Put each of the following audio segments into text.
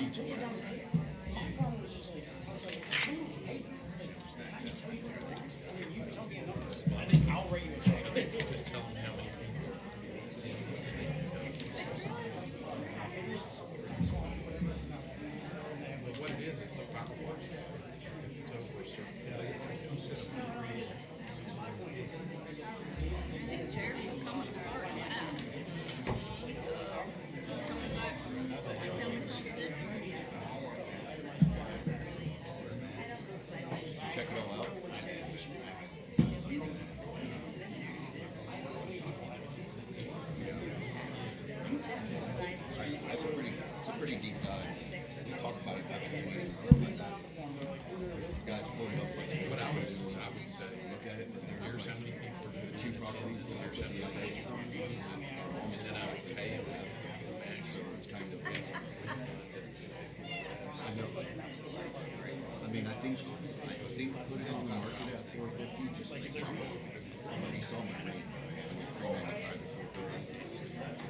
Just tell them how many but what it is the final watch. If it's over a certain you sit up and read. These chairs are coming apart now. Coming back. Tell me something different. Did you check it all out? It's a pretty deep dive. We talk about it after the meeting. Guys pulled up like What I would say, look at it, but here's how many people are doing two properties, here's how many places are doing it, and then I would pay them. so it's kind of. I know. I mean, I think put it on the market at $450, just like you saw my rate, $395 to $430. It's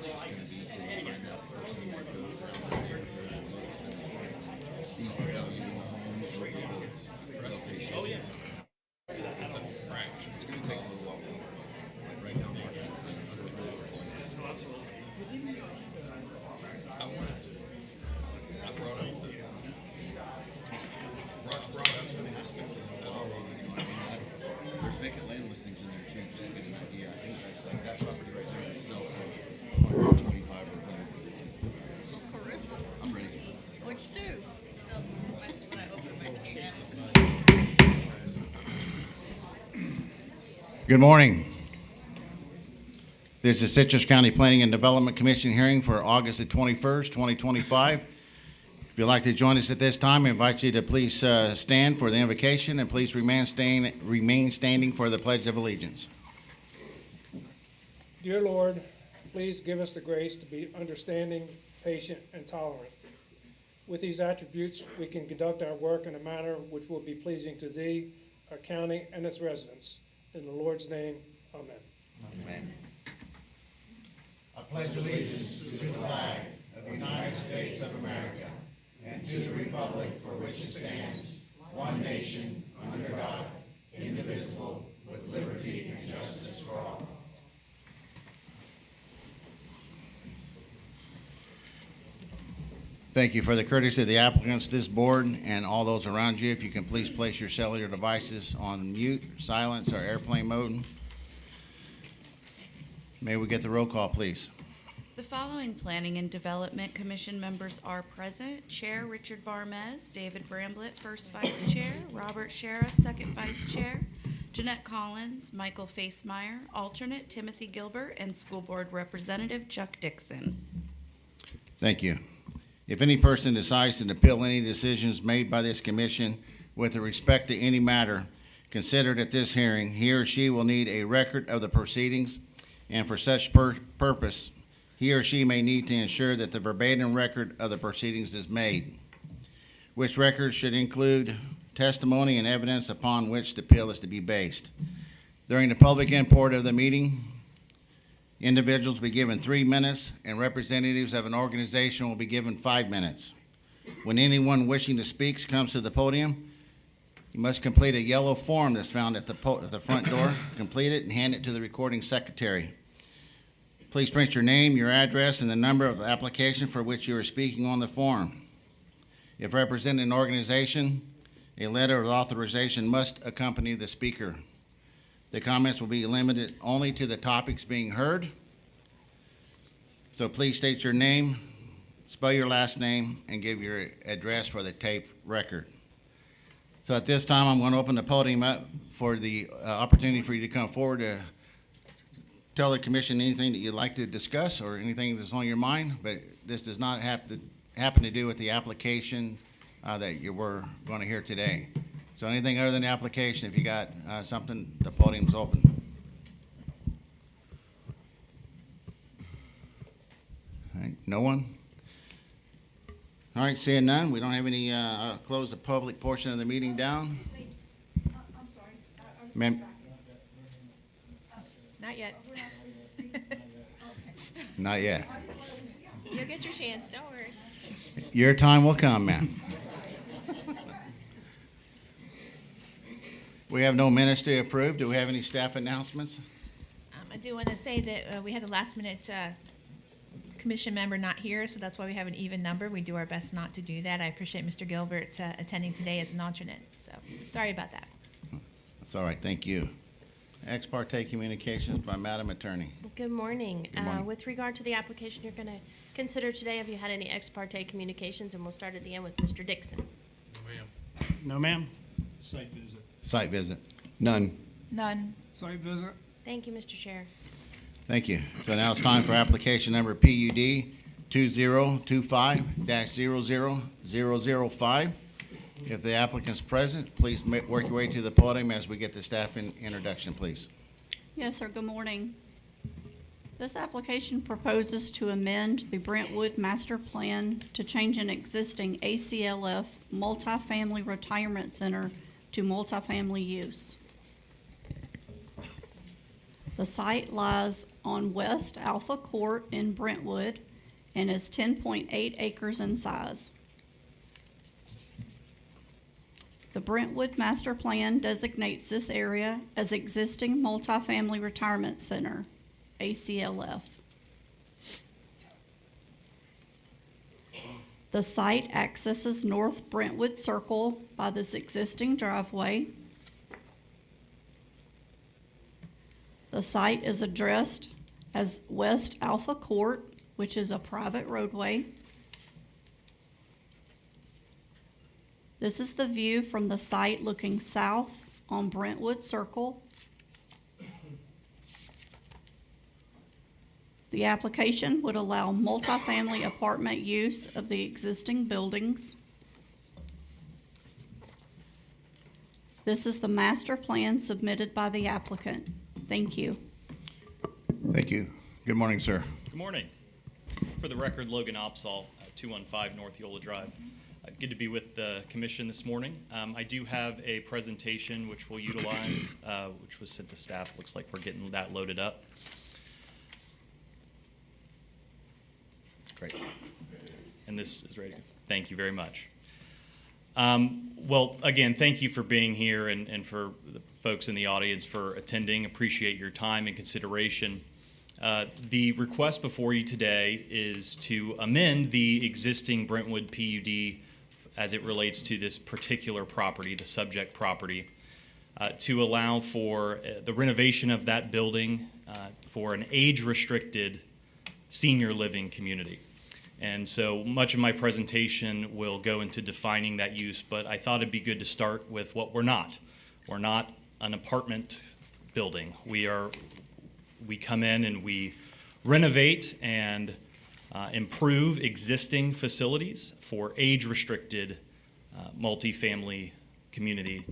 just going to be for you find that person that goes out and sees the value in the home or it's trust patient. Oh, yeah. It's a fraction. It's going to take a little while. Like right now, market I wanted to. I brought up the. Brought up I mean, I speculated on there's vacant land listings in there too, just to get an idea. I think like that property right there itself for 125 or 150. Carissa, I'm ready. what'd you do? Oh, that's when I opened my can. Good morning. This is Citrus County Planning and Development Commission hearing for August the 21st, 2025. If you'd like to join us at this time, I invite you to please stand for the invocation and please remain standing for the Pledge of Allegiance. Dear Lord, please give us the grace to be understanding, patient, and tolerant. With these attributes, we can conduct our work in a manner which will be pleasing to Thee, our county, and its residents. In the Lord's name, amen. Amen. I pledge allegiance to the flag of the United States of America and to the republic for which it stands, one nation, under God, indivisible, with liberty and justice for all. Thank you for the courtesy of the applicants, this board, and all those around you. If you can please place your cellular devices on mute, silence, or airplane mode. May we get the roll call, please? The following Planning and Development Commission members are present. Chair Richard Barmez, David Bramblett, First Vice Chair, Robert Shera, Second Vice Chair, Jeanette Collins, Michael Facemeyer, Alternate Timothy Gilbert, and School Board Representative Chuck Dixon. Thank you. If any person decides to appeal any decisions made by this commission with respect to any matter considered at this hearing, he or she will need a record of the proceedings, and for such purpose, he or she may need to ensure that the verbatim record of the proceedings is made, which record should include testimony and evidence upon which the appeal is to be based. During the public import of the meeting, individuals will be given 3 minutes, and representatives of an organization will be given 5 minutes. When anyone wishing to speak comes to the podium, you must complete a yellow form that's found at the front door. Complete it and hand it to the recording secretary. Please print your name, your address, and the number of the application for which you are speaking on the form. If representing an organization, a letter of authorization must accompany the speaker. The comments will be limited only to the topics being heard. So please state your name, spell your last name, and give your address for the tape record. So at this time, I'm going to open the podium up for the opportunity for you to come forward to tell the commission anything that you'd like to discuss or anything that's on your mind, but this does not have to happen to do with the application that you were going to hear today. So anything other than the application, if you got something, the podium's open. All right, no one? All right, seeing none, we don't have any, close the public portion of the meeting down. I'm sorry. Ma'am, Not yet. not yet. You'll get your chance, don't worry. Your time will come, ma'am. We have no minutes to approve. Do we have any staff announcements? I do want to say that we had a last-minute commission member not here, so that's why we have an even number. We do our best not to do that. I appreciate Mr. Gilbert attending today as an alternate, so sorry about that. That's all right, thank you. Ex parte communications by Madam Attorney. Good morning. Good morning. With regard to the application you're going to consider today, have you had any ex parte communications? And we'll start at the end with Mr. Dixon. No, ma'am. No, ma'am. Site visit. None. None. Site visit. Thank you, Mr. Chair. Thank you. So now it's time for application number PUD 2025-00005. If the applicant's present, please work your way to the podium as we get the staff introduction, please. Yes, sir. Good morning. This application proposes to amend the Brentwood Master Plan to change an existing ACLF multifamily retirement center to multifamily use. The site lies on West Alpha Court in Brentwood and is 10.8 acres in size. The Brentwood Master Plan designates this area as existing multifamily retirement center, ACLF. The site accesses North Brentwood Circle by this existing driveway. The site is addressed as West Alpha Court, which is a private roadway. This is the view from the site looking south on Brentwood Circle. The application would allow multifamily apartment use of the existing buildings. This is the master plan submitted by the applicant. Thank you. Thank you. Good morning, sir. Good morning. For the record, Logan Opsahl, 215 North Yola Drive. Good to be with the commission this morning. I do have a presentation which we'll utilize, which was sent to staff. Looks like we're getting that loaded up. Great. And this is ready. Thank you very much. Well, again, thank you for being here and for the folks in the audience for attending. Appreciate your time and consideration. The request before you today is to amend the existing Brentwood PUD as it relates to this particular property, the subject property, to allow for the renovation of that building for an age-restricted senior living community. And so much of my presentation will go into defining that use, but I thought it'd be good to start with what we're not. We're not an apartment building. We come in and we renovate and improve existing facilities for age-restricted multifamily community,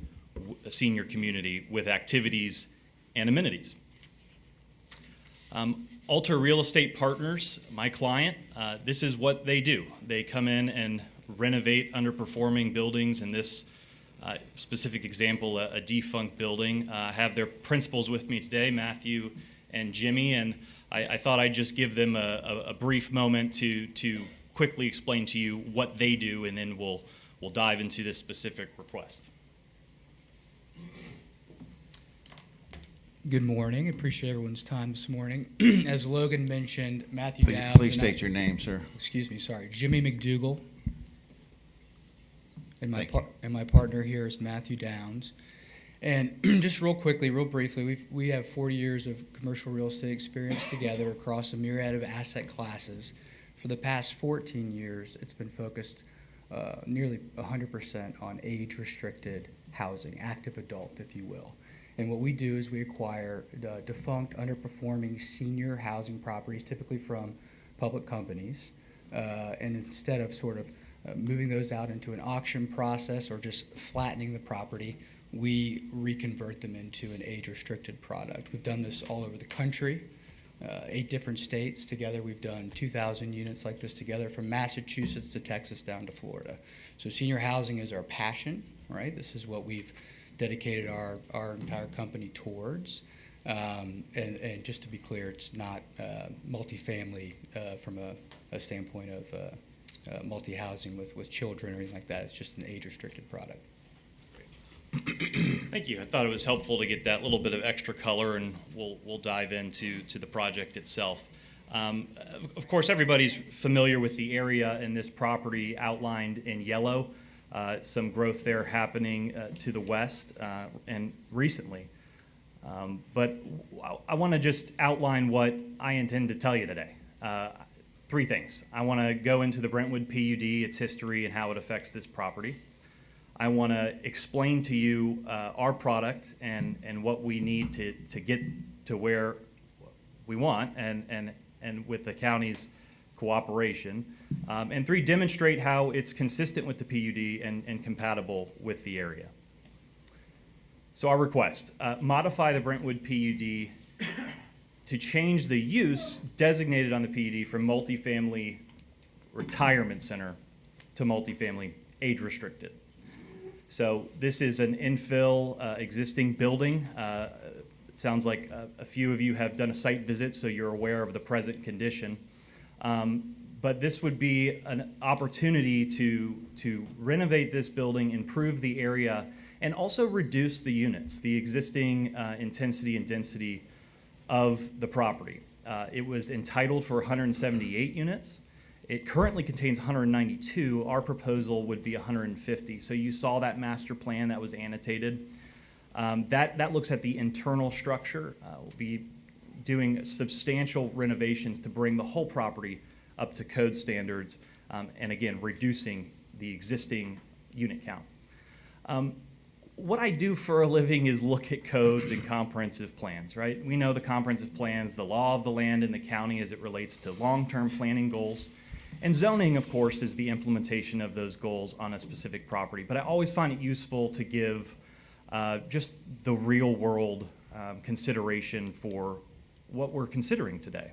senior community with activities and amenities. Alter Real Estate Partners, my client, this is what they do. They come in and renovate underperforming buildings. In this specific example, a defunct building. I have their principals with me today, Matthew and Jimmy, and I thought I'd just give them a brief moment to quickly explain to you what they do, and then we'll dive into this specific request. Good morning. Appreciate everyone's time this morning. As Logan mentioned, Matthew Please, Downs. please state your name, sir. Excuse me, sorry. Jimmy McDougall. And Thank you. my partner here is Matthew Downs. And just real quickly, real briefly, we have 40 years of commercial real estate experience together across a myriad of asset classes. For the past 14 years, it's been focused nearly 100% on age-restricted housing, active adult, if you will. And what we do is we acquire defunct, underperforming senior housing properties, typically from public companies, and instead of sort of moving those out into an auction process or just flattening the property, we reconvert them into an age-restricted product. We've done this all over the country, 8 different states. Together we've done 2,000 units like this together, from Massachusetts to Texas down to Florida. So senior housing is our passion, right? This is what we've dedicated our entire company towards. And just to be clear, it's not multifamily from a standpoint of multi-housing with children or anything like that. It's just an age-restricted product. Thank you. I thought it was helpful to get that little bit of extra color, and we'll dive into the project itself. Of course, everybody's familiar with the area in this property outlined in yellow. Some growth there happening to the west and recently. But I want to just outline what I intend to tell you today. Three things. I want to go into the Brentwood PUD, its history, and how it affects this property. I want to explain to you our product and what we need to get to where we want and with the county's cooperation. And three, demonstrate how it's consistent with the PUD and compatible with the area. So our request, modify the Brentwood PUD to change the use designated on the PUD from multifamily retirement center to multifamily age restricted. So this is an infill existing building. It sounds like a few of you have done a site visit, so you're aware of the present condition. But this would be an opportunity to renovate this building, improve the area, and also reduce the units, the existing intensity and density of the property. It was entitled for 178 units. It currently contains 192. Our proposal would be 150. So you saw that master plan that was annotated. That looks at the internal structure. We'll be doing substantial renovations to bring the whole property up to code standards, and again, reducing the existing unit count. What I do for a living is look at codes and comprehensive plans, right? We know the comprehensive plans, the law of the land in the county as it relates to long-term planning goals. And zoning, of course, is the implementation of those goals on a specific property. But I always find it useful to give just the real-world consideration for what we're considering today.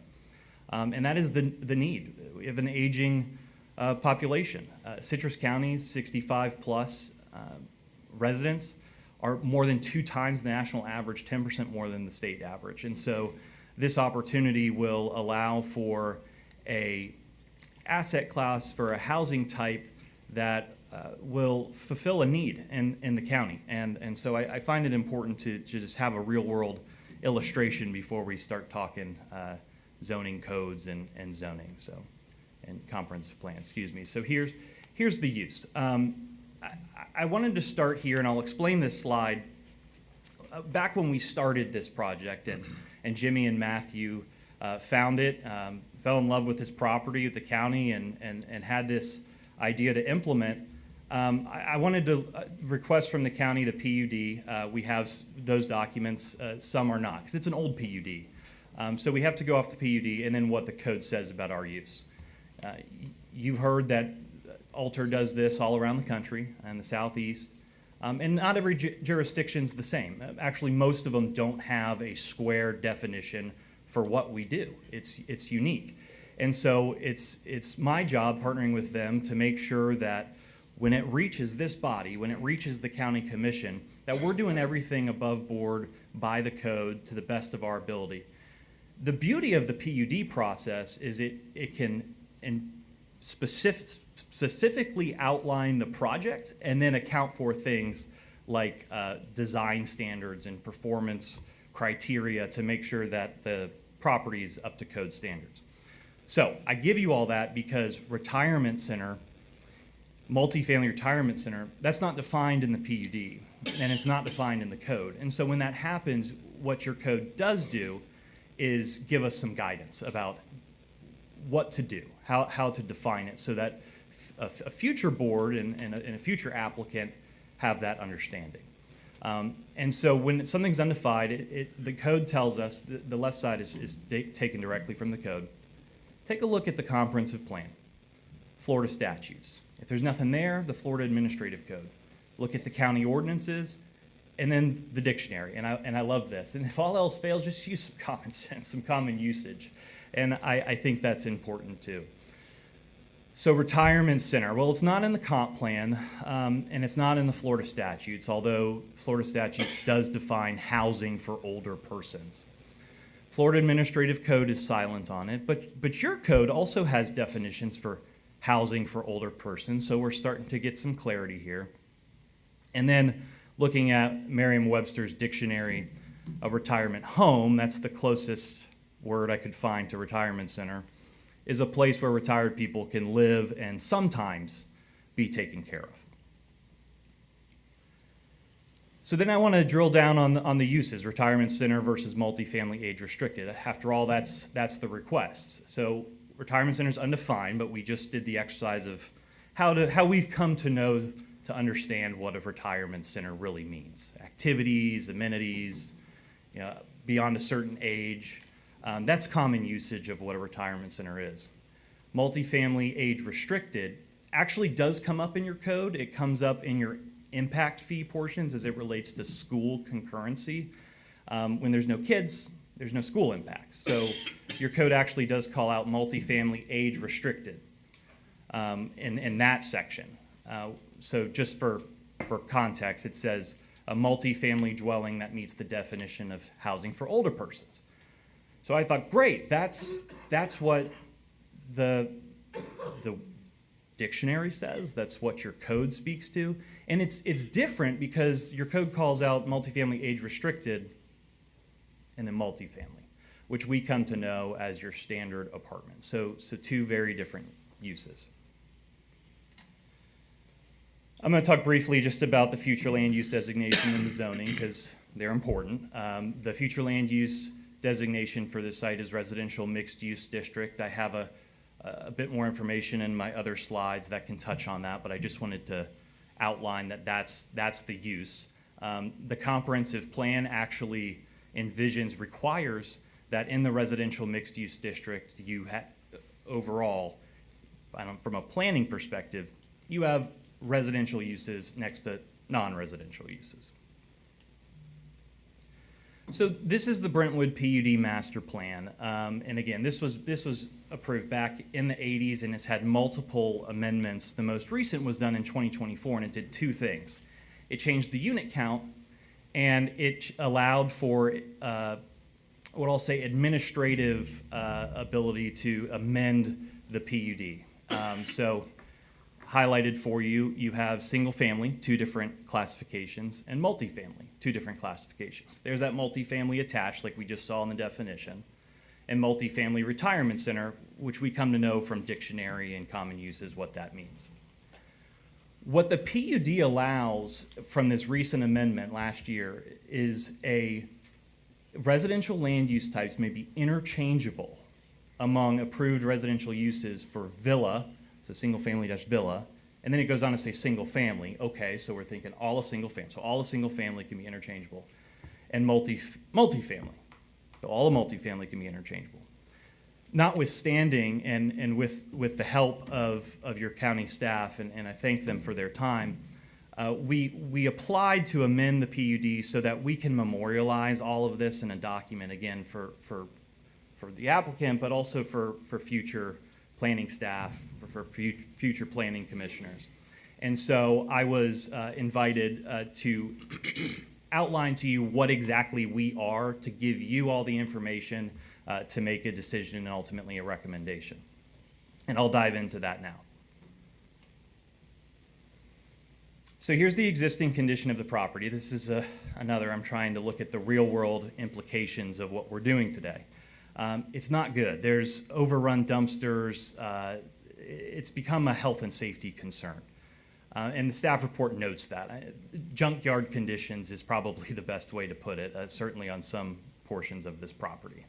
And that is the need. We have an aging population. Citrus County's 65-plus residents are more than 2 times the national average, 10% more than the state average. And so this opportunity will allow for a asset class, for a housing type that will fulfill a need in the county. And so I find it important to just have a real world illustration before we start talking zoning codes and zoning, so, and comprehensive plan, excuse me. So here's the use. I wanted to start here, and I'll explain this slide. Back when we started this project, and Jimmy and Matthew found it, fell in love with this property at the county, and had this idea to implement. I wanted to request from the county the PUD. We have those documents. Some are not, because it's an old PUD. So we have to go off the PUD and then what the code says about our use. You've heard that Alter does this all around the country and the southeast. And not every jurisdiction's the same. Actually, most of them don't have a square definition for what we do. It's unique. And so it's my job, partnering with them, to make sure that when it reaches this body, when it reaches the county commission, that we're doing everything above board by the code to the best of our ability. The beauty of the PUD process is it can specifically outline the project and then account for things like design standards and performance criteria to make sure that the property is up to code standards. So I give you all that because retirement center, multifamily retirement center, that's not defined in the PUD and it's not defined in the code. And so when that happens, what your code does do is give us some guidance about what to do, how to define it so that a future board and a future applicant have that understanding. And so when something's undefined, the code tells us, the left side is taken directly from the code. Take a look at the comprehensive plan, Florida statutes. If there's nothing there, the Florida Administrative Code. Look at the county ordinances, and then the dictionary. And I love this. And if all else fails, just use some common sense, some common usage. And I think that's important too. So retirement center, well, it's not in the comp plan, and it's not in the Florida statutes, although Florida statutes does define housing for older persons. Florida Administrative Code is silent on it, but your code also has definitions for housing for older persons. So we're starting to get some clarity here. And then looking at Merriam-Webster's dictionary of retirement home, that's the closest word I could find to retirement center, is a place where retired people can live and sometimes be taken care of. So then I want to drill down on the uses, retirement center versus multifamily age restricted. After all, that's the request. So retirement center is undefined, but we just did the exercise of how we've come to know, to understand what a retirement center really means. Activities, amenities, beyond a certain age. That's common usage of what a retirement center is. Multifamily age restricted actually does come up in your code. It comes up in your impact fee portions as it relates to school concurrency. When there's no kids, there's no school impact. So your code actually does call out multifamily age restricted in that section. So just for context, it says a multifamily dwelling that meets the definition of housing for older persons. So I thought, great, that's what the dictionary says, that's what your code speaks to. And it's different because your code calls out multifamily age restricted and then multifamily, which we come to know as your standard apartment. So two very different uses. I'm going to talk briefly just about the future land use designation and the zoning because they're important. The future land use designation for this site is residential mixed use district. I have a bit more information in my other slides that can touch on that, but I just wanted to outline that's the use. The comprehensive plan actually requires that in the residential mixed use district, you overall, from a planning perspective, you have residential uses next to non-residential uses. So this is the Brentwood PUD master plan. And again, this was approved back in the 80s and it's had multiple amendments. The most recent was done in 2024 and it did two things. It changed the unit count and it allowed for what I'll say administrative ability to amend the PUD. So highlighted for you, you have single family, 2 different classifications, and multifamily, 2 different classifications. There's that multifamily attached, like we just saw in the definition, and multifamily retirement center, which we come to know from dictionary and common uses what that means. What the PUD allows from this recent amendment last year is a residential land use types may be interchangeable among approved residential uses for villa, so single family dash villa, and then it goes on to say single family. Okay, so we're thinking all a single family. So all a single family can be interchangeable. And multifamily. So all a multifamily can be interchangeable. Notwithstanding, and with the help of your county staff, and I thank them for their time, we applied to amend the PUD so that we can memorialize all of this in a document, again, for the applicant, but also for future planning staff, for future planning commissioners. And so I was invited to outline to you what exactly we are, to give you all the information to make a decision and ultimately a recommendation. And I'll dive into that now. So here's the existing condition of the property. This is another, I'm trying to look at the real world implications of what we're doing today. It's not good. There's overrun dumpsters. It's become a health and safety concern. And the staff report notes that. Junkyard conditions is probably the best way to put it, certainly on some portions of this property.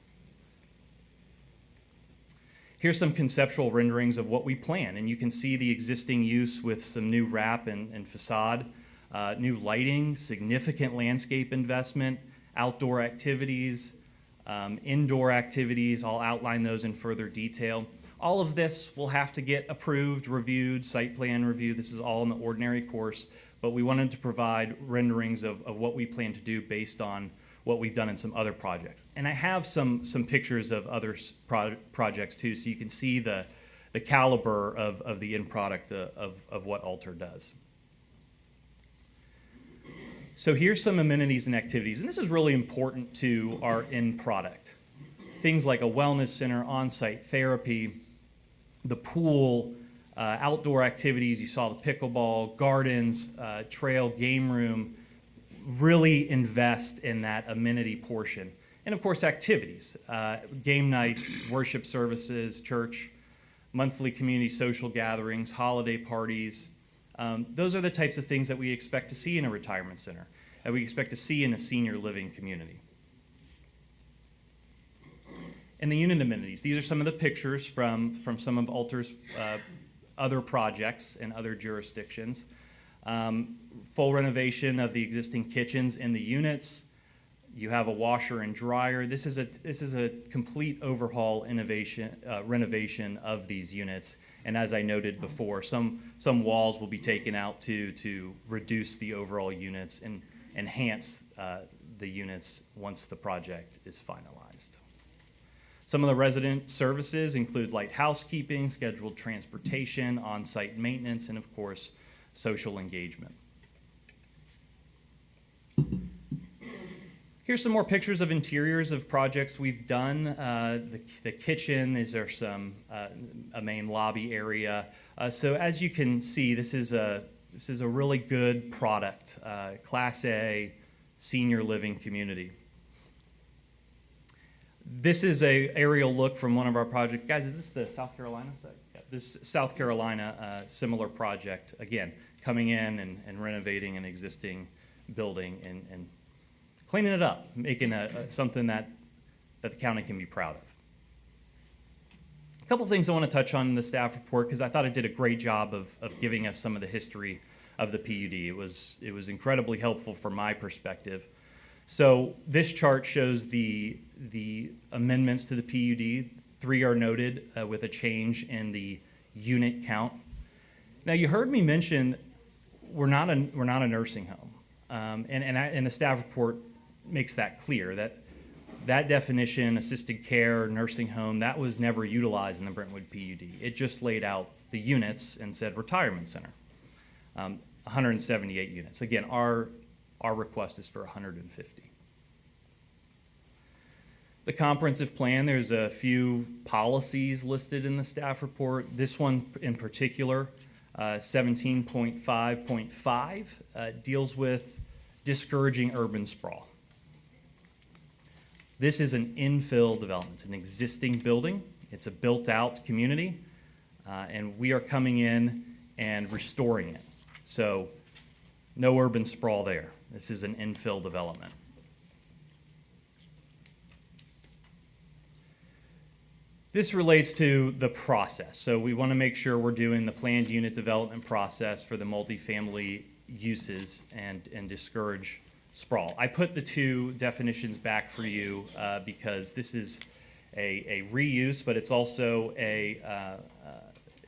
Here's some conceptual renderings of what we plan, and you can see the existing use with some new wrap and facade, new lighting, significant landscape investment, outdoor activities, indoor activities. I'll outline those in further detail. All of this will have to get approved, reviewed, site plan review. This is all in the ordinary course, but we wanted to provide renderings of what we plan to do based on what we've done in some other projects. And I have some pictures of other projects too, so you can see the caliber of the end product of what Alter does. So here's some amenities and activities, and this is really important to our end product. Things like a wellness center, on-site therapy, the pool, outdoor activities. You saw the pickleball, gardens, trail, game room. Really invest in that amenity portion. And of course, activities, game nights, worship services, church, monthly community social gatherings, holiday parties. Those are the types of things that we expect to see in a retirement center, that we expect to see in a senior living community. And the unit amenities, these are some of the pictures from some of Alter's other projects in other jurisdictions. Full renovation of the existing kitchens in the units. You have a washer and dryer. This is a complete overhaul renovation of these units. And as I noted before, some walls will be taken out to reduce the overall units and enhance the units once the project is finalized. Some of the resident services include light housekeeping, scheduled transportation, on-site maintenance, and of course, social engagement. Here's some more pictures of interiors of projects we've done. The kitchen, these are a main lobby area. So as you can see, this is a really good product, Class A senior living community. This is an aerial look from one of our projects. Guys, is this the South Carolina site? Yeah, this South Carolina similar project, again, coming in and renovating an existing building and cleaning it up, making something that the county can be proud of. A couple things I want to touch on in the staff report because I thought it did a great job of giving us some of the history of the PUD. It was incredibly helpful from my perspective. So this chart shows the amendments to the PUD. 3 are noted with a change in the unit count. Now you heard me mention we're not a nursing home, and the staff report makes that clear that definition, assisted care, nursing home, that was never utilized in the Brentwood PUD. It just laid out the units and said retirement center, 178 units. Again, our request is for 150. The comprehensive plan, there's a few policies listed in the staff report. This one in particular, 17.5.5, deals with discouraging urban sprawl. This is an infill development. It's an existing building. It's a built-out community, and we are coming in and restoring it. So no urban sprawl there. This is an infill development. This relates to the process. So we want to make sure we're doing the planned unit development process for the multifamily uses and discourage sprawl. I put the 2 definitions back for you because this is a reuse, but it's also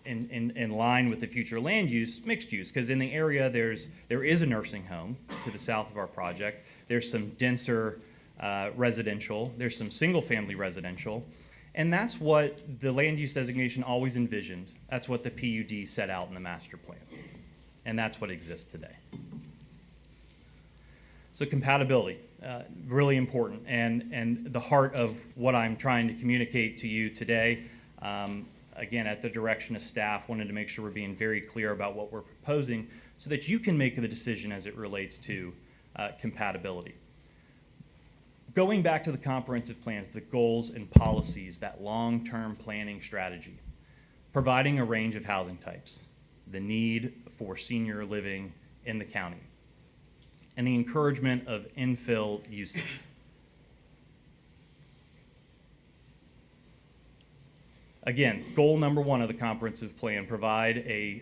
in line with the future land use, mixed use, because in the area there is a nursing home to the south of our project. There's some denser residential. There's some single-family residential. And that's what the land use designation always envisioned. That's what the PUD set out in the master plan. And that's what exists today. So compatibility, really important. And the heart of what I'm trying to communicate to you today, again, at the direction of staff, wanted to make sure we're being very clear about what we're proposing so that you can make the decision as it relates to compatibility. Going back to the comprehensive plans, the goals and policies, that long-term planning strategy, providing a range of housing types, the need for senior living in the county, and the encouragement of infill uses. Again, goal number 1 of the comprehensive plan, provide a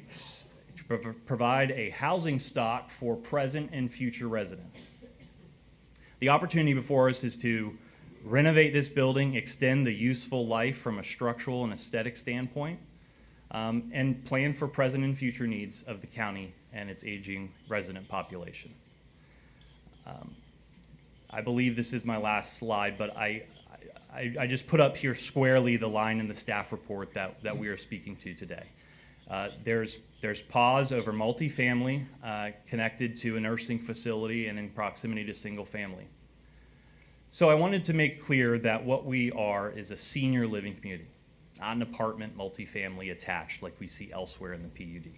housing stock for present and future residents. The opportunity before us is to renovate this building, extend the useful life from a structural and aesthetic standpoint, and plan for present and future needs of the county and its aging resident population. I believe this is my last slide, but I just put up here squarely the line in the staff report that we are speaking to today. There's pause over multifamily connected to a nursing facility and in proximity to single family. So I wanted to make clear that what we are is a senior living community. not an apartment multifamily attached like we see elsewhere in the PUD.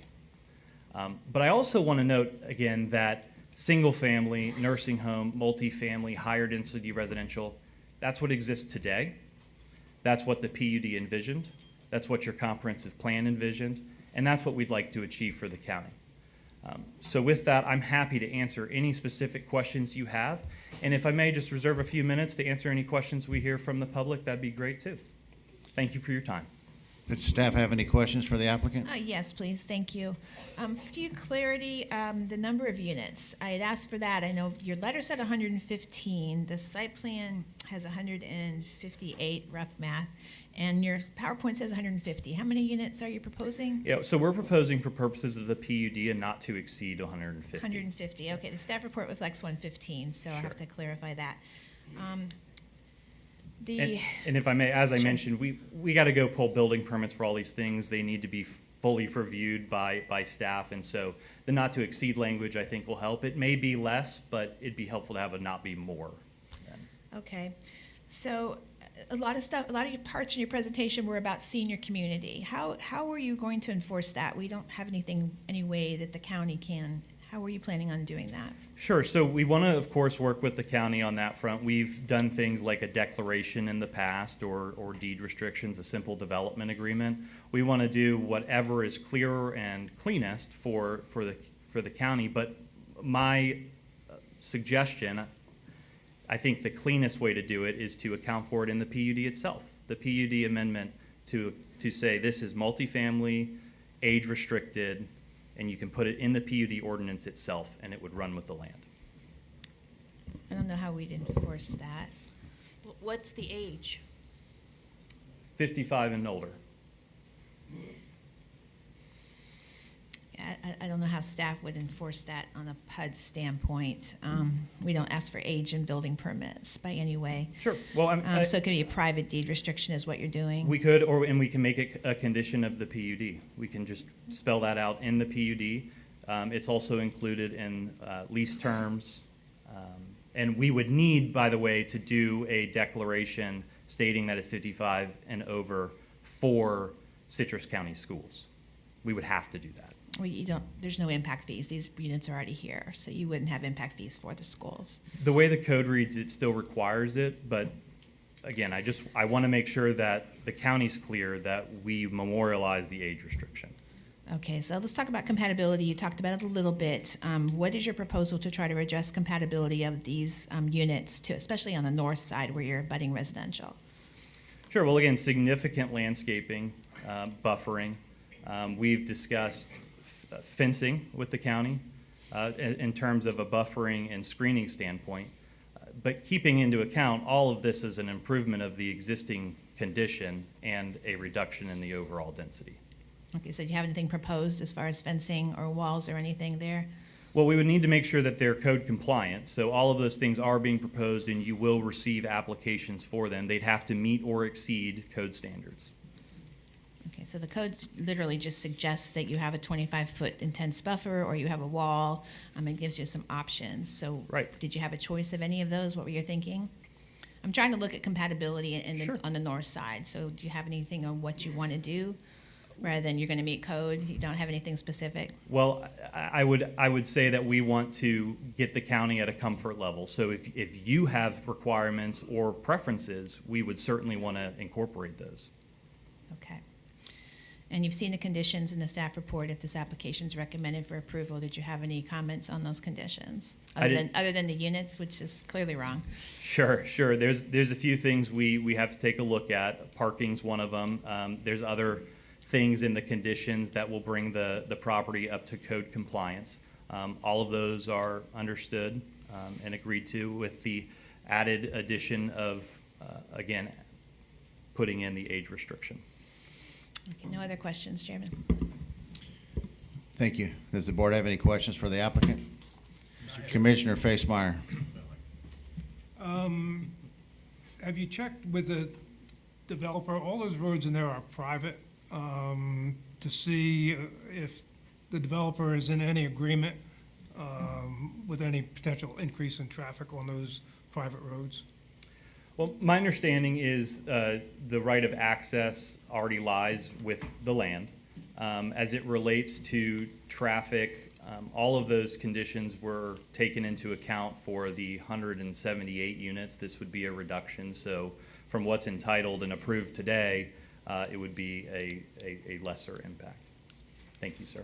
But I also want to note again that single family, nursing home, multifamily, higher density residential, that's what exists today. That's what the PUD envisioned. That's what your comprehensive plan envisioned. And that's what we'd like to achieve for the county. So with that, I'm happy to answer any specific questions you have. And if I may just reserve a few minutes to answer any questions we hear from the public, that'd be great too. Thank you for your time. Does staff have any questions for the applicant? Yes, please, thank you. For your clarity, the number of units, I had asked for that. I know your letter said 115. The site plan has 158, rough math, and your PowerPoint says 150. How many units are you proposing? Yeah, so we're proposing for purposes of the PUD and not to exceed 150. 150, okay. The staff report reflects 115, so I have to clarify that. And if I may, as I Sure. mentioned, we got to go pull building permits for all these things. They need to be fully reviewed by staff, and so the not to exceed language I think will help. It may be less, but it'd be helpful to have a not be more. Okay, so a lot of your parts in your presentation were about senior community. How are you going to enforce that? We don't have any way that the county can. How are you planning on doing that? Sure. So we want to, of course, work with the county on that front. We've done things like a declaration in the past or deed restrictions, a simple development agreement. We want to do whatever is clearer and cleanest for the county. But my suggestion, I think the cleanest way to do it is to account for it in the PUD itself. The PUD amendment to say this is multifamily, age restricted, and you can put it in the PUD ordinance itself, and it would run with the land. I don't know how we'd enforce that. What's the age? 55 and older. I don't know how staff would enforce that on a PUD standpoint. We don't ask for age and building permits by any way. Sure. Well, So it could be a private deed restriction is what you're doing? we could, and we can make it a condition of the PUD. We can just spell that out in the PUD. It's also included in lease terms. And we would need, by the way, to do a declaration stating that it's 55 and over for Citrus County schools. We would have to do that. Well, there's no impact fees. These units are already here, so you wouldn't have impact fees for the schools. The way the code reads, it still requires it, but again, I want to make sure that the county's clear that we memorialize the age restriction. Okay, so let's talk about compatibility. You talked about it a little bit. What is your proposal to try to address compatibility of these units, especially on the north side where you're abutting residential? Sure. Well, again, significant landscaping, buffering. We've discussed fencing with the county in terms of a buffering and screening standpoint. But keeping into account, all of this is an improvement of the existing condition and a reduction in the overall density. Okay, so do you have anything proposed as far as fencing or walls or anything there? Well, we would need to make sure that they're code compliant. So all of those things are being proposed, and you will receive applications for them. They'd have to meet or exceed code standards. Okay, so the code literally just suggests that you have a 25-foot intense buffer or you have a wall. It gives you some options. So Right. did you have a choice of any of those? What were you thinking? I'm trying to look at compatibility Sure. on the north side. So do you have anything on what you want to do rather than you're going to meet code? You don't have anything specific? Well, I would say that we want to get the county at a comfort level. So if you have requirements or preferences, we would certainly want to incorporate those. Okay. And you've seen the conditions in the staff report if this application is recommended for approval. Did you have any comments on those conditions? I didn't- Other than the units, which is clearly wrong. Sure. There's a few things we have to take a look at. Parking's one of them. There's other things in the conditions that will bring the property up to code compliance. All of those are understood and agreed to with the added addition of, again, putting in the age restriction. Okay, no other questions, Chairman? Thank you. Does the board have any questions for the applicant? Commissioner Facemeyer. Have you checked with the developer, all those roads in there are private, to see if the developer is in any agreement with any potential increase in traffic on those private roads? Well, my understanding is the right of access already lies with the land. As it relates to traffic, all of those conditions were taken into account for the 178 units. This would be a reduction. So from what's entitled and approved today, it would be a lesser impact. Thank you, sir.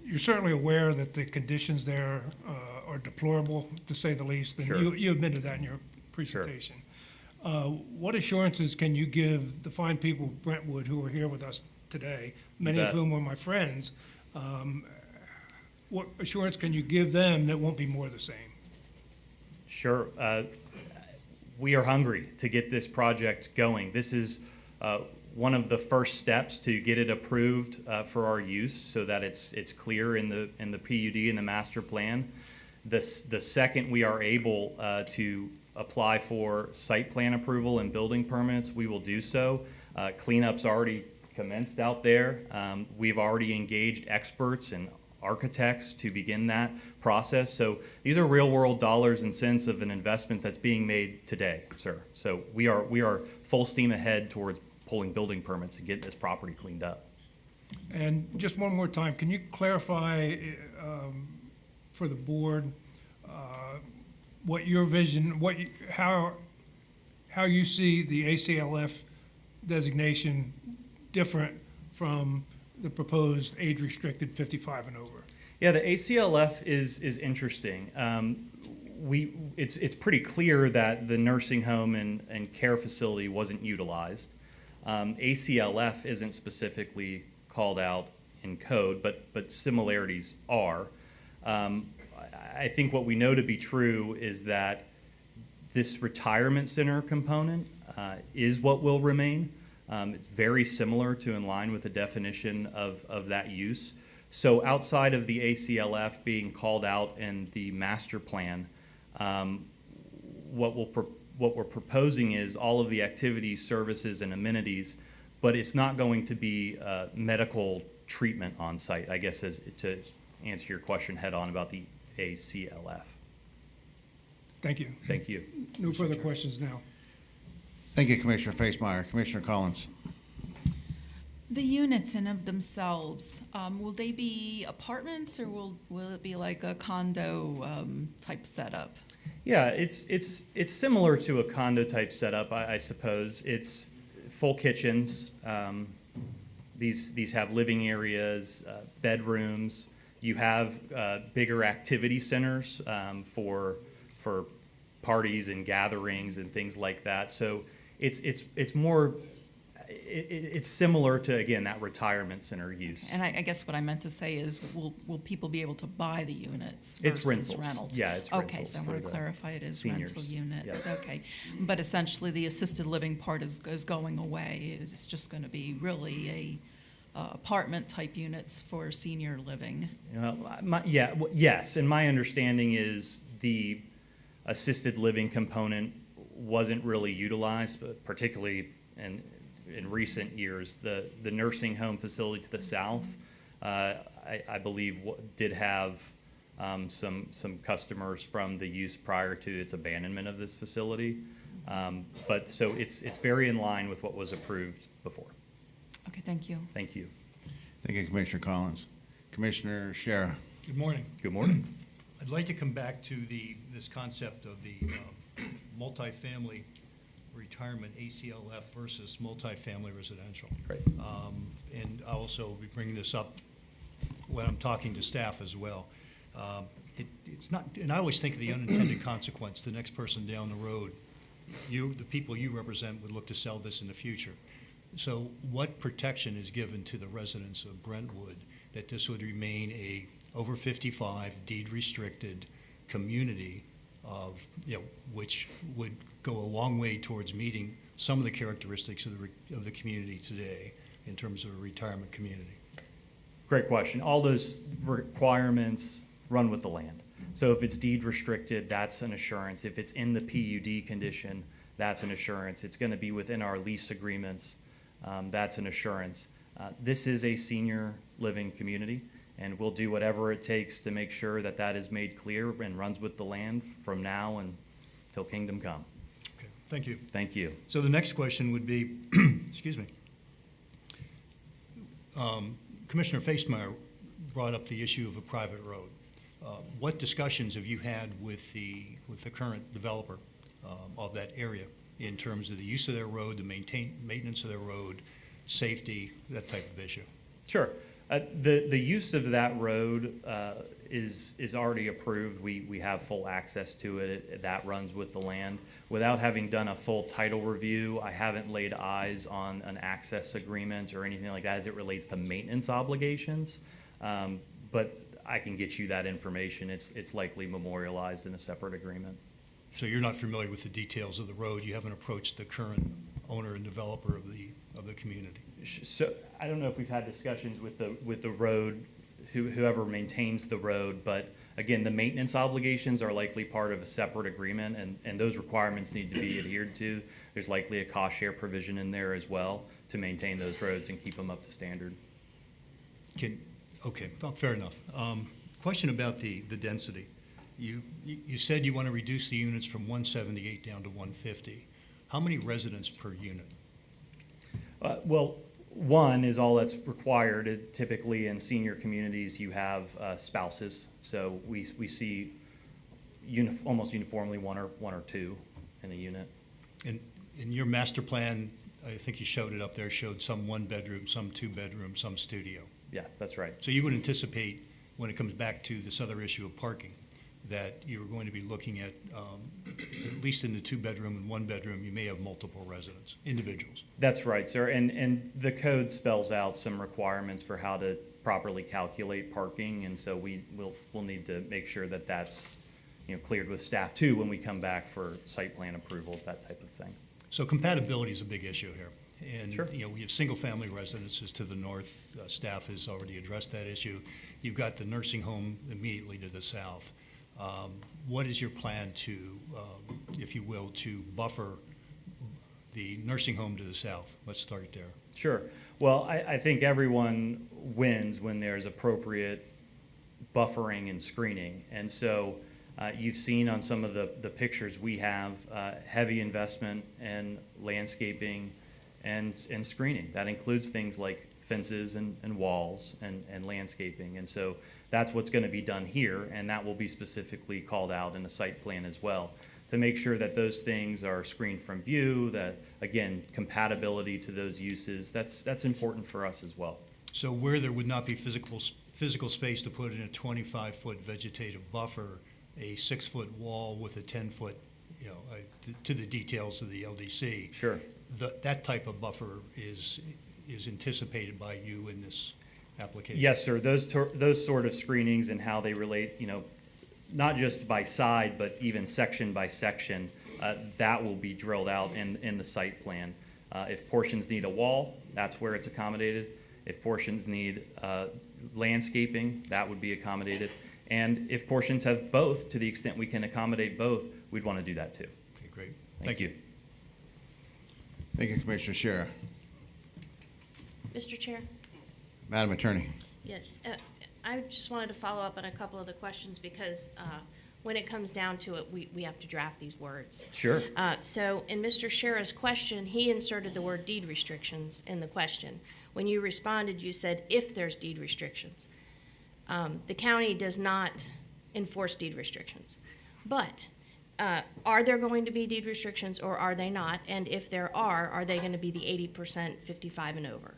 You're certainly aware that the conditions there are deplorable, to say the least. And Sure. you admitted that in your presentation. What assurances can you give the fine people of Brentwood who are here with us today, many of bet. whom are my friends? What assurance can you give them that won't be more of the same? Sure. We are hungry to get this project going. This is one of the first steps to get it approved for our use, so that it's clear in the PUD and the master plan. The second we are able to apply for site plan approval and building permits, we will do so. Cleanup's already commenced out there. We've already engaged experts and architects to begin that process. So these are real world dollars and cents of an investment that's being made today, sir. So we are full steam ahead towards pulling building permits and getting this property cleaned up. And just one more time, can you clarify for the board what your vision, how you see the ACLF designation different from the proposed age-restricted 55 and over? Yeah, the ACLF is interesting. It's pretty clear that the nursing home and care facility wasn't utilized. ACLF isn't specifically called out in code, but similarities are. I think what we know to be true is that this retirement center component is what will remain. It's very similar to in line with the definition of that use. So outside of the ACLF being called out in the master plan, what we're proposing is all of the activities, services, and amenities, but it's not going to be medical treatment on site, I guess, as to answer your question head on about the ACLF. Thank you. Thank you. No further questions now. Thank you, Commissioner Facemeyer. Commissioner Collins. The units in of themselves, will they be apartments or will it be like a condo type setup? Yeah, it's similar to a condo type setup, I suppose. It's full kitchens. These have living areas, bedrooms. You have bigger activity centers for parties and gatherings and things like that. So it's more. It's similar to, again, that retirement center use. And I guess what I meant to say is, will people be able to buy the units It's versus rentals. Yeah, it's rentals. Okay, so I want to clarify it as seniors. rental units. Yes. Okay, but essentially the assisted living part is going away. It's just going to be really a apartment type units for senior living. Yes, and my understanding is the assisted living component wasn't really utilized, but particularly in recent years. The nursing home facility to the south, I believe, did have some customers from the use prior to its abandonment of this facility. But so it's very in line with what was approved before. Okay, thank you. Thank you. Thank you, Commissioner Collins. Commissioner Shara. Good morning. Good morning. I'd like to come back to this concept of the multifamily retirement ACLF versus multifamily residential. Great. And I'll also be bringing this up when I'm talking to staff as well. It's not, and I always think of the unintended consequence. The next person down the road, the people you represent, would look to sell this in the future. So what protection is given to the residents of Brentwood that this would remain a over 55 deed restricted community of, which would go a long way towards meeting some of the characteristics of the community today in terms of a retirement community? Great question. All those requirements run with the land. So if it's deed restricted, that's an assurance. If it's in the PUD condition, that's an assurance. It's going to be within our lease agreements. That's an assurance. This is a senior living community, and we'll do whatever it takes to make sure that that is made clear and runs with the land from now and till kingdom come. Okay, thank you. Thank you. So the next question would be, excuse me. Commissioner Feistmeyer brought up the issue of a private road. What discussions have you had with the current developer of that area in terms of the use of their road, the maintenance of their road, safety, that type of issue? Sure. The use of that road is already approved. We have full access to it. That runs with the land. Without having done a full title review, I haven't laid eyes on an access agreement or anything like that as it relates to maintenance obligations. But I can get you that information. It's likely memorialized in a separate agreement. So you're not familiar with the details of the road? You haven't approached the current owner and developer of the community? So I don't know if we've had discussions with the road, whoever maintains the road, but again, the maintenance obligations are likely part of a separate agreement, and those requirements need to be adhered to. There's likely a cost share provision in there as well to maintain those roads and keep them up to standard. Okay, well, fair enough. Question about the density. You said you want to reduce the units from 178 down to 150. How many residents per unit? Well, one is all that's required. Typically in senior communities, you have spouses, so we see almost uniformly one or two in a unit. In your master plan, I think you showed it up there, showed some one bedroom, some two bedroom, some studio. Yeah, that's right. So you would anticipate, when it comes back to this other issue of parking, that you're going to be looking at least in the two bedroom and one bedroom, you may have multiple residents, individuals. That's right, sir. And the code spells out some requirements for how to properly calculate parking, and so we'll need to make sure that that's cleared with staff too when we come back for site plan approvals, that type of thing. So compatibility is a big issue here. And sure. We have single-family residences to the north. Staff has already addressed that issue. You've got the nursing home immediately to the south. What is your plan to, if you will, to buffer the nursing home to the south? Let's start there. Sure. Well, I think everyone wins when there's appropriate buffering and screening. And so you've seen on some of the pictures we have heavy investment in landscaping and screening. That includes things like fences and walls and landscaping. And so that's what's going to be done here, and that will be specifically called out in the site plan as well, to make sure that those things are screened from view, that, again, compatibility to those uses, that's important for us as well. So where there would not be physical space to put in a 25-foot vegetative buffer, a 6-foot wall with a 10-foot, to the details of the LDC. Sure. That type of buffer is anticipated by you in this application? Yes, sir. Those sort of screenings and how they relate, not just by side, but even section by section, that will be drilled out in the site plan. If portions need a wall, that's where it's accommodated. If portions need landscaping, that would be accommodated. And if portions have both, to the extent we can accommodate both, we'd want to do that too. Okay, great. Thank you. Thank you, Commissioner Shera. Mr. Chair? Madam Attorney. Yes. I just wanted to follow up on a couple of the questions because when it comes down to it, we have to draft these words. Sure. So in Mr. Shera's question, he inserted the word deed restrictions in the question. When you responded, you said, if there's deed restrictions. The county does not enforce deed restrictions. But are there going to be deed restrictions or are they not? And if there are they going to be the 80% 55 and over?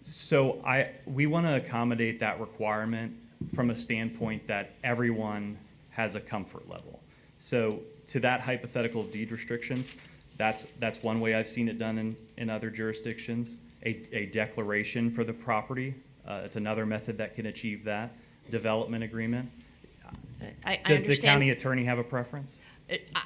So we want to accommodate that requirement from a standpoint that everyone has a comfort level. So to that hypothetical of deed restrictions, that's one way I've seen it done in other jurisdictions. A declaration for the property, it's another method that can achieve that. Development agreement. Does the county attorney have a preference?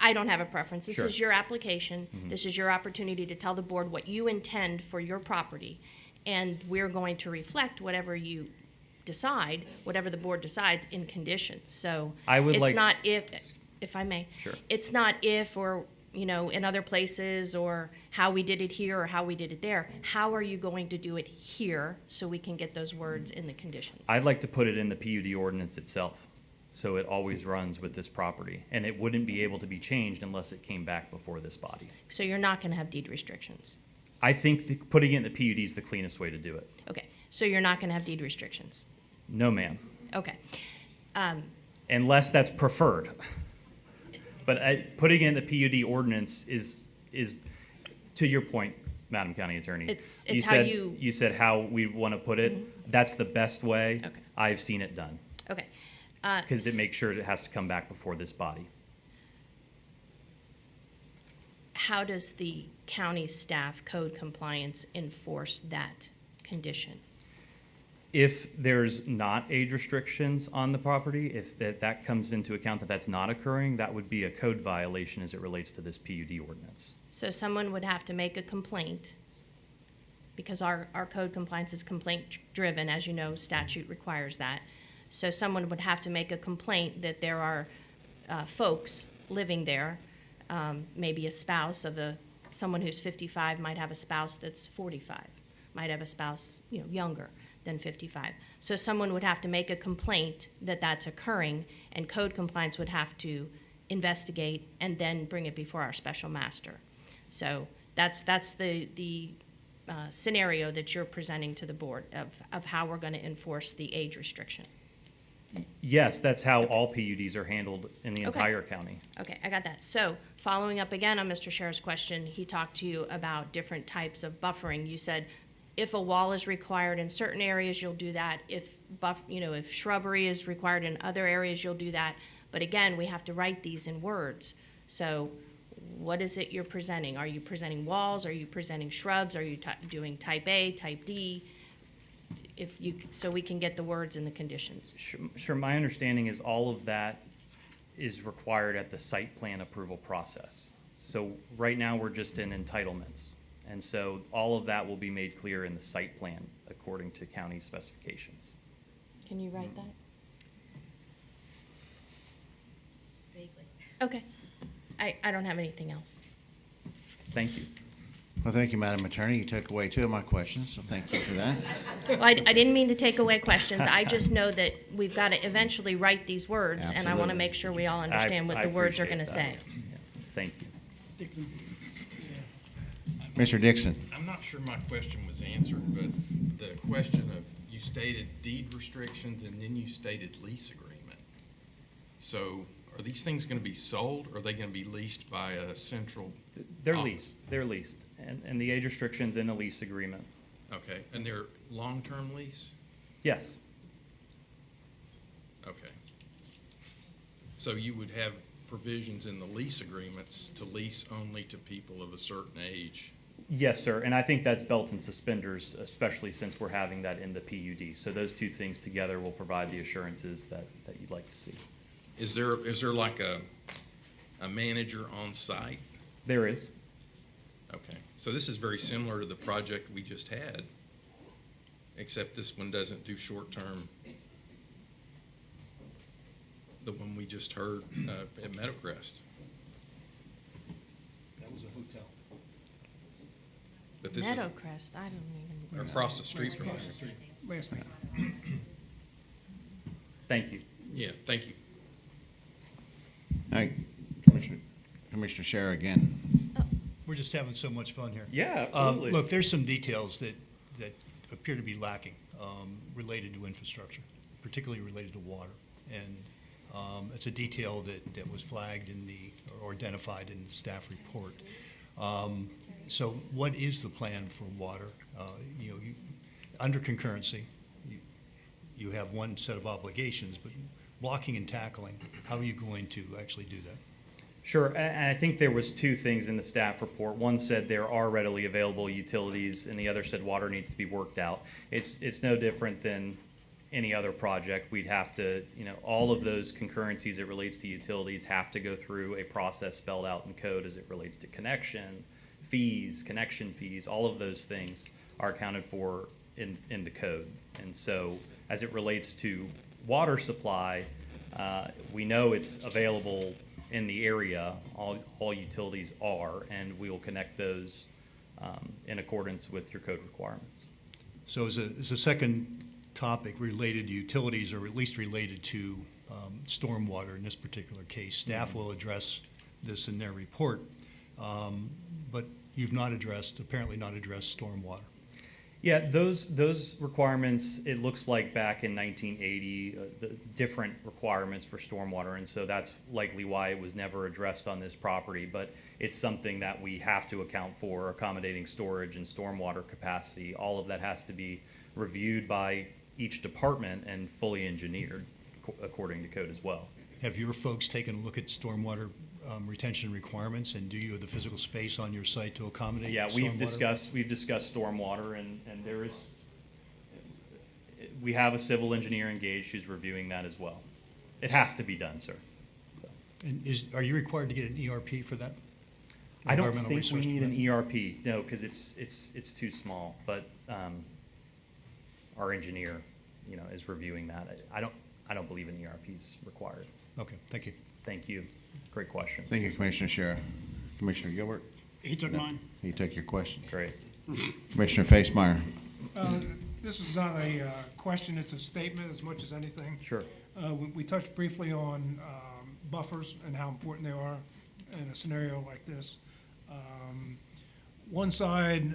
I don't have a preference. This Sure. is your application. Mm-hmm. This is your opportunity to tell the board what you intend for your property. And we're going to reflect whatever you decide, whatever the board decides in conditions. So it's not if I may. Sure. It's not if or, in other places or how we did it here or how we did it there. How are you going to do it here so we can get those words in the conditions? I'd like to put it in the PUD ordinance itself. So it always runs with this property, and it wouldn't be able to be changed unless it came back before this body. So you're not gonna have deed restrictions? I think putting it in the PUD is the cleanest way to do it. Okay, so you're not gonna have deed restrictions? No, ma'am, Okay. unless that's preferred. But putting it in the PUD ordinance is, to your point, Madam County Attorney. It's you how said, you- You said how we want to put it. That's the best way. Okay. I've seen it done, Okay. because it makes sure it has to come back before this body. How does the county staff code compliance enforce that condition? If there's not age restrictions on the property, if that comes into account that that's not occurring, that would be a code violation as it relates to this PUD ordinance. So someone would have to make a complaint, because our code compliance is complaint-driven, as you know, statute requires that. So someone would have to make a complaint that there are folks living there, maybe a spouse of someone who's 55 might have a spouse that's 45, might have a spouse, younger than 55. So someone would have to make a complaint that that's occurring, and code compliance would have to investigate and then bring it before our special master. So that's the scenario that you're presenting to the board of how we're going to enforce the age restriction. Yes, that's how all PUDs are handled in the Okay. entire county. Okay, I got that. So following up again on Mr. Scherer's question, he talked to you about different types of buffering. You said if a wall is required in certain areas, you'll do that. If if shrubbery is required in other areas, you'll do that. But again, we have to write these in words. So what is it you're presenting? Are you presenting walls? Are you presenting shrubs? Are you doing type A, type D? So we can get the words and the conditions. Sure, my understanding is all of that is required at the site plan approval process. So right now, we're just in entitlements. And so all of that will be made clear in the site plan according to county specifications. Can you write that? Vaguely. Okay. I don't have anything else. Thank you. Well, thank you, Madam Attorney. You took away two of my questions, so thank you for that. Well, I didn't mean to take away questions. I just know that we've got to eventually write these words, and I want to Absolutely. make sure we all understand what I the words are appreciate going to that. say. Yeah, thank you. Mr. Dixon. I'm not sure my question was answered, but the question of, you stated deed restrictions and then you stated lease agreement. So are these things going to be sold, or are they going to be leased by a central? They're leased, and the age restriction's in the lease agreement. Okay, and they're long-term lease? Yes, Okay. So you would have provisions in the lease agreements to lease only to people of a certain age? yes, sir, and I think that's belt and suspenders, especially since we're having that in the PUD. So those two things together will provide the assurances that you'd like to see. Is there like a manager on site? There is. Okay, so this is very similar to the project we just had, except this one doesn't do short-term. The one we just heard at Meadowcrest. That was a hotel. But this is Meadowcrest, I don't even. across the street from there. Thank you. Yeah, thank you. All right, Commissioner Scherer again. We're just having so much fun here. Yeah, absolutely. Look, there's some details that appear to be lacking related to infrastructure, particularly related to water. And it's a detail that was flagged or identified in the staff report. So what is the plan for water? Under concurrency, you have one set of obligations, but blocking and tackling, how are you going to actually do that? Sure, and I think there was two things in the staff report. One said there are readily available utilities, and the other said water needs to be worked out. It's no different than any other project. We'd have to, all of those concurrencies that relates to utilities have to go through a process spelled out in code as it relates to connection fees, all of those things are accounted for in the code. And so as it relates to water supply, we know it's available in the area, all utilities are, and we will connect those in accordance with your code requirements. So is a second topic related to utilities, or at least related to stormwater in this particular case. Staff will address this in their report, but you've apparently not addressed stormwater. Yeah, those requirements, it looks like back in 1980, the different requirements for stormwater, and so that's likely why it was never addressed on this property, but it's something that we have to account for, accommodating storage and stormwater capacity. All of that has to be reviewed by each department and fully engineered according to code as well. Have your folks taken a look at stormwater retention requirements, and do you have the physical space on your site to accommodate Yeah, stormwater? we've discussed stormwater, and we have a civil engineer engaged who's reviewing that as well. It has to be done, sir. And are you required to get an ERP for that? I don't Environmental think we resource need permit? an ERP, no, because it's too small, but our engineer, is reviewing that. I don't believe an ERP is required. Okay, thank you. Thank you. Great questions. Thank you, Commissioner Shara. Commissioner Gilbert? He took mine. He took your question. Great. Commissioner Facemeyer? This is not a question, it's a statement as much as anything. Sure. We touched briefly on buffers and how important they are in a scenario like this. One side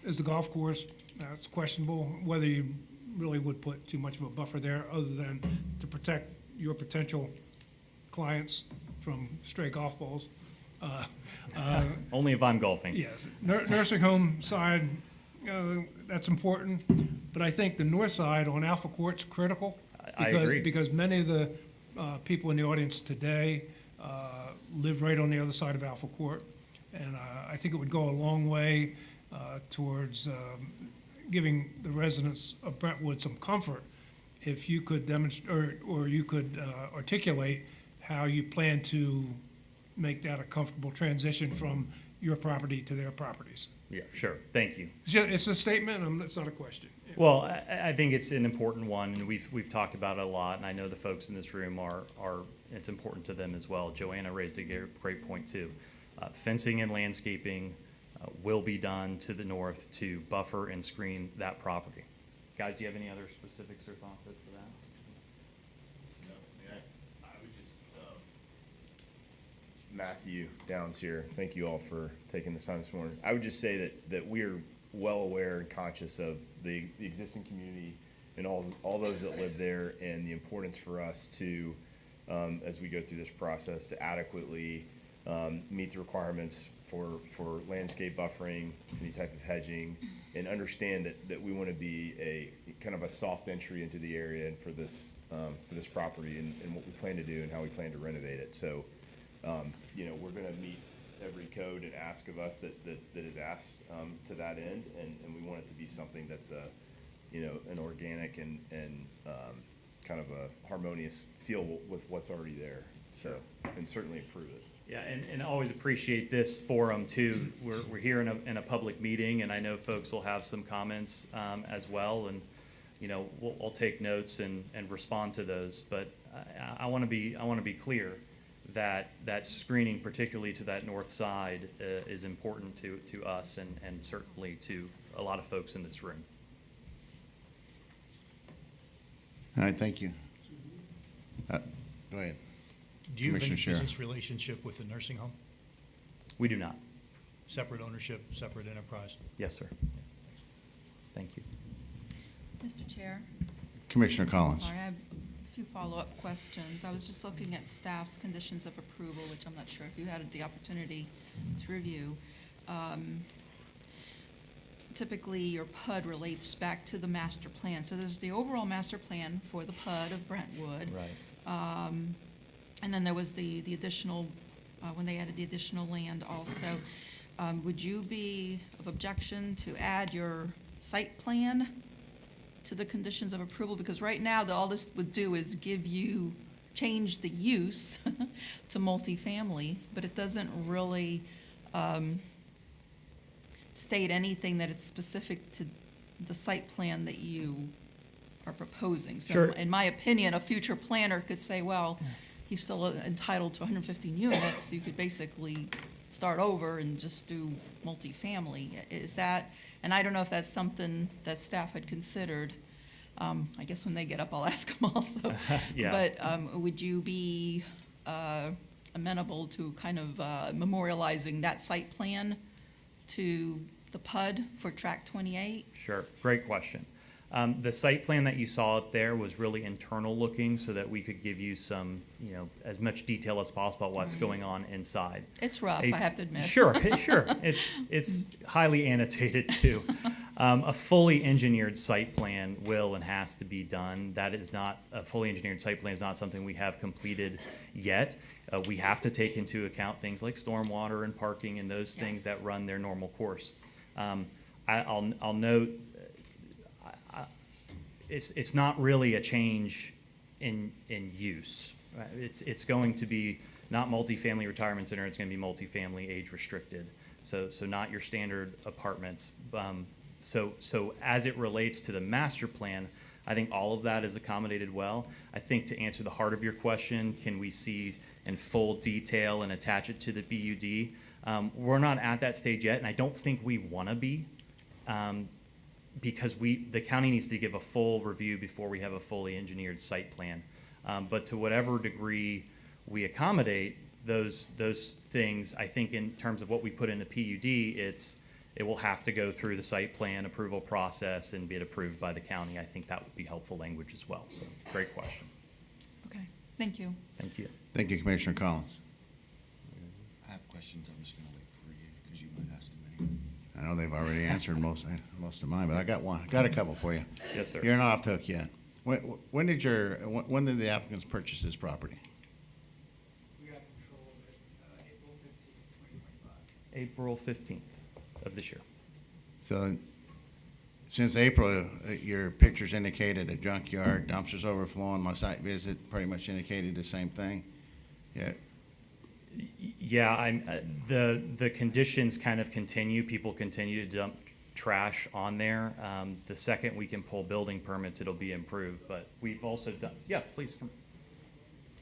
is the golf course. It's questionable whether you really would put too much of a buffer there other than to protect your potential clients from stray golf balls. Only if I'm golfing. Yes, nursing home side, that's important, but I think the north side on Alpha Court's critical. I agree. Because many of the people in the audience today live right on the other side of Alpha Court, and I think it would go a long way towards giving the residents of Brentwood some comfort if you could demonstrate, or you could articulate how you plan to make that a comfortable transition from your property to their properties. Yeah, sure. Thank you. It's a statement, it's not a question. Well, I think it's an important one, and we've talked about it a lot, and I know the folks in this room are it's important to them as well. Joanna raised a great point too. Fencing and landscaping will be done to the north to buffer and screen that property. Guys, do you have any other specifics or thoughts as to that? I would just, Matthew Downs here, thank you all for taking this time this morning. I would just say that we are well aware and conscious of the existing community and all those that live there, and the importance for us to, as we go through this process, to adequately meet the requirements for landscape buffering, any type of hedging, and understand that we want to be a kind of a soft entry into the area and for this property and what we plan to do and how we plan to renovate it. So, we're going to meet every code and ask of us that is asked to that end, and we want it to be something that's an organic and kind of a harmonious feel with what's already there. So, and certainly improve it. Yeah, and I always appreciate this forum too. We're here in a public meeting, and I know folks will have some comments as well, and I'll take notes and respond to those. But I want to be clear that screening, particularly to that north side, is important to us and certainly to a lot of folks in this room. All right, thank you. Go ahead. Do you have any Commissioner Shara. business relationship with the nursing home? We do not. Separate ownership, separate enterprise? Yes, sir. Thank you. Mr. Chair? Commissioner Collins? Sorry, I have a few follow-up questions. I was just looking at staff's conditions of approval, which I'm not sure if you had the opportunity to review. Typically, your PUD relates back to the master plan. So there's the overall master plan for the PUD of Brentwood. Right. And then there was the additional, when they added the additional land also. Would you be of objection to add your site plan to the conditions of approval? Because right now, all this would do is change the use to multifamily, but it doesn't really state anything that it's specific to the site plan that you are proposing. So Sure. in my opinion, a future planner could say, well, he's still entitled to 115 units. You could basically start over and just do multifamily. Is that, and I don't know if that's something that staff had considered I guess when they get up, I'll ask them also. Yeah. But would you be amenable to kind of memorializing that site plan to the PUD for Track 28? Sure, great question. The site plan that you saw up there was really internal looking so that we could give you some, as much detail as possible what's going on inside. It's rough, I have to admit. Sure, sure. It's highly annotated too. A fully engineered site plan will and has to be done. That is not, a fully engineered site plan is not something we have completed yet. We have to take into account things like stormwater and parking and those things that run their normal course. I'll note, it's not really a change in use. It's going to be not multifamily retirement center, it's going to be multifamily age restricted. So not your standard apartments. So as it relates to the master plan, I think all of that is accommodated well. I think to answer the heart of your question, can we see in full detail and attach it to the BUD? We're not at that stage yet, and I don't think we want to be, because the county needs to give a full review before we have a fully engineered site plan. But to whatever degree we accommodate those things, I think in terms of what we put in the PUD, it will have to go through the site plan approval process and be approved by the county. I think that would be helpful language as well. So great question. Okay, thank you. Thank you. Thank you, Commissioner Collins. I have questions, I'm just gonna wait for you, because you might ask them anyway. I know they've already answered most of mine, but I got one. Got a couple for you. Yes, sir. You're not off the hook yet. When did the applicants purchase this property? We got control of it, April 15th, 2025. April 15th of this year. So since April, your pictures indicated a junkyard, dumpsters overflowing. My site visit pretty much indicated the same thing. Yeah. Yeah, the conditions kind of continue. People continue to dump trash on there. The second we can pull building permits, it'll be improved. But we've also done, yeah, please come.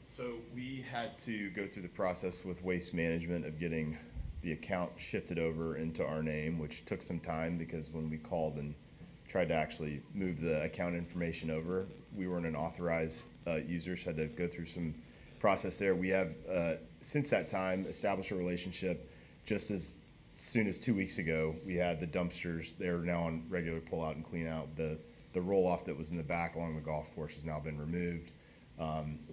So we had to go through the process with Waste Management of getting the account shifted over into our name, which took some time because when we called and tried to actually move the account information over, we weren't an authorized user, so had to go through some process there. We have, since that time, established a relationship. Just as soon as 2 weeks ago, we had the dumpsters. They're now on regular pull out and clean out. The roll-off that was in the back along the golf course has now been removed.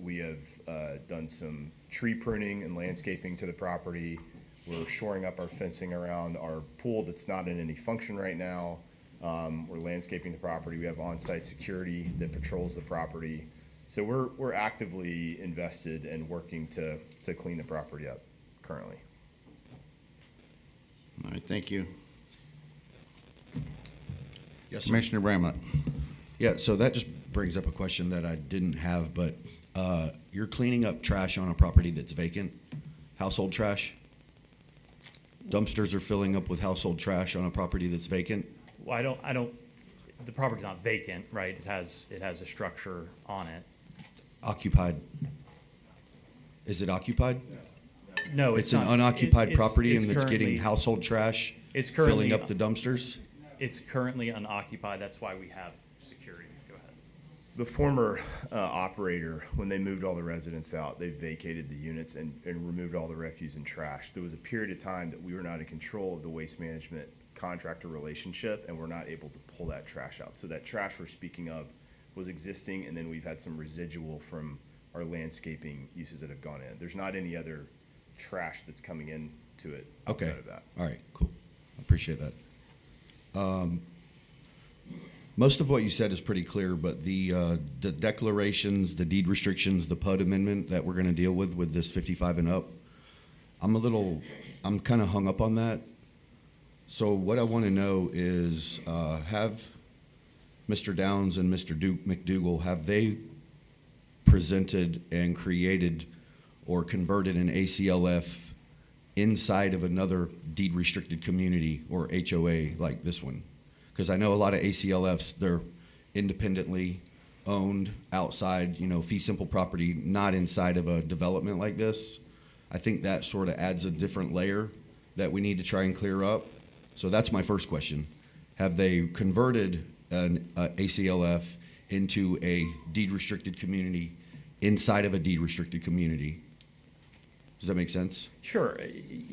We have done some tree pruning and landscaping to the property. We're shoring up our fencing around our pool that's not in any function right now. We're landscaping the property. We have on-site security that patrols the property. So we're actively invested and working to clean the property up currently. All right, thank you. Yes, sir. Commissioner Bramlett. Yeah, so that just brings up a question that I didn't have, but you're cleaning up trash on a property that's vacant, household trash? Dumpsters are filling up with household trash on a property that's vacant? Well, the property's not vacant, right? It has a structure on it. Occupied? Is it occupied? No, It's it's an not. unoccupied property and it's currently- getting household trash It's currently filling up the dumpsters? It's currently unoccupied. That's why we have security. Go ahead. The former operator, when they moved all the residents out, they vacated the units and removed all the refuse and trash. There was a period of time that we were not in control of the Waste Management contractor relationship, and we're not able to pull that trash out. So that trash we're speaking of was existing, and then we've had some residual from our landscaping uses that have gone in. There's not any other trash that's coming into it outside Okay. of that. All right, cool. I appreciate that. Most of what you said is pretty clear, but the declarations, the deed restrictions, the PUD amendment that we're going to deal with this 55 and up, I'm kind of hung up on that. So what I want to know is, have Mr. Downs and Mr. McDougall, have they presented and created or converted an ACLF inside of another deed restricted community or HOA like this one? Because I know a lot of ACLFs, they're independently owned outside, fee simple property, not inside of a development like this. I think that sort of adds a different layer that we need to try and clear up. So that's my first question. Have they converted an ACLF into a deed-restricted community inside of a deed-restricted community. Does that make sense? Sure.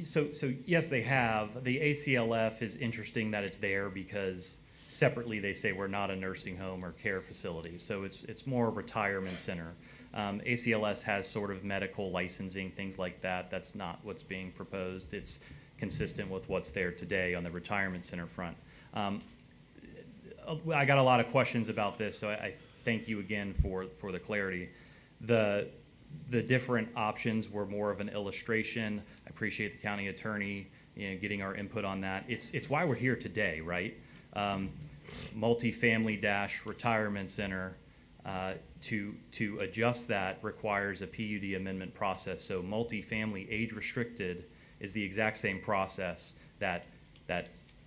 So yes, they have. The ACLF is interesting that it's there because separately they say we're not a nursing home or care facility. So it's more a retirement center. ACLS has sort of medical licensing, things like that. That's not what's being proposed. It's consistent with what's there today on the retirement center front. I got a lot of questions about this, so I thank you again for the clarity. The different options were more of an illustration. I appreciate the county attorney, getting our input on that. It's why we're here today, right? Multifamily retirement center, to adjust that requires a PUD amendment process. So multifamily age restricted is the exact same process that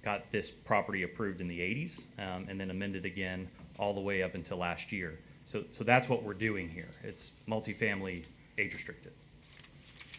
got this property approved in the 80s, and then amended again all the way up until last year. So that's what we're doing here. It's multifamily age restricted.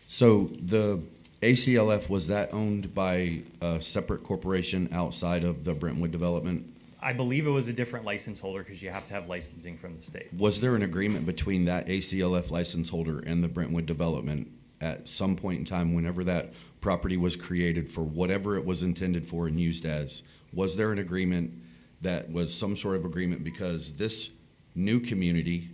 So the ACLF, was that owned by a separate corporation outside of the Brentwood development? I believe it was a different license holder because you have to have licensing from the state. Was there an agreement between that ACLF license holder and the Brentwood development at some point in time whenever that property was created for whatever it was intended for and used as? Was there an agreement that was some sort of agreement because this new community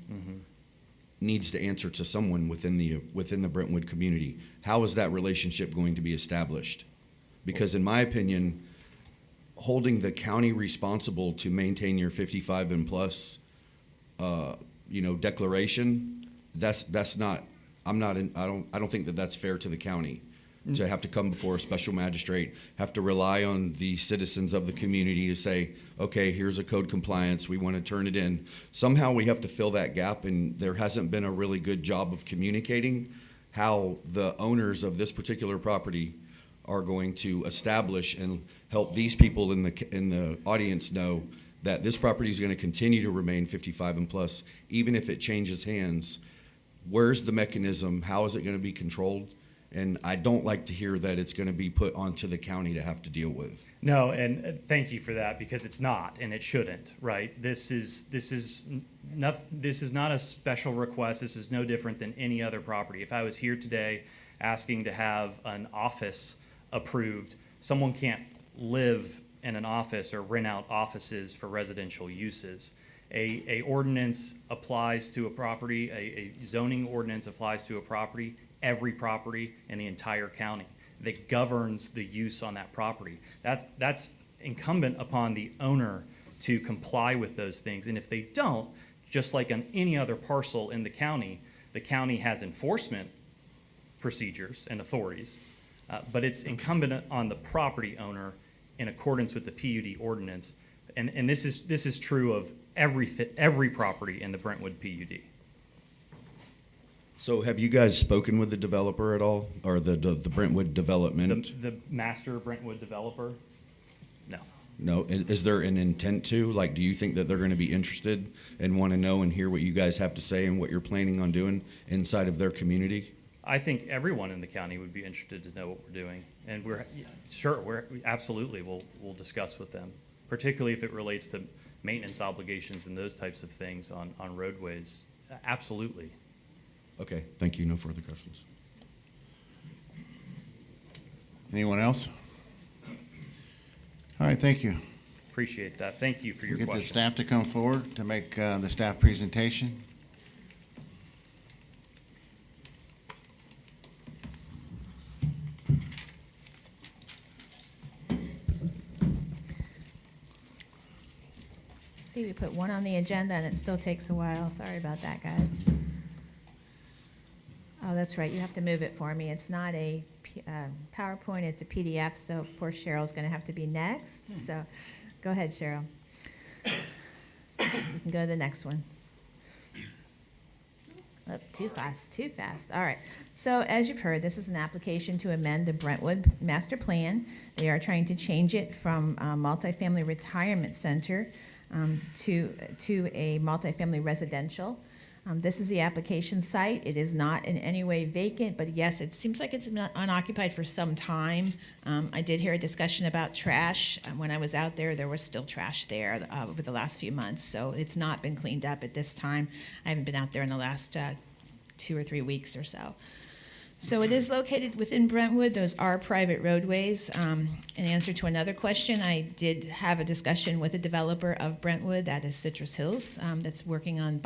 needs to answer to someone within the Brentwood community? How is that relationship going to be established? Because in my opinion, holding the county responsible to maintain your 55 and plus, declaration, that's not. I don't think that that's fair to the county to have to come before a special magistrate, have to rely on the citizens of the community to say, okay, here's a code compliance, we want to turn it in. Somehow we have to fill that gap, and there hasn't been a really good job of communicating how the owners of this particular property are going to establish and help these people in the audience know that this property is going to continue to remain 55 and plus, even if it changes hands. Where's the mechanism? How is it going to be controlled? And I don't like to hear that it's going to be put onto the county to have to deal with. No, and thank you for that, because it's not, and it shouldn't, right? This is not a special request. This is no different than any other property. If I was here today asking to have an office approved, someone can't live in an office or rent out offices for residential uses. A ordinance applies to a property, a zoning ordinance applies to a property, every property in the entire county that governs the use on that property. That's incumbent upon the owner to comply with those things. And if they don't, just like on any other parcel in the county has enforcement procedures and authorities, but it's incumbent on the property owner in accordance with the PUD ordinance. And this is true of every property in the Brentwood PUD. So have you guys spoken with the developer at all, or the Brentwood development? The master Brentwood developer? No. No. Is there an intent to? Like, do you think that they're going to be interested and want to know and hear what you guys have to say and what you're planning on doing inside of their community? I think everyone in the county would be interested to know what we're doing, and we're absolutely we'll discuss with them, particularly if it relates to maintenance obligations and those types of things on roadways. Absolutely. Okay, thank you. No further questions. Anyone else? All right, thank you. Appreciate that. Thank you for your Get the questions. staff to come forward to make the staff presentation. See, we put one on the agenda and it still takes a while. Sorry about that, guys. Oh, that's right. You have to move it for me. It's not a PowerPoint, it's a PDF, so poor Cheryl's going to have to be next. So go ahead, Cheryl. You can go to the next one. Oh, too fast. All right. So as you've heard, this is an application to amend the Brentwood Master Plan. They are trying to change it from a multifamily retirement center to a multifamily residential. This is the application site. It is not in any way vacant, but yes, it seems like it's been unoccupied for some time. I did hear a discussion about trash. When I was out there, there was still trash there over the last few months, so it's not been cleaned up at this time. I haven't been out there in the last 2 or 3 weeks or so. So it is located within Brentwood. Those are private roadways. In answer to another question, I did have a discussion with a developer of Brentwood, that is Citrus Hills, that's working on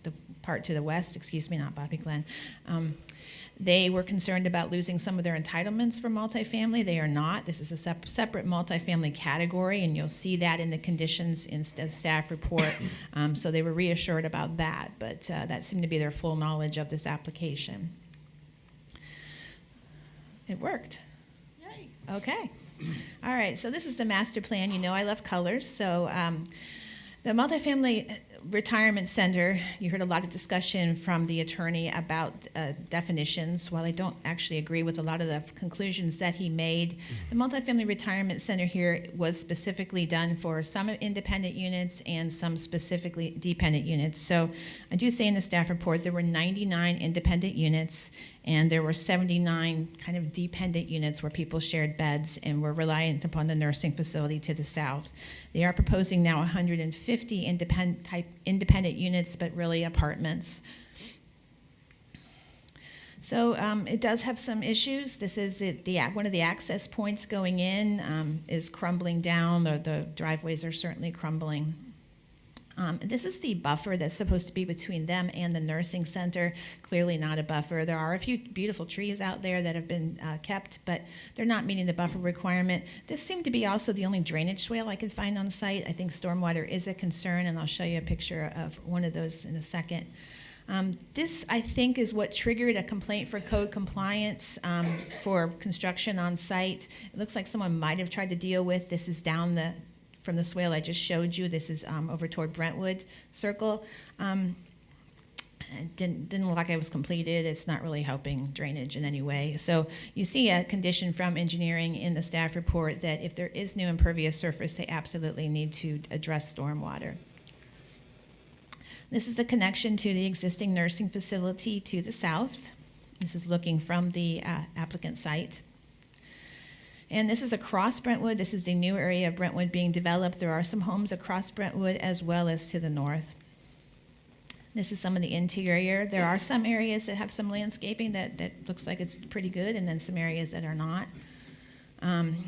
the part to the west, not Bobby Glen. They were concerned about losing some of their entitlements for multifamily. They are not. This is a separate multifamily category, and you'll see that in the conditions in the staff report. So they were reassured about that, but that seemed to be their full knowledge of this application. It worked. Yay. Okay. All right, so this is the master plan. You know I love colors. So the multifamily retirement center, you heard a lot of discussion from the attorney about definitions. While I don't actually agree with a lot of the conclusions that he made, the multifamily retirement center here was specifically done for some independent units and some specifically dependent units. So I do say in the staff report there were 99 independent units and there were 79 kind of dependent units where people shared beds and were reliant upon the nursing facility to the south. They are proposing now 150 independent units, but really apartments. So it does have some issues. This is one of the access points going in is crumbling down. The driveways are certainly crumbling. This is the buffer that's supposed to be between them and the nursing center. Clearly not a buffer. There are a few beautiful trees out there that have been kept, but they're not meeting the buffer requirement. This seemed to be also the only drainage swale I could find on site. I think stormwater is a concern, and I'll show you a picture of one of those in a second. This, I think, is what triggered a complaint for code compliance for construction on site. It looks like someone might have tried to deal with. This is down from the swale I just showed you. This is over toward Brentwood Circle. It didn't look like it was completed. It's not really helping drainage in any way. So you see a condition from engineering in the staff report that if there is new impervious surface, they absolutely need to address stormwater. This is a connection to the existing nursing facility to the south. This is looking from the applicant site. And this is across Brentwood. This is the new area of Brentwood being developed. There are some homes across Brentwood as well as to the north. This is some of the interior. There are some areas that have some landscaping that looks like it's pretty good, and then some areas that are not.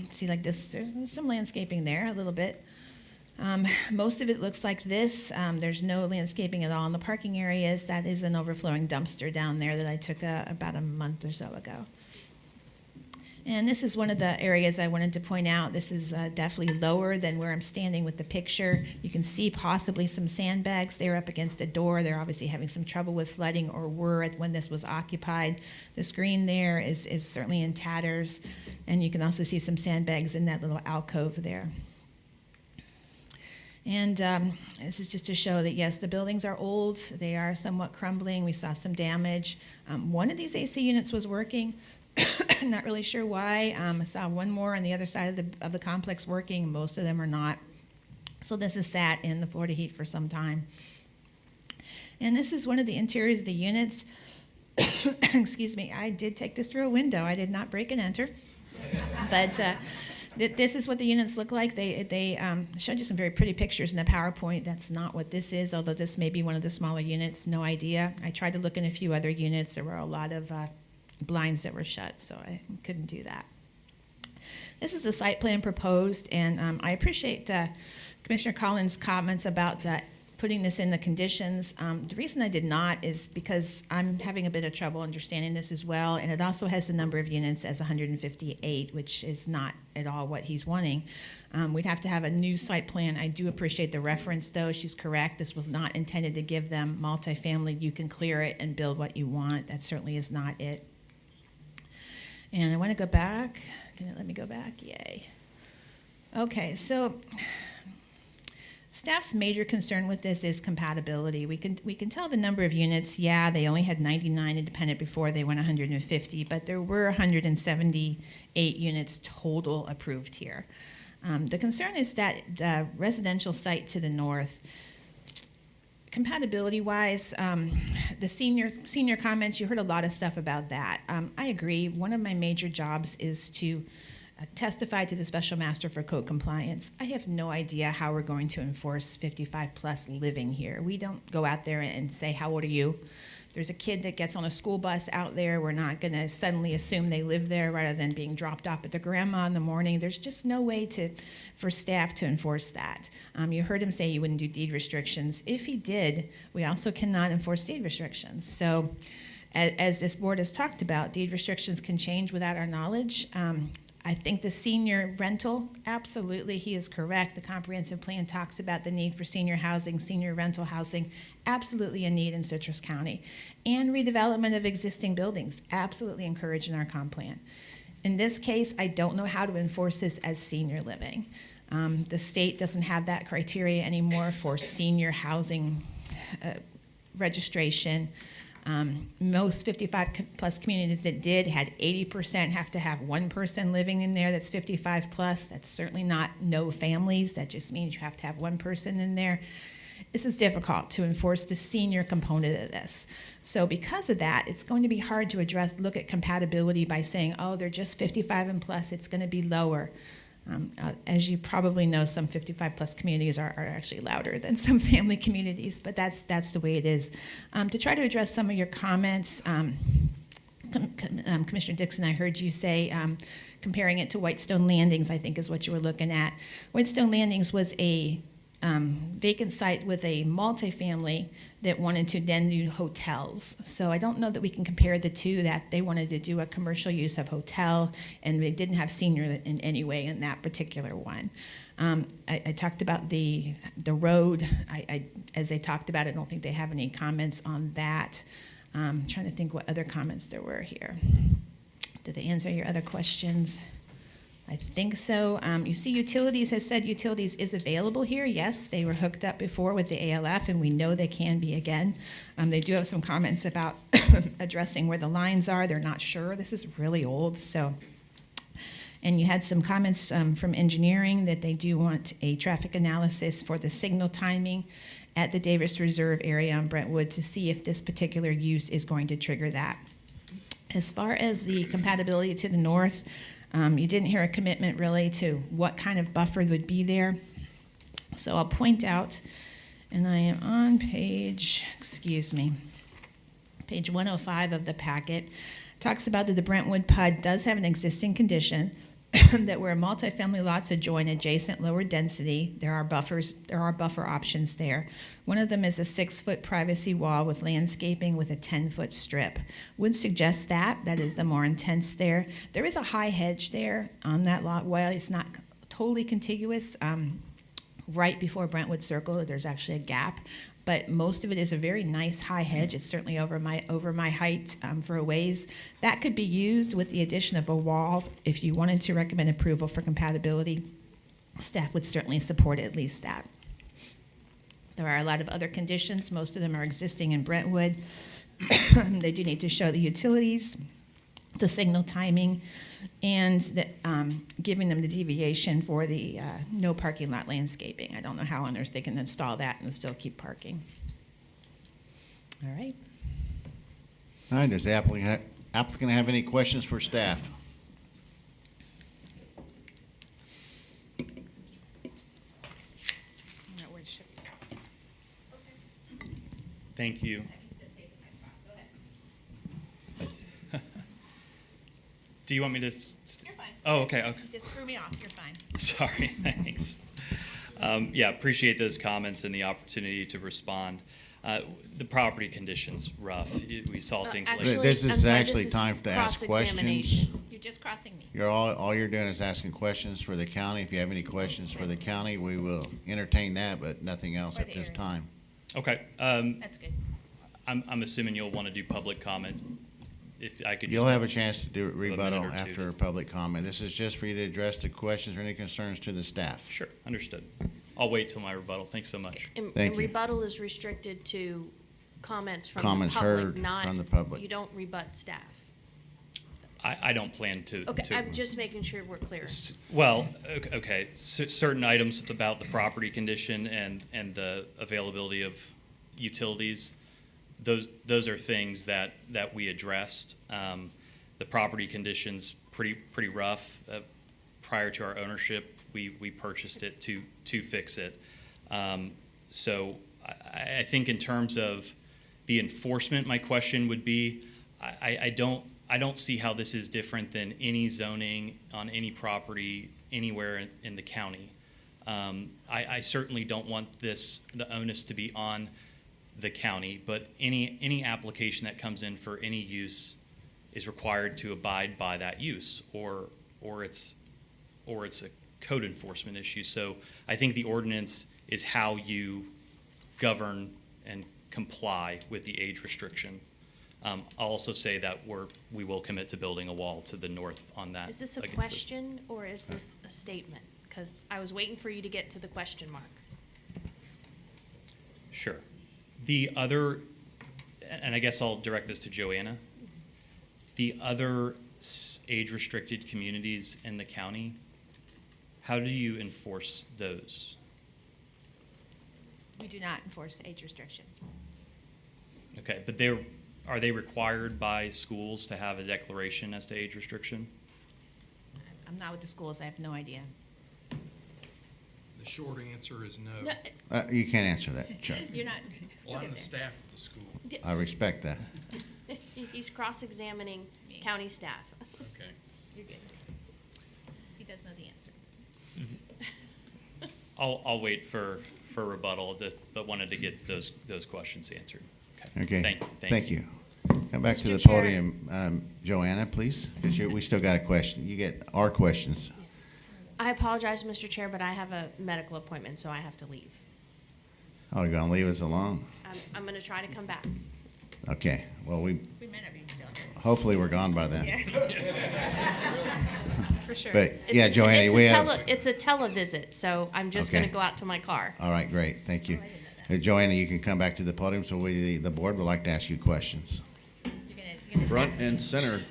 See, like this, there's some landscaping there, a little bit. Most of it looks like this. There's no landscaping at all in the parking areas. That is an overflowing dumpster down there that I took about a month or so ago. And this is one of the areas I wanted to point out. This is definitely lower than where I'm standing with the picture. You can see possibly some sandbags there up against the door. They're obviously having some trouble with flooding, or were when this was occupied. The screen there is certainly in tatters, and you can also see some sandbags in that little alcove there. And this is just to show that, yes, the buildings are old. They are somewhat crumbling. We saw some damage. One of these AC units was working. Not really sure why. I saw one more on the other side of the complex working. Most of them are not. So this has sat in the Florida heat for some time. And this is one of the interiors of the units. Excuse me, I did take this through a window. I did not break and enter. But this is what the units look like. They showed you some very pretty pictures in the PowerPoint. That's not what this is, although this may be one of the smaller units. No idea. I tried to look in a few other units. There were a lot of blinds that were shut, so I couldn't do that. This is the site plan proposed, and I appreciate Commissioner Collins' comments about putting this in the conditions. The reason I did not is because I'm having a bit of trouble understanding this as well, and it also has the number of units as 158, which is not at all what he's wanting. We'd have to have a new site plan. I do appreciate the reference, though. She's correct. This was not intended to give them multifamily. You can clear it and build what you want. That certainly is not it. And I want to go back. Can it let me go back? Yay. Okay, so staff's major concern with this is compatibility. We can tell the number of units. Yeah, they only had 99 independent before they went 150, but there were 178 units total approved here. The concern is that the residential site to the north compatibility-wise, the senior comments, you heard a lot of stuff about that. I agree. One of my major jobs is to testify to the special master for code compliance. I have no idea how we're going to enforce 55-plus living here. We don't go out there and say, how old are you? There's a kid that gets on a school bus out there. We're not going to suddenly assume they live there rather than being dropped off at the grandma in the morning. There's just no way for staff to enforce that. You heard him say he wouldn't do deed restrictions. If he did, we also cannot enforce deed restrictions. So as this board has talked about, deed restrictions can change without our knowledge. I think the senior rental, absolutely, he is correct. The comprehensive plan talks about the need for senior housing, senior rental housing, absolutely a need in Citrus County. And redevelopment of existing buildings, absolutely encouraged in our comp plan. In this case, I don't know how to enforce this as senior living. The state doesn't have that criteria anymore for senior housing registration. Most 55-plus communities that did had 80% have to have one person living in there that's 55-plus. That's certainly not no families. That just means you have to have one person in there. This is difficult to enforce the senior component of this. So because of that, it's going to be hard to look at compatibility by saying, oh, they're just 55 and plus, it's going to be lower. As you probably know, some 55-plus communities are actually louder than some family communities, but that's the way it is. To try to address some of your comments, Commissioner Dixon, I heard you say comparing it to Whitestone Landings, I think is what you were looking at. Whitestone Landings was a vacant site with a multifamily that wanted to then do hotels. So I don't know that we can compare the two, that they wanted to do a commercial use of hotel and they didn't have senior in any way in that particular one. I talked about the road. As they talked about it, I don't think they have any comments on that. I'm trying to think what other comments there were here. Did they answer your other questions? I think so. You see utilities has said utilities is available here. Yes, they were hooked up before with the ALF, and we know they can be again. They do have some comments about addressing where the lines are. They're not sure. This is really old. So, and you had some comments from engineering that they do want a traffic analysis for the signal timing at the Davis Reserve area on Brentwood to see if this particular use is going to trigger that. As far as the compatibility to the north, you didn't hear a commitment really to what kind of buffer would be there. So I'll point out, and I am on page 105 of the packet, talks about that the Brentwood PUD does have an existing condition that where multifamily lots adjoin adjacent lower density, there are buffer options there. One of them is a 6-foot privacy wall with landscaping with a 10-foot strip. Would suggest that is the more intense there. There is a high hedge there on that lot. While it's not totally contiguous, right before Brentwood Circle, there's actually a gap. But most of it is a very nice high hedge. It's certainly over my height for a ways. That could be used with the addition of a wall if you wanted to recommend approval for compatibility. Staff would certainly support at least that. There are a lot of other conditions. Most of them are existing in Brentwood. They do need to show the utilities, the signal timing, and giving them the deviation for the no parking lot landscaping. I don't know how on earth they can install that and still keep parking. All right. All right, does the applicant have any questions for staff? Thank you. Do you want me to? You're fine. Oh, okay. Just screw me off. You're fine. Sorry, thanks. Yeah, appreciate those comments and the opportunity to respond. The property conditions rough. We saw things like Actually, this I'm is sorry, actually this is time to ask questions. cross-examination. You're just crossing me. All you're doing is asking questions for the county. If you have any questions for the county, we will entertain that, but nothing else Or at the this area. time. Okay. That's good. I'm assuming you'll want to do public comment. If I could. You'll just have a chance to do a minute rebuttal or two after to- public comment. This is just for you to address the questions or any concerns to the staff. Sure, understood. I'll wait till my rebuttal. Thanks so much. And Thank you. rebuttal is restricted to comments from the Comments public, heard not. from the public. You don't rebut staff. I don't plan to. Okay, to- I'm just making sure we're clear. Well, okay, certain items about the property condition and the availability of utilities, those are things that we addressed. The property conditions pretty rough. Prior to our ownership, we purchased it to fix it. So I think in terms of the enforcement, my question would be, I don't see how this is different than any zoning on any property anywhere in the county. I certainly don't want the onus to be on the county, but any application that comes in for any use is required to abide by that use, or it's a code enforcement issue. So I think the ordinance is how you govern and comply with the age restriction. I'll also say that we will commit to building a wall to the north on that. Is this a against this. question or is this a statement? Because I was waiting for you to get to the question mark. Sure. The other, and I guess I'll direct this to Joanna, the other age-restricted communities in the county, how do you enforce those? We do not enforce age restriction. Okay, but are they required by schools to have a declaration as to age restriction? I'm not with the schools, I have no idea. The short answer is no. No, You can't answer that, Chuck. you're not. Well, I'm the staff of the school. I respect that. He's cross-examining county staff. Okay. You're good. He does know the answer. I'll wait for rebuttal, but wanted to get those questions answered. Okay. Thank you. Come back to Mr. the Chair. podium, Joanna, please, because we still got a question. You get our questions. I apologize, Mr. Chair, but I have a medical appointment, so I have to leave. Oh, you're gonna leave us alone? I'm going to try to come back. Okay, well, We may not be still here. hopefully we're gone by then. For sure. But, It's yeah, a- Joanna, it's a we have- It's a televisit, so I'm just going Okay. to go out to my car. All right, great, thank you. Joanna, you can come back to the podium, so the board would like to ask you questions. You're gonna Front and center.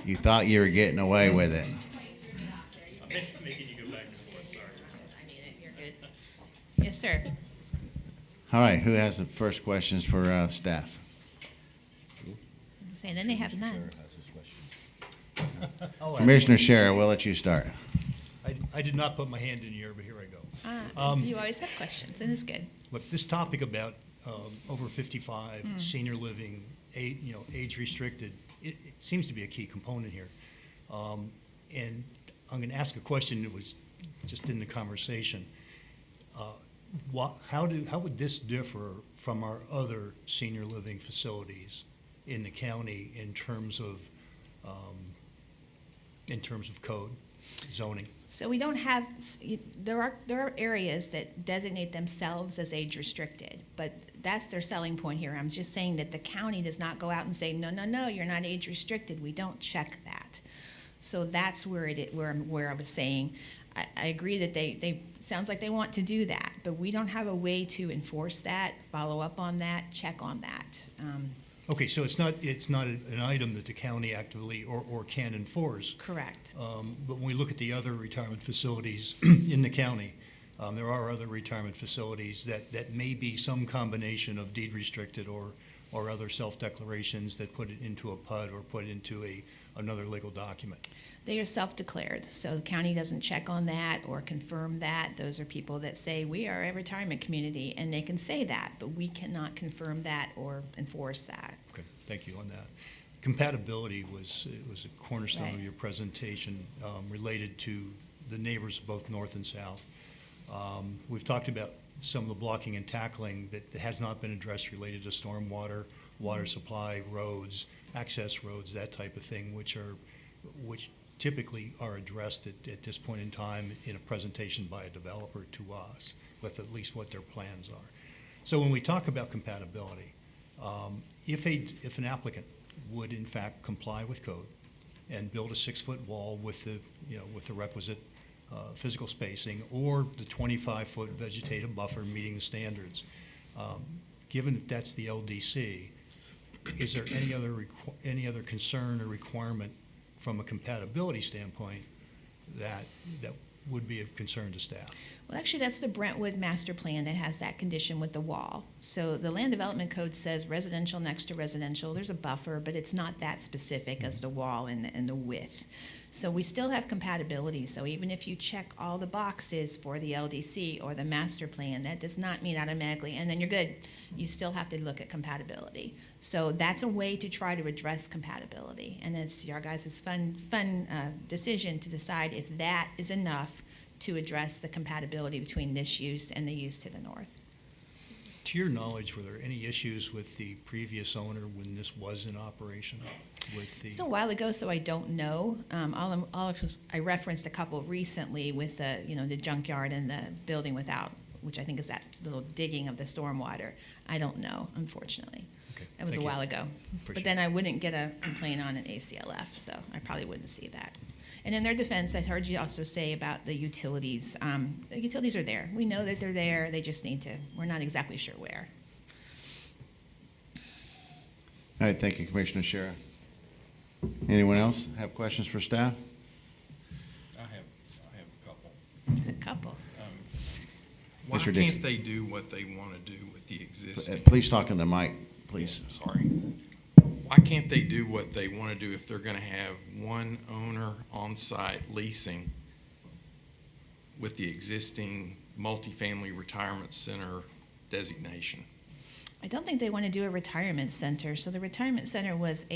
You thought you were getting away with it. I'm making you go back and forth, sorry. I need it, you're good. Yes, sir. All right, who has the first questions for staff? Saying then they have none. Commissioner Shara, we'll let you start. I did not put my hand in the air, but here I go. You always have questions, and it's good. Look, this topic about over 55, senior living, age restricted, it seems to be a key component here. And I'm going to ask a question that was just in the conversation. How would this differ from our other senior living facilities in the county in terms of code, zoning? So we don't have, there are areas that designate themselves as age restricted, but that's their selling point here. I'm just saying that the county does not go out and say, no, you're not age restricted. We don't check that. So that's where I was saying, I agree that they sounds like they want to do that, but we don't have a way to enforce that, follow up on that, check on that. Okay, so it's not an item that the county actively or can enforce. Correct. But when we look at the other retirement facilities in the county, there are other retirement facilities that may be some combination of deed restricted or other self-declarations that put it into a PUD or put it into another legal document. They are self-declared, so the county doesn't check on that or confirm that. Those are people that say, we are a retirement community, and they can say that, but we cannot confirm that or enforce that. Okay, thank you on that. Compatibility was a cornerstone of Right. your presentation related to the neighbors both north and south. We've talked about some of the blocking and tackling that has not been addressed related to stormwater, water supply, roads, access roads, that type of thing, which typically are addressed at this point in time in a presentation by a developer to us with at least what their plans are. So when we talk about compatibility, if an applicant would in fact comply with code and build a 6-foot wall with the requisite physical spacing or the 25-foot vegetative buffer meeting the standards, given that that's the LDC, is there any other concern or requirement from a compatibility standpoint that would be of concern to staff? Well, actually, that's the Brentwood master plan that has that condition with the wall. So the land development code says residential next to residential. There's a buffer, but it's not that specific as the wall and the width. So we still have compatibility. So even if you check all the boxes for the LDC or the master plan, that does not mean automatically, and then you're good. You still have to look at compatibility. So that's a way to try to address compatibility. And it's your guys' fun decision to decide if that is enough to address the compatibility between this use and the use to the north. To your knowledge, were there any issues with the previous owner when this was in operation with the? It's a while ago, so I don't know. I referenced a couple recently with the junkyard and the building without, which I think is that little digging of the stormwater. I don't know, unfortunately. Okay, That was a thank you. while ago. Appreciate But then I wouldn't get a complaint on an ACLF, so I probably wouldn't see that. And in their defense, I heard you also say about the utilities. The utilities are there. We know that they're there. They just need to, we're not exactly sure where. All right, thank you, Commissioner Shara. Anyone else have questions for staff? I have a couple. A couple. Why Mr. can't Dixon. they do what they want to do with the existing? Please talk in the mic, please. Sorry. Why can't they do what they want to do if they're going to have one owner on-site leasing with the existing multifamily retirement center designation? I don't think they want to do a retirement center. So the retirement center was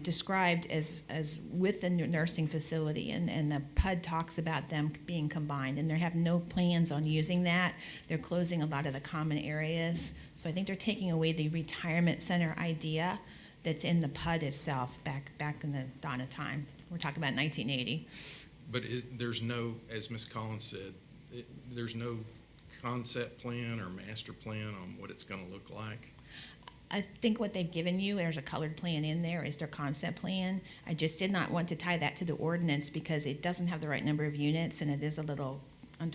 described as with the nursing facility, and the PUD talks about them being combined, and they have no plans on using that. They're closing a lot of the common areas. So I think they're taking away the retirement center idea that's in the PUD itself back in the dawn of time. We're talking about 1980. But there's no, as Ms. Collins said, there's no concept plan or master plan on what it's going to look like? I think what they've given you, there's a colored plan in there, is their concept plan. I just did not want to tie that to the ordinance because it doesn't have the right number of units and it is a little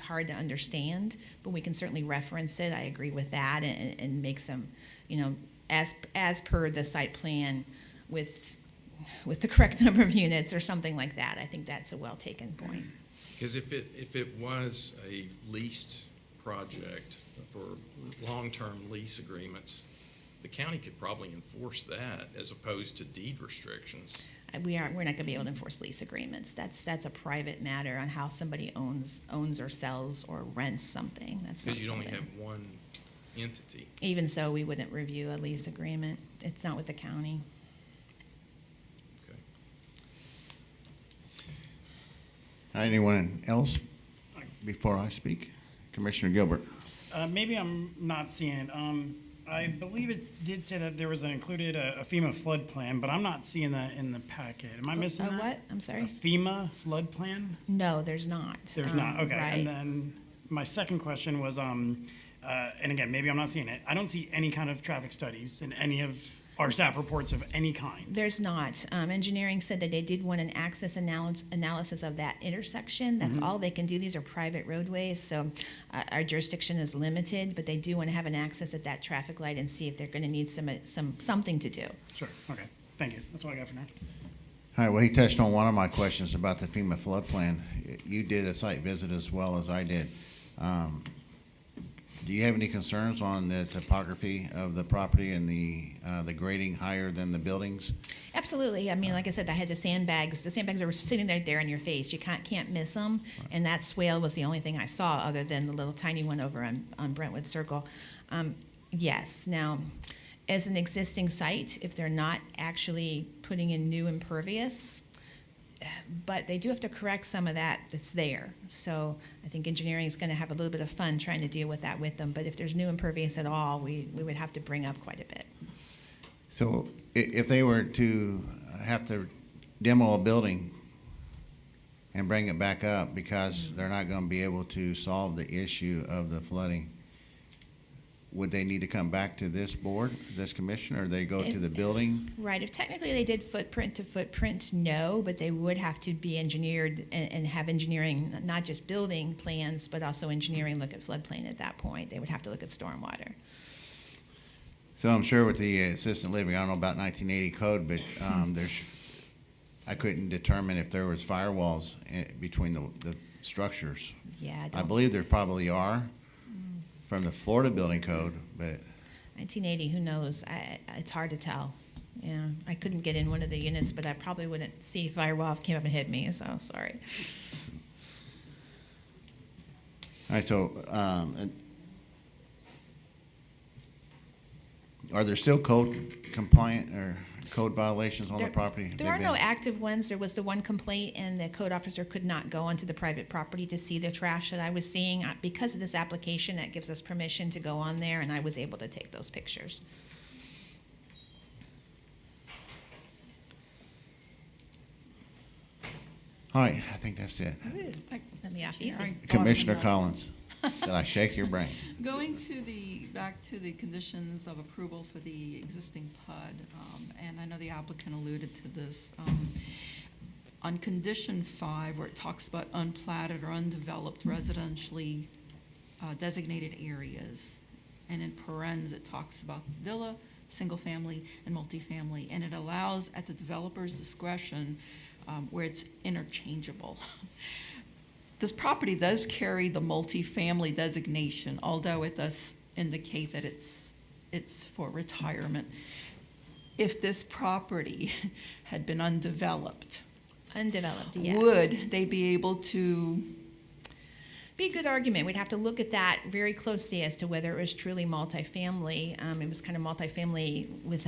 hard to understand, but we can certainly reference it. I agree with that and make some, as per the site plan with the correct number of units or something like that. I think that's a well-taken point. Because if it was a leased project for long-term lease agreements, the county could probably enforce that as opposed to deed restrictions. We're not going to be able to enforce lease agreements. That's a private matter on how somebody owns or sells or rents something. That's not Because you'd only something. have one entity. Even so, we wouldn't review a lease agreement. It's not with the county. Okay. Anyone else before I speak? Commissioner Gilbert. Maybe I'm not seeing it. I believe it did say that there was included a FEMA flood plan, but I'm not seeing that in the packet. Am I missing that? What? I'm sorry? A FEMA flood plan? No, there's not. There's not, okay. Right. And then my second question was, and again, maybe I'm not seeing it. I don't see any kind of traffic studies in any of our staff reports of any kind. There's not. Engineering said that they did want an access analysis of that intersection. That's all they can do. These are private roadways, so our jurisdiction is limited, but they do want to have an access at that traffic light and see if they're going to need something to do. Sure, okay. Thank you. That's all I got for now. All right, well, he touched on one of my questions about the FEMA flood plan. You did a site visit as well as I did. Do you have any concerns on the topography of the property and the grading higher than the buildings? Absolutely. I mean, like I said, I had the sandbags. The sandbags are sitting there in your face. You can't miss them. And that swale was the only thing I saw other than the little tiny one over on Brentwood Circle. Yes. Now, as an existing site, if they're not actually putting in new impervious, but they do have to correct some of that that's there. So I think engineering is going to have a little bit of fun trying to deal with that with them. But if there's new impervious at all, we would have to bring up quite a bit. So if they were to have to demo a building and bring it back up because they're not going to be able to solve the issue of the flooding, would they need to come back to this board, this commission, or they go to the building? Right. If technically they did footprint to footprint, no, but they would have to be engineered and have engineering, not just building plans, but also engineering look at floodplain at that point. They would have to look at stormwater. So I'm sure with the assistant living, I don't know about 1980 code, but I couldn't determine if there was firewalls between the structures. Yeah, I I don't. believe there probably are from the Florida building code, but 1980, who knows? It's hard to tell. Yeah, I couldn't get in one of the units, but I probably wouldn't see if firewall came up and hit me, so sorry. all right, so, are there still code compliant or code violations on the property? There are no active ones. There was the one complaint, and the code officer could not go onto the private property to see the trash that I was seeing. Because of this application, that gives us permission to go on there, and I was able to take those pictures. All right, I think that's it. Let me off easy. Commissioner Collins, did I shake your brain? Going to back to the conditions of approval for the existing PUD, and I know the applicant alluded to this. On condition 5, where it talks about unplatted or undeveloped residentially designated areas, and in parens, it talks about villa, single-family, and multifamily, and it allows at the developer's discretion where it's interchangeable. This property does carry the multifamily designation, although it does indicate that it's for retirement. If this property had been undeveloped, Yes. would they be able to? Be a good argument. We'd have to look at that very closely as to whether it was truly multifamily. It was kind of multifamily with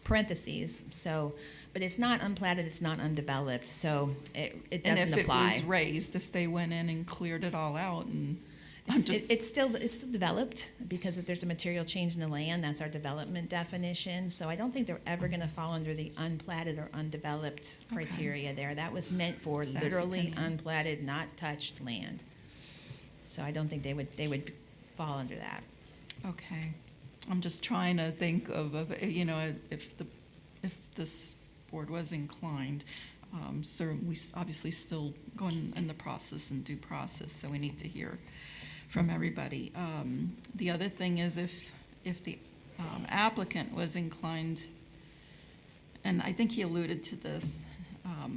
parentheses. So, but it's not unplatted. It's not undeveloped. So it doesn't and if apply. it was raised, if they went in and cleared it all out, and It's still developed, because if there's a material change in the land, that's our development definition. So I don't think they're ever going to fall under the unplatted or undeveloped criteria there. That was meant for So that's literally opinion. unplatted, not touched land. So I don't think they would fall under that. Okay, I'm just trying to think of if this board was inclined. So we obviously still going in the process and due process, so we need to hear from everybody. The other thing is if the applicant was inclined, and I think he alluded to this,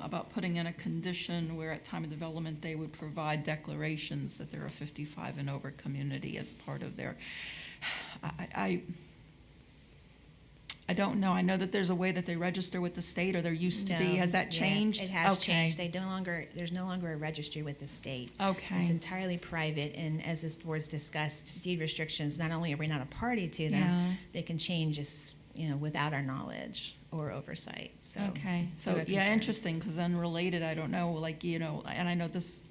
about putting in a condition where at time of development they would provide declarations that they're a 55 and over community as part of their, I don't know. I know that there's a way that they register with the state, or there used to be. Has that changed? It has Okay. changed. There's no longer a registry with the state. Okay. It's entirely private, and as this board's discussed, deed restrictions, not only are we not a party to them, Yeah. they can change us, without our knowledge or oversight. So Okay, so, they're a yeah, concern. interesting, because then related, I don't know, and I know this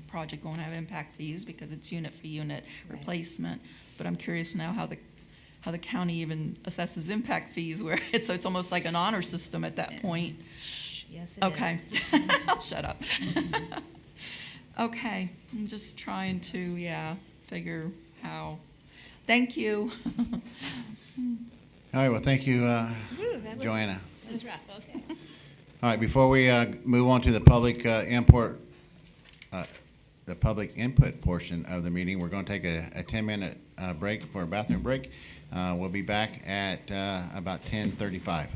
project won't have impact fees because it's unit for unit Right. replacement, but I'm curious now how the county even assesses impact fees, where it's almost like an honor system at that point. Yes, it is. Okay, I'll shut up. Okay, I'm just trying to, figure how. Thank you. All right, well, thank you, That was- Joanna. That was rough, okay. All right, before we move on to the public the public input portion of the meeting, we're going to take a 10-minute break for a bathroom break. We'll be back at about 10:35.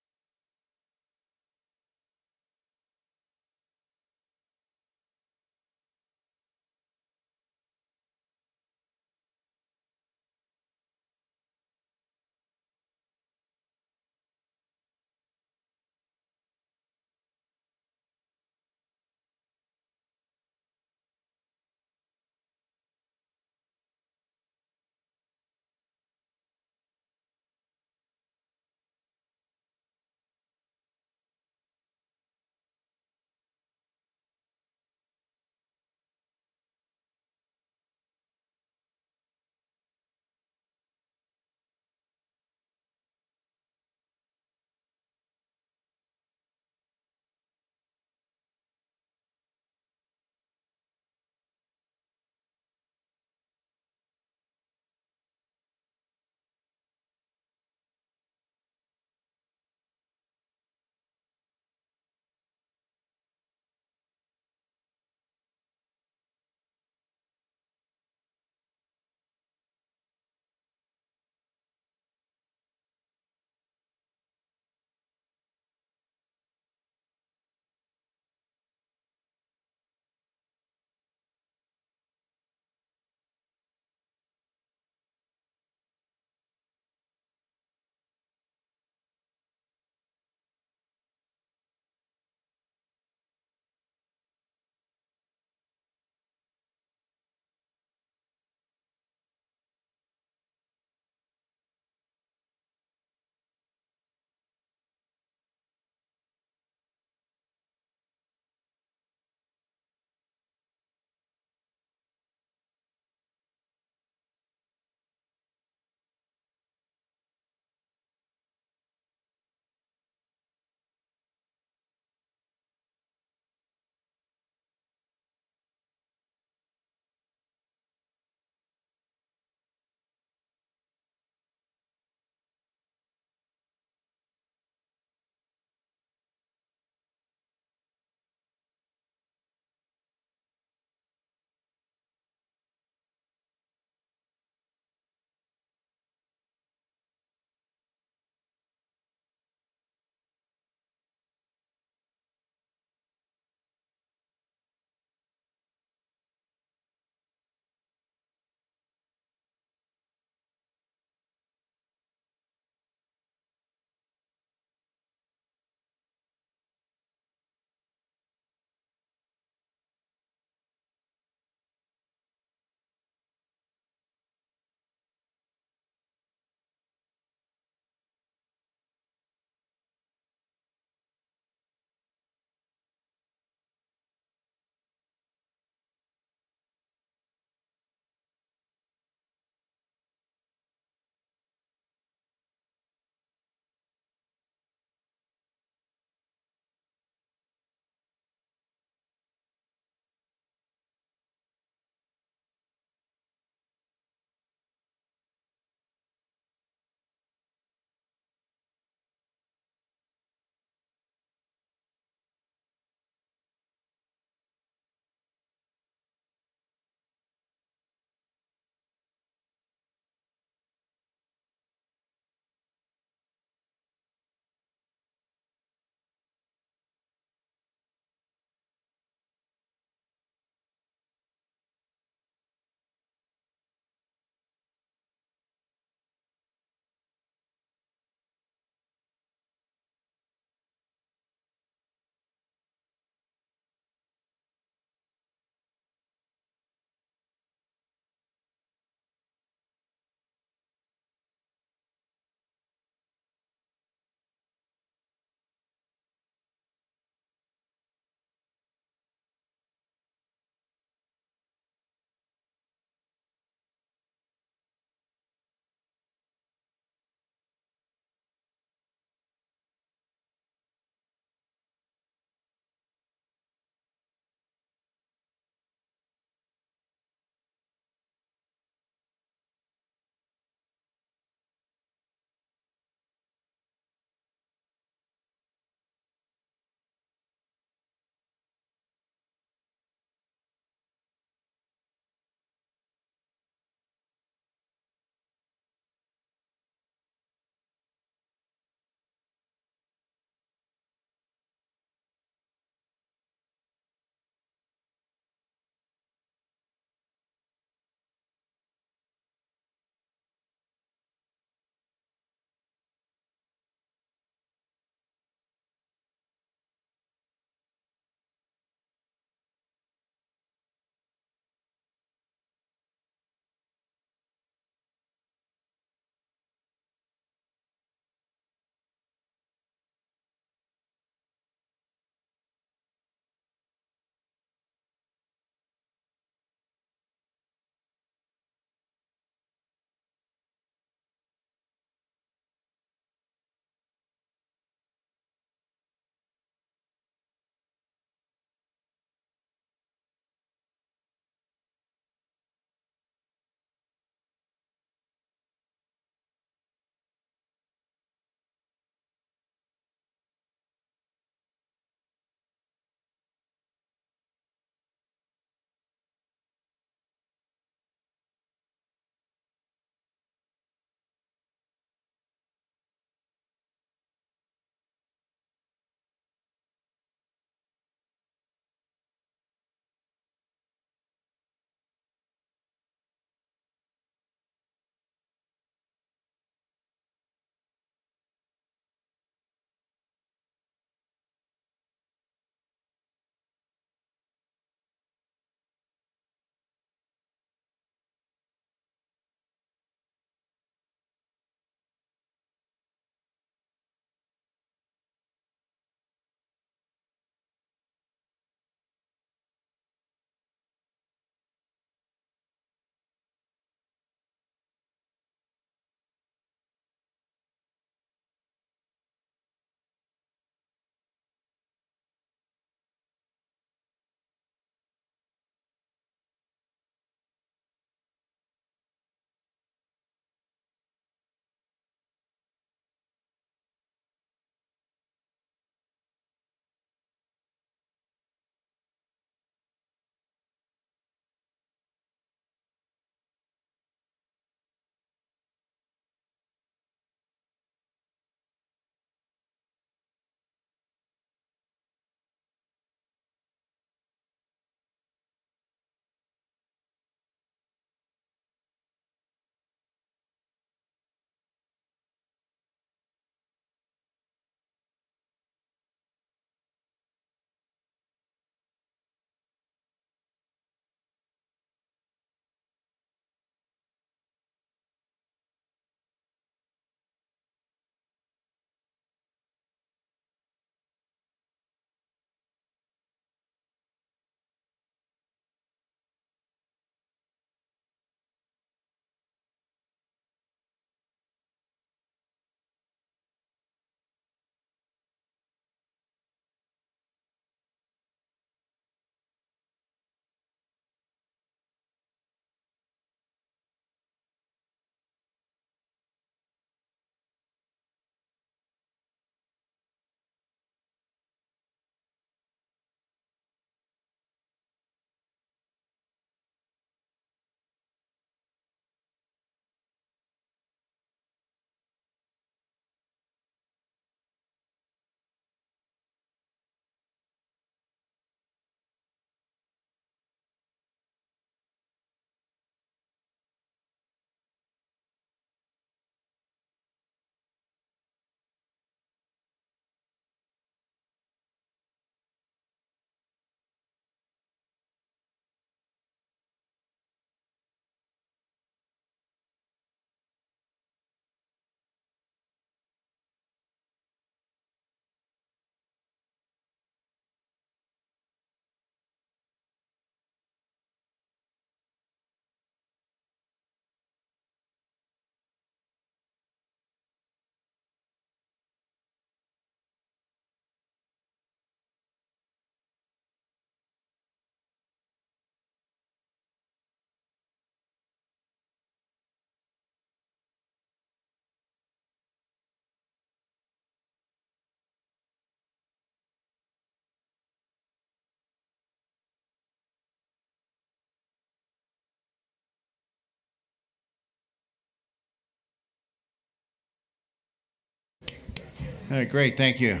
All right, great, thank you.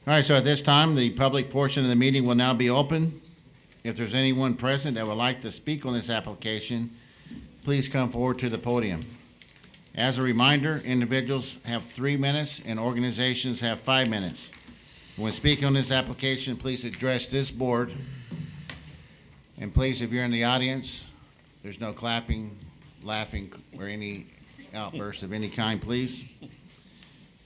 All right, so at this time, the public portion of the meeting will now be open. If there's anyone present that would like to speak on this application, please come forward to the podium. As a reminder, individuals have 3 minutes and organizations have 5 minutes. When speaking on this application, please address this board. And please, if you're in the audience, there's no clapping, laughing, or any outburst of any kind, please.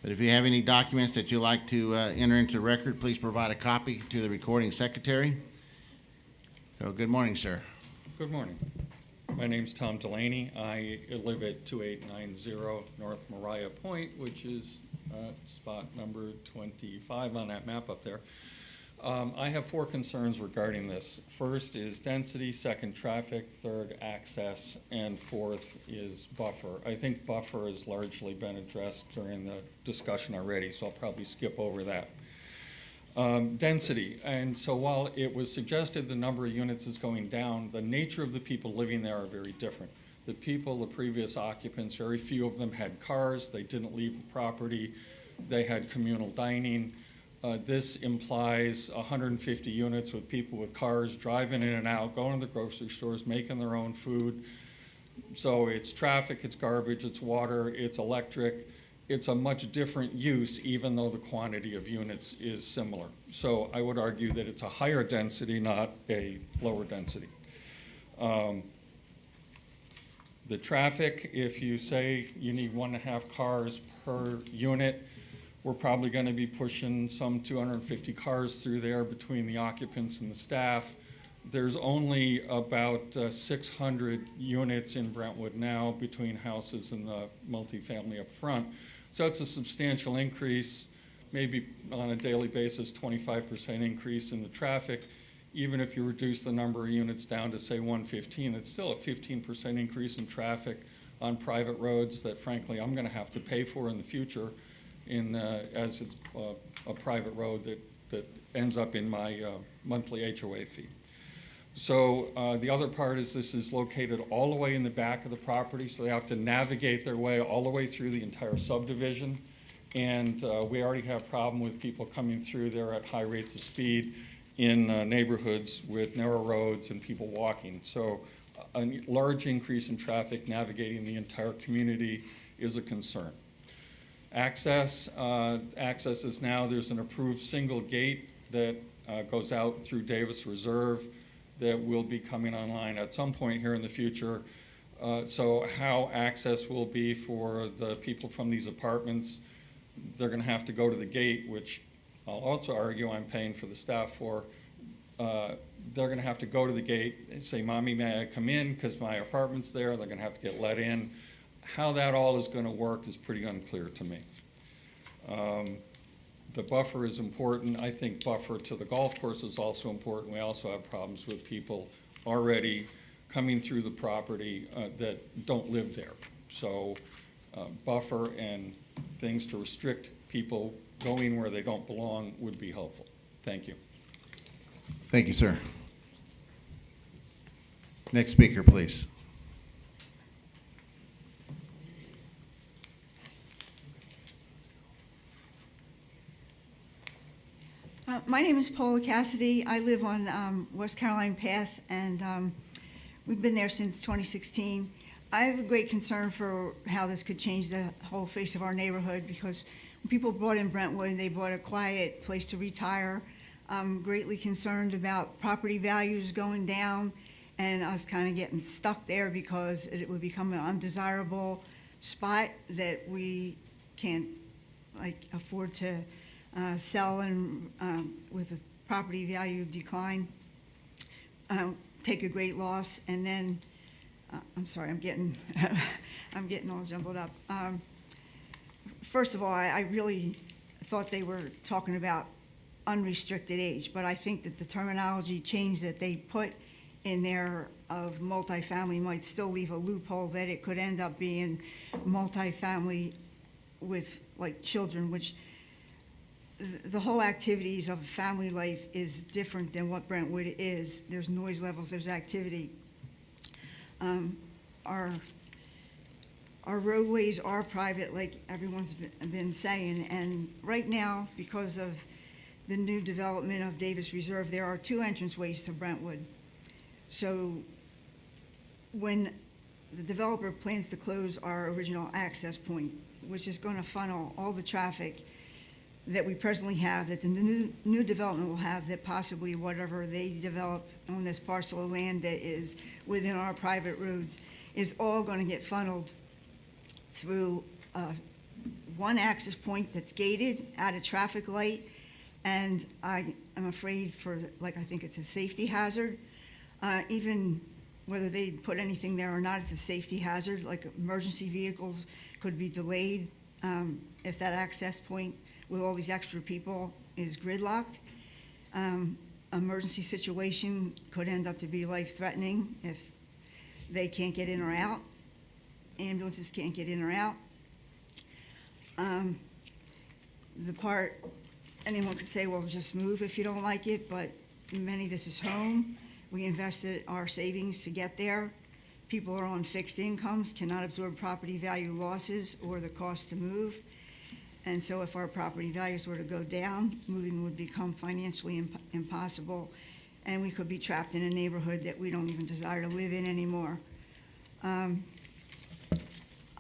But if you have any documents that you'd like to enter into the record, please provide a copy to the recording secretary. So, good morning, sir. Good morning. My name's Tom Delaney. I live at 2890 North Mariah Point, which is spot number 25 on that map up there. I have 4 concerns regarding this. First is density, second traffic, third access, and fourth is buffer. I think buffer has largely been addressed during the discussion already, so I'll probably skip over that. Density, and so while it was suggested the number of units is going down, the nature of the people living there are very different. The people, the previous occupants, very few of them had cars, they didn't leave the property, they had communal dining. This implies 150 units with people with cars driving in and out, going to the grocery stores, making their own food. So it's traffic, it's garbage, it's water, it's electric. It's a much different use, even though the quantity of units is similar. So I would argue that it's a higher density, not a lower density. The traffic, if you say you need 1.5 cars per unit, we're probably going to be pushing some 250 cars through there between the occupants and the staff. There's only about 600 units in Brentwood now between houses and the multifamily up front. So it's a substantial increase, maybe on a daily basis, 25% increase in the traffic. Even if you reduce the number of units down to, say, 115, it's still a 15% increase in traffic on private roads that, frankly, I'm going to have to pay for in the future as it's a private road that ends up in my monthly HOA fee. So the other part is this is located all the way in the back of the property, so they have to navigate their way all the way through the entire subdivision. And we already have a problem with people coming through there at high rates of speed in neighborhoods with narrow roads and people walking. So a large increase in traffic navigating the entire community is a concern. Access is now, there's an approved single gate that goes out through Davis Reserve that will be coming online at some point here in the future. So how access will be for the people from these apartments, they're gonna have to go to the gate, which I'll also argue I'm paying for the staff for. They're gonna have to go to the gate and say, "Mommy, may I come in?" because my apartment's there. They're gonna have to get let in. How that all is gonna work is pretty unclear to me. The buffer is important. I think buffer to the golf course is also important. We also have problems with people already coming through the property that don't live there. So buffer and things to restrict people going where they don't belong would be helpful. Thank you. Thank you, sir. Next speaker, please. My name is Paula Cassidy. I live on West Caroline Path, and we've been there since 2016. I have a great concern for how this could change the whole face of our neighborhood, because when people bought in Brentwood, they bought a quiet place to retire. I'm greatly concerned about property values going down, and I was kind of getting stuck there because it would become an undesirable spot that we can't afford to sell, and with a property value decline, take a great loss. And then, I'm sorry, I'm getting I'm getting all jumbled up. First of all, I really thought they were talking about unrestricted age, but I think that the terminology change that they put in there of multifamily might still leave a loophole that it could end up being multifamily with children, which the whole activities of family life is different than what Brentwood is. There's noise levels, there's activity. Our our roadways are private, like everyone's been saying, and right now, because of the new development of Davis Reserve, there are 2 entranceways to Brentwood. So when the developer plans to close our original access point, which is going to funnel all the traffic that we presently have, that the new development will have, that possibly whatever they develop on this parcel of land that is within our private roads is all going to get funneled through one access point that's gated at a traffic light, and I am afraid for, like, I think it's a safety hazard. Even whether they put anything there or not, it's a safety hazard, like emergency vehicles could be delayed if that access point with all these extra people is gridlocked. Emergency situation could end up to be life-threatening if they can't get in or out. Ambulances can't get in or out. The part, anyone could say, well, just move if you don't like it, but many, this is home. We invested our savings to get there. People are on fixed incomes, cannot absorb property value losses or the cost to move. And so if our property values were to go down, moving would become financially impossible, and we could be trapped in a neighborhood that we don't even desire to live in anymore.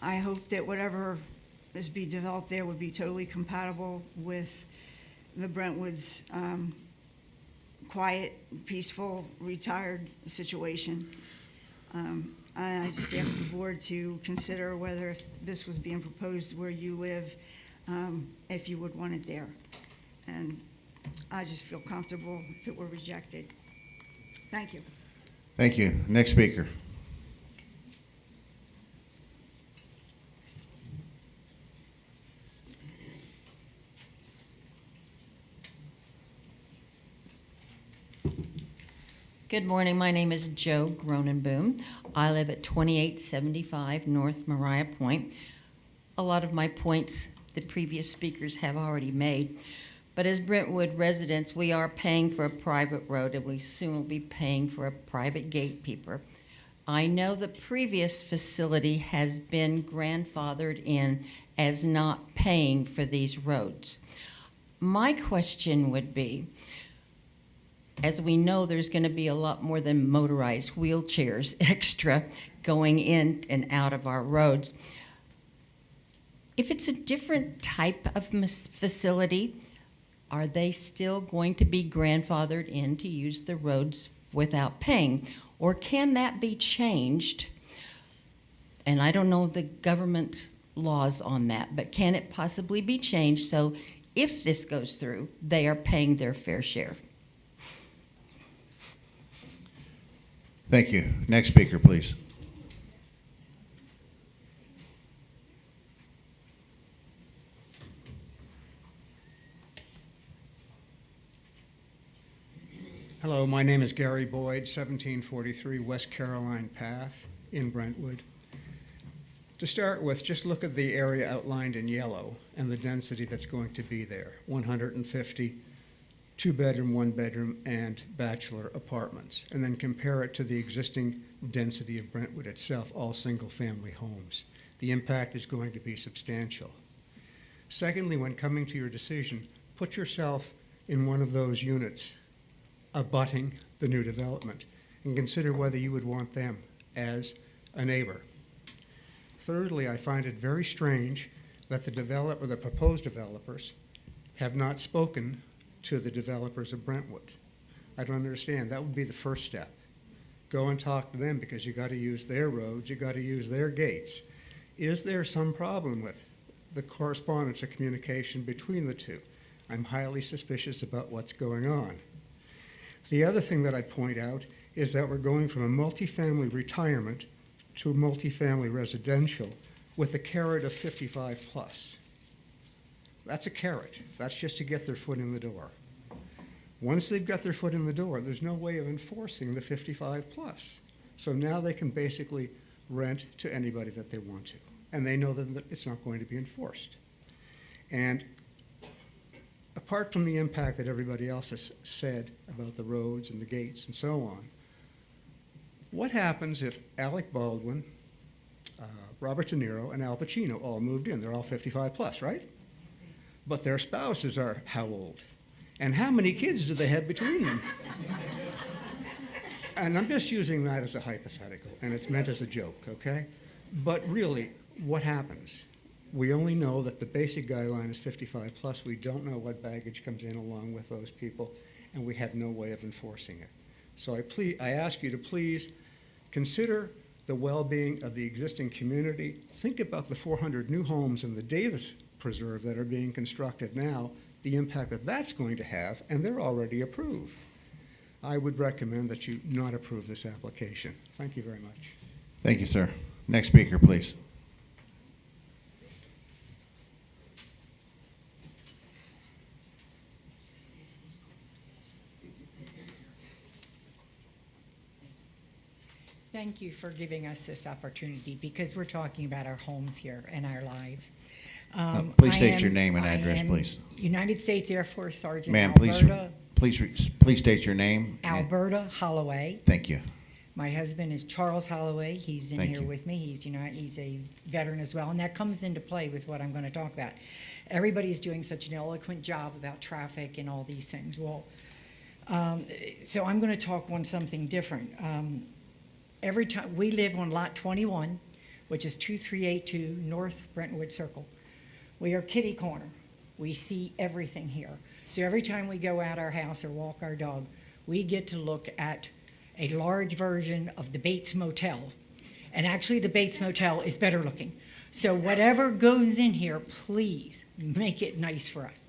I hope that whatever is being developed there would be totally compatible with the Brentwood's quiet, peaceful, retired situation. And I just ask the board to consider whether if this was being proposed where you live, if you would want it there. And I just feel comfortable if it were rejected. Thank you. Thank you. Next speaker. Good morning. My name is Joe Gronenboom. I live at 2875 North Mariah Point. A lot of my points the previous speakers have already made. But as Brentwood residents, we are paying for a private road, and we soon will be paying for a private gatekeeper. I know the previous facility has been grandfathered in as not paying for these roads. My question would be, as we know, there's going to be a lot more than motorized wheelchairs extra going in and out of our roads. If it's a different type of facility, are they still going to be grandfathered in to use the roads without paying? Or can that be changed? And I don't know the government laws on that, but can it possibly be changed so if this goes through, they are paying their fair share? Thank you. Next speaker, please. Hello, my name is Gary Boyd, 1743 West Caroline Path in Brentwood. To start with, just look at the area outlined in yellow and the density that's going to be there. 150 two-bedroom, one-bedroom, and bachelor apartments, and then compare it to the existing density of Brentwood itself, all single-family homes. The impact is going to be substantial. Secondly, when coming to your decision, put yourself in one of those units abutting the new development and consider whether you would want them as a neighbor. Thirdly, I find it very strange that the proposed developers have not spoken to the developers of Brentwood. I don't understand. That would be the first step. Go and talk to them because you got to use their roads, you got to use their gates. Is there some problem with the correspondence or communication between the two? I'm highly suspicious about what's going on. The other thing that I point out is that we're going from a multifamily retirement to a multifamily residential with a carrot of 55 plus. That's a carrot. That's just to get their foot in the door. Once they've got their foot in the door, there's no way of enforcing the 55 plus. So now they can basically rent to anybody that they want to. And they know that it's not going to be enforced. And apart from the impact that everybody else has said about the roads and the gates and so on, what happens if Alec Baldwin Robert De Niro and Al Pacino all moved in. They're all 55 plus, right? But their spouses are how old? And how many kids do they have between them? And I'm just using that as a hypothetical, and it's meant as a joke, okay? But really, what happens? We only know that the basic guideline is 55 plus. We don't know what baggage comes in along with those people, and we have no way of enforcing it. So I ask you to please consider the well-being of the existing community. Think about the 400 new homes in the Davis Preserve that are being constructed now, the impact that that's going to have, and they're already approved. I would recommend that you not approve this application. Thank you very much. Thank you, sir. Next speaker, please. Thank you for giving us this opportunity because we're talking about our homes here and our lives. Please state your name and address, please. United States Air Force Sergeant Ma'am, Alberta. please state your name. Alberta Holloway. Thank you. My husband is Charles Holloway. He's in Thank here you. with me. He's a veteran as well, and that comes into play with what I'm going to talk about. Everybody's doing such an eloquent job about traffic and all these things. Well, so I'm going to talk on something different. Every time we live on lot 21, which is 2382 North Brentwood Circle. We are kitty corner. We see everything here. So every time we go out our house or walk our dog, we get to look at a large version of the Bates Motel. And actually the Bates Motel is better looking. So whatever goes in here, please make it nice for us.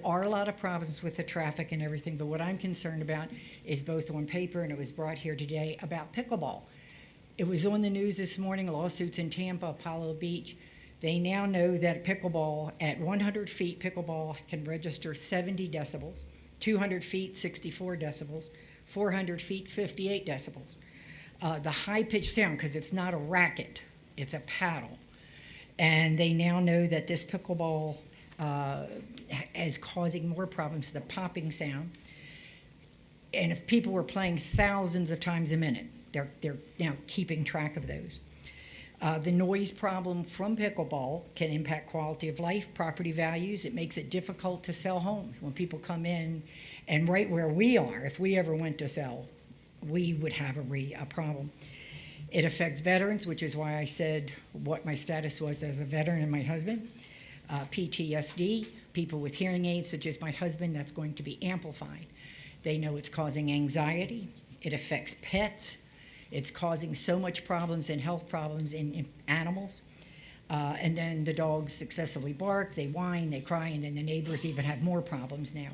Are a lot of problems with the traffic and everything, but what I'm concerned about is both on paper, and it was brought here today, about pickleball. It was on the news this morning, lawsuits in Tampa, Apollo Beach. They now know that pickleball, at 100 feet, pickleball can register 70 decibels, 200 feet, 64 decibels, 400 feet, 58 decibels. The high-pitched sound, because it's not a racket, it's a paddle. And they now know that this pickleball is causing more problems, the popping sound. And if people were playing thousands of times a minute, they're now keeping track of those. The noise problem from pickleball can impact quality of life, property values. It makes it difficult to sell homes. When people come in, and right where we are, if we ever went to sell, we would have a problem. It affects veterans, which is why I said what my status was as a veteran and my husband. PTSD, people with hearing aids, such as my husband, that's going to be amplified. They know it's causing anxiety. It affects pets. It's causing so much problems and health problems in animals. And then the dogs excessively bark, they whine, they cry, and then the neighbors even have more problems now.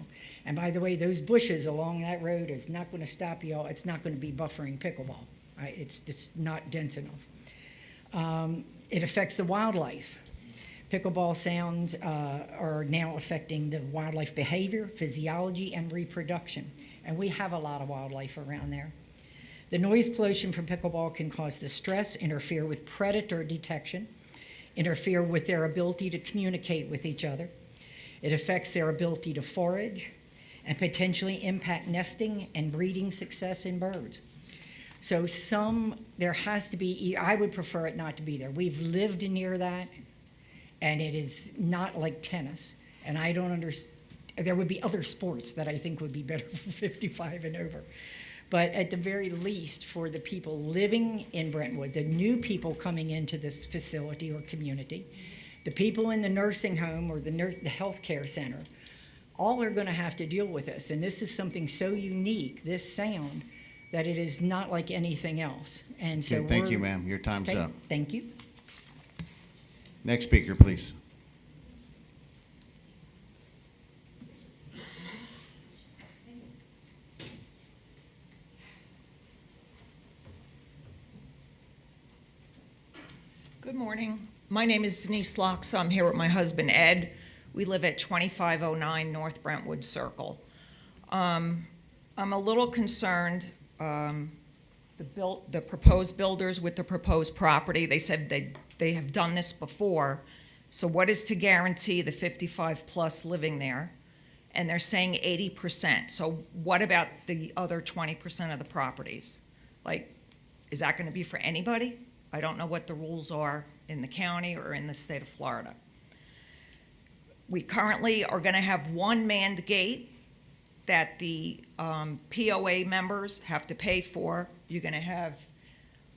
And by the way, those bushes along that road is not going to stop you all. It's not going to be buffering pickleball. It's not dense enough. It affects the wildlife. Pickleball sounds are now affecting the wildlife behavior, physiology, and reproduction. And we have a lot of wildlife around there. The noise pollution from pickleball can cause distress, interfere with predator detection, interfere with their ability to communicate with each other. It affects their ability to forage and potentially impact nesting and breeding success in birds. So there has to be, I would prefer it not to be there. We've lived near that, and it is not like tennis. And I don't understand, there would be other sports that I think would be better for 55 and over. But at the very least, for the people living in Brentwood, the new people coming into this facility or community, the people in the nursing home or the health care center, all are going to have to deal with this. And this is something so unique, this sound, that it is not like anything else. And so Okay, thank you, ma'am. Your time's okay, up. Thank you. Next speaker, please. Good morning. My name is Denise Locks. I'm here with my husband, Ed. We live at 2509 North Brentwood Circle. I'm a little concerned, the proposed builders with the proposed property, they said they have done this before. So what is to guarantee the 55 plus living there? And they're saying 80%. So what about the other 20% of the properties? Like, is that going to be for anybody? I don't know what the rules are in the county or in the state of Florida. We currently are going to have one manned gate that the POA members have to pay for. You're going to have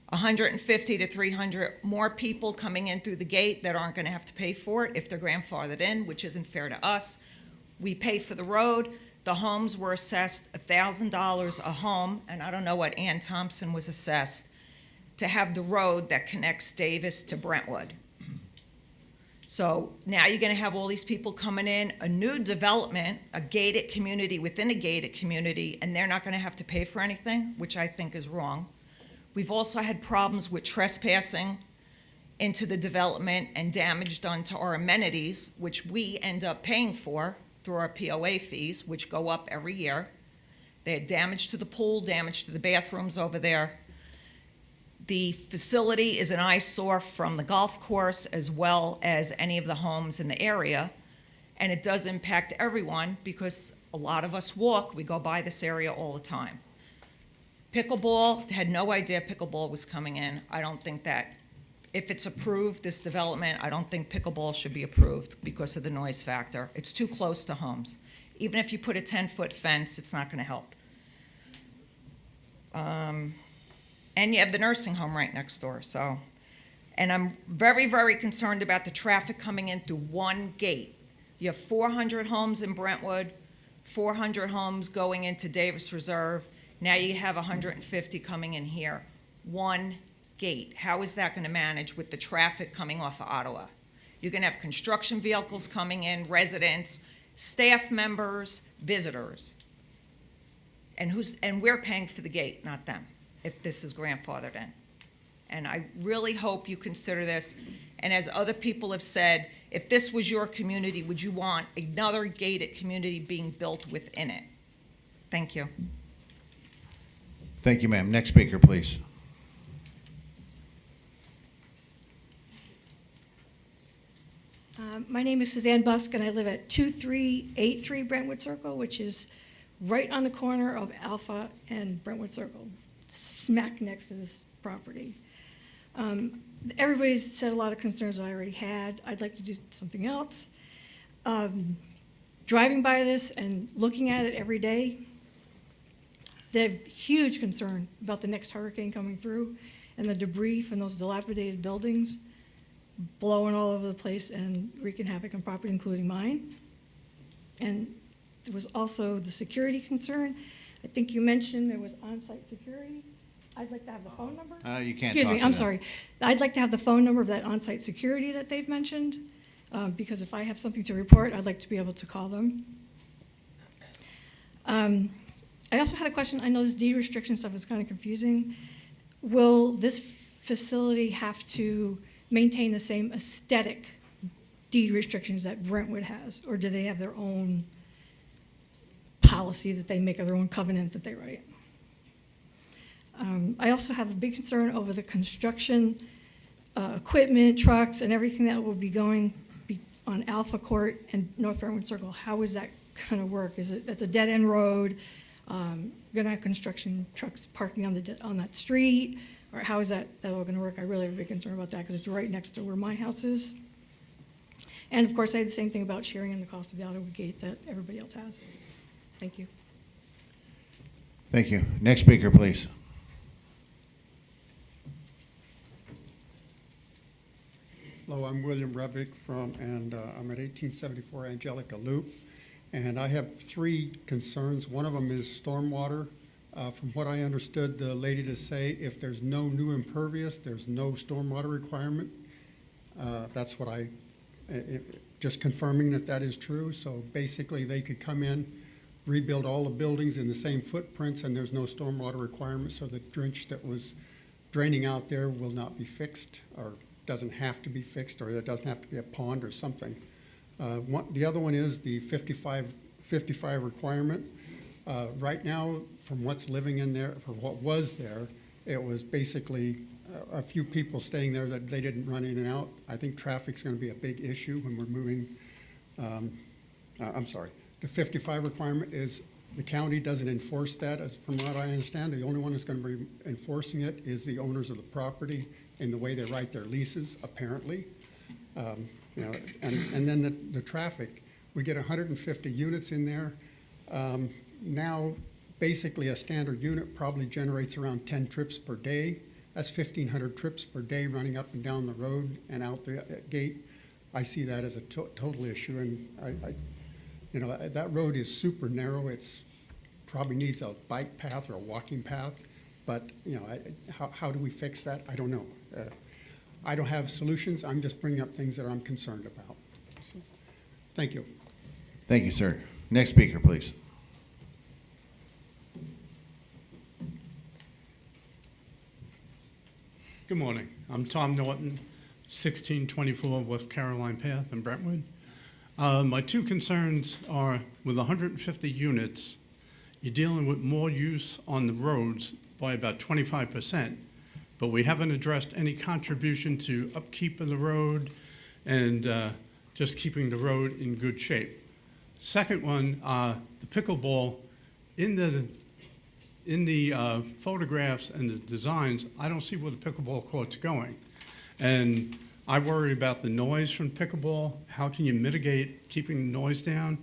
150 to 300 more people coming in through the gate that aren't going to have to pay for it if they're grandfathered in, which isn't fair to us. We pay for the road. The homes were assessed $1,000 a home, and I don't know what Ann Thompson was assessed to have the road that connects Davis to Brentwood. So now you're going to have all these people coming in, a new development, a gated community within a gated community, and they're not going to have to pay for anything, which I think is wrong. We've also had problems with trespassing into the development and damage done to our amenities, which we end up paying for through our POA fees, which go up every year. They had damage to the pool, damage to the bathrooms over there. The facility is an eyesore from the golf course as well as any of the homes in the area. And it does impact everyone because a lot of us walk, we go by this area all the time. Pickleball, had no idea pickleball was coming in. I don't think that, if it's approved, this development, I don't think pickleball should be approved because of the noise factor. It's too close to homes. Even if you put a 10-foot fence, it's not going to help. And you have the nursing home right next door, so. And I'm very, very concerned about the traffic coming in through one gate. You have 400 homes in Brentwood, 400 homes going into Davis Reserve. Now you have 150 coming in here. One gate. How is that going to manage with the traffic coming off of Ottawa? You're going to have construction vehicles coming in, residents, staff members, visitors. And we're paying for the gate, not them, if this is grandfathered in. And I really hope you consider this. And as other people have said, if this was your community, would you want another gated community being built within it? Thank you. Thank you, ma'am. Next speaker, please. My name is Suzanne Busk, and I live at 2383 Brentwood Circle, which is right on the corner of Alpha and Brentwood Circle, smack next to this property. Everybody's said a lot of concerns I already had. I'd like to do something else. Driving by this and looking at it every day, they have huge concern about the next hurricane coming through and the debris from those dilapidated buildings blowing all over the place and wreaking havoc on property, including mine. And there was also the security concern. I think you mentioned there was on-site security. I'd like to have the phone number. You can't Excuse talk me, to I'm them. sorry. I'd like to have the phone number of that on-site security that they've mentioned, because if I have something to report, I'd like to be able to call them. I also had a question. I know this deed restriction stuff is kind of confusing. Will this facility have to maintain the same aesthetic deed restrictions that Brentwood has, or do they have their own policy that they make, or their own covenant that they write? I also have a big concern over the construction equipment, trucks, and everything that will be going on Alpha Court and North Brentwood Circle. How is that going to work? That's a dead-end road. Going to have construction trucks parking on that street, or how is that all going to work? I really have a big concern about that because it's right next to where my house is. And of course, I had the same thing about sharing in the cost of the Ottawa gate that everybody else has. Thank you. Thank you. Next speaker, please. Hello, I'm William Rebick I'm at 1874 Angelica Loop, and I have three concerns. One of them is stormwater. From what I understood the lady to say, if there's no new impervious, there's no stormwater requirement. That's what just confirming that is true. So basically they could come in, rebuild all the buildings in the same footprints, and there's no stormwater requirement, so the drench that was draining out there will not be fixed, or doesn't have to be fixed, or there doesn't have to be a pond or something. The other one is the 55 requirement. Right now, from what's living in there, for what was there, it was basically a few people staying there that they didn't run in and out. I think traffic's going to be a big issue when we're moving. I'm sorry. The 55 requirement is the county doesn't enforce that, as from what I understand. The only one that's going to be enforcing it is the owners of the property. in the way they write their leases, apparently. You know, and then the traffic, we get 150 units in there. Now, basically, a standard unit probably generates around 10 trips per day. That's 1,500 trips per day running up and down the road and out the gate. I see that as a total issue, and you know, that road is super narrow. It's probably needs a bike path or a walking path, but you know, how do we fix that? I don't know. I don't have solutions. I'm just bringing up things that I'm concerned about. So, thank you. Thank you, sir. Next speaker, please. Good morning. I'm Tom Norton, 1624 West Caroline Path in Brentwood. My two concerns are with 150 units, you're dealing with more use on the roads by about 25%, but we haven't addressed any contribution to upkeep of the road and just keeping the road in good shape. Second one, the pickleball, in the photographs and the designs, I don't see where the pickleball court's going. And I worry about the noise from pickleball. How can you mitigate keeping the noise down?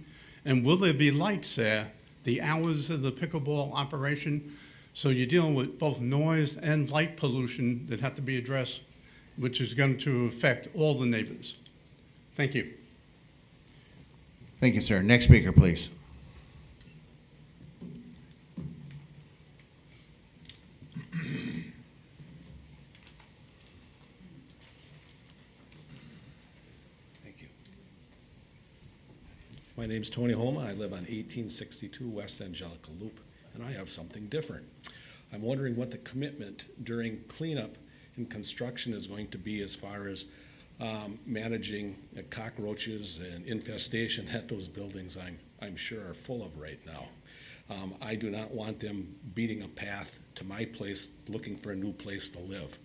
And will there be lights there, the hours of the pickleball operation? So you're dealing with both noise and light pollution that have to be addressed, which is going to affect all the neighbors. Thank you. Thank you, sir. Next speaker, please. Thank you. My name's Tony Homa. I live on 1862 West Angelica Loop, and I have something different. I'm wondering what the commitment during cleanup and construction is going to be as far as managing cockroaches and infestation at those buildings I'm sure are full of right now. I do not want them beating a path to my place looking for a new place to live.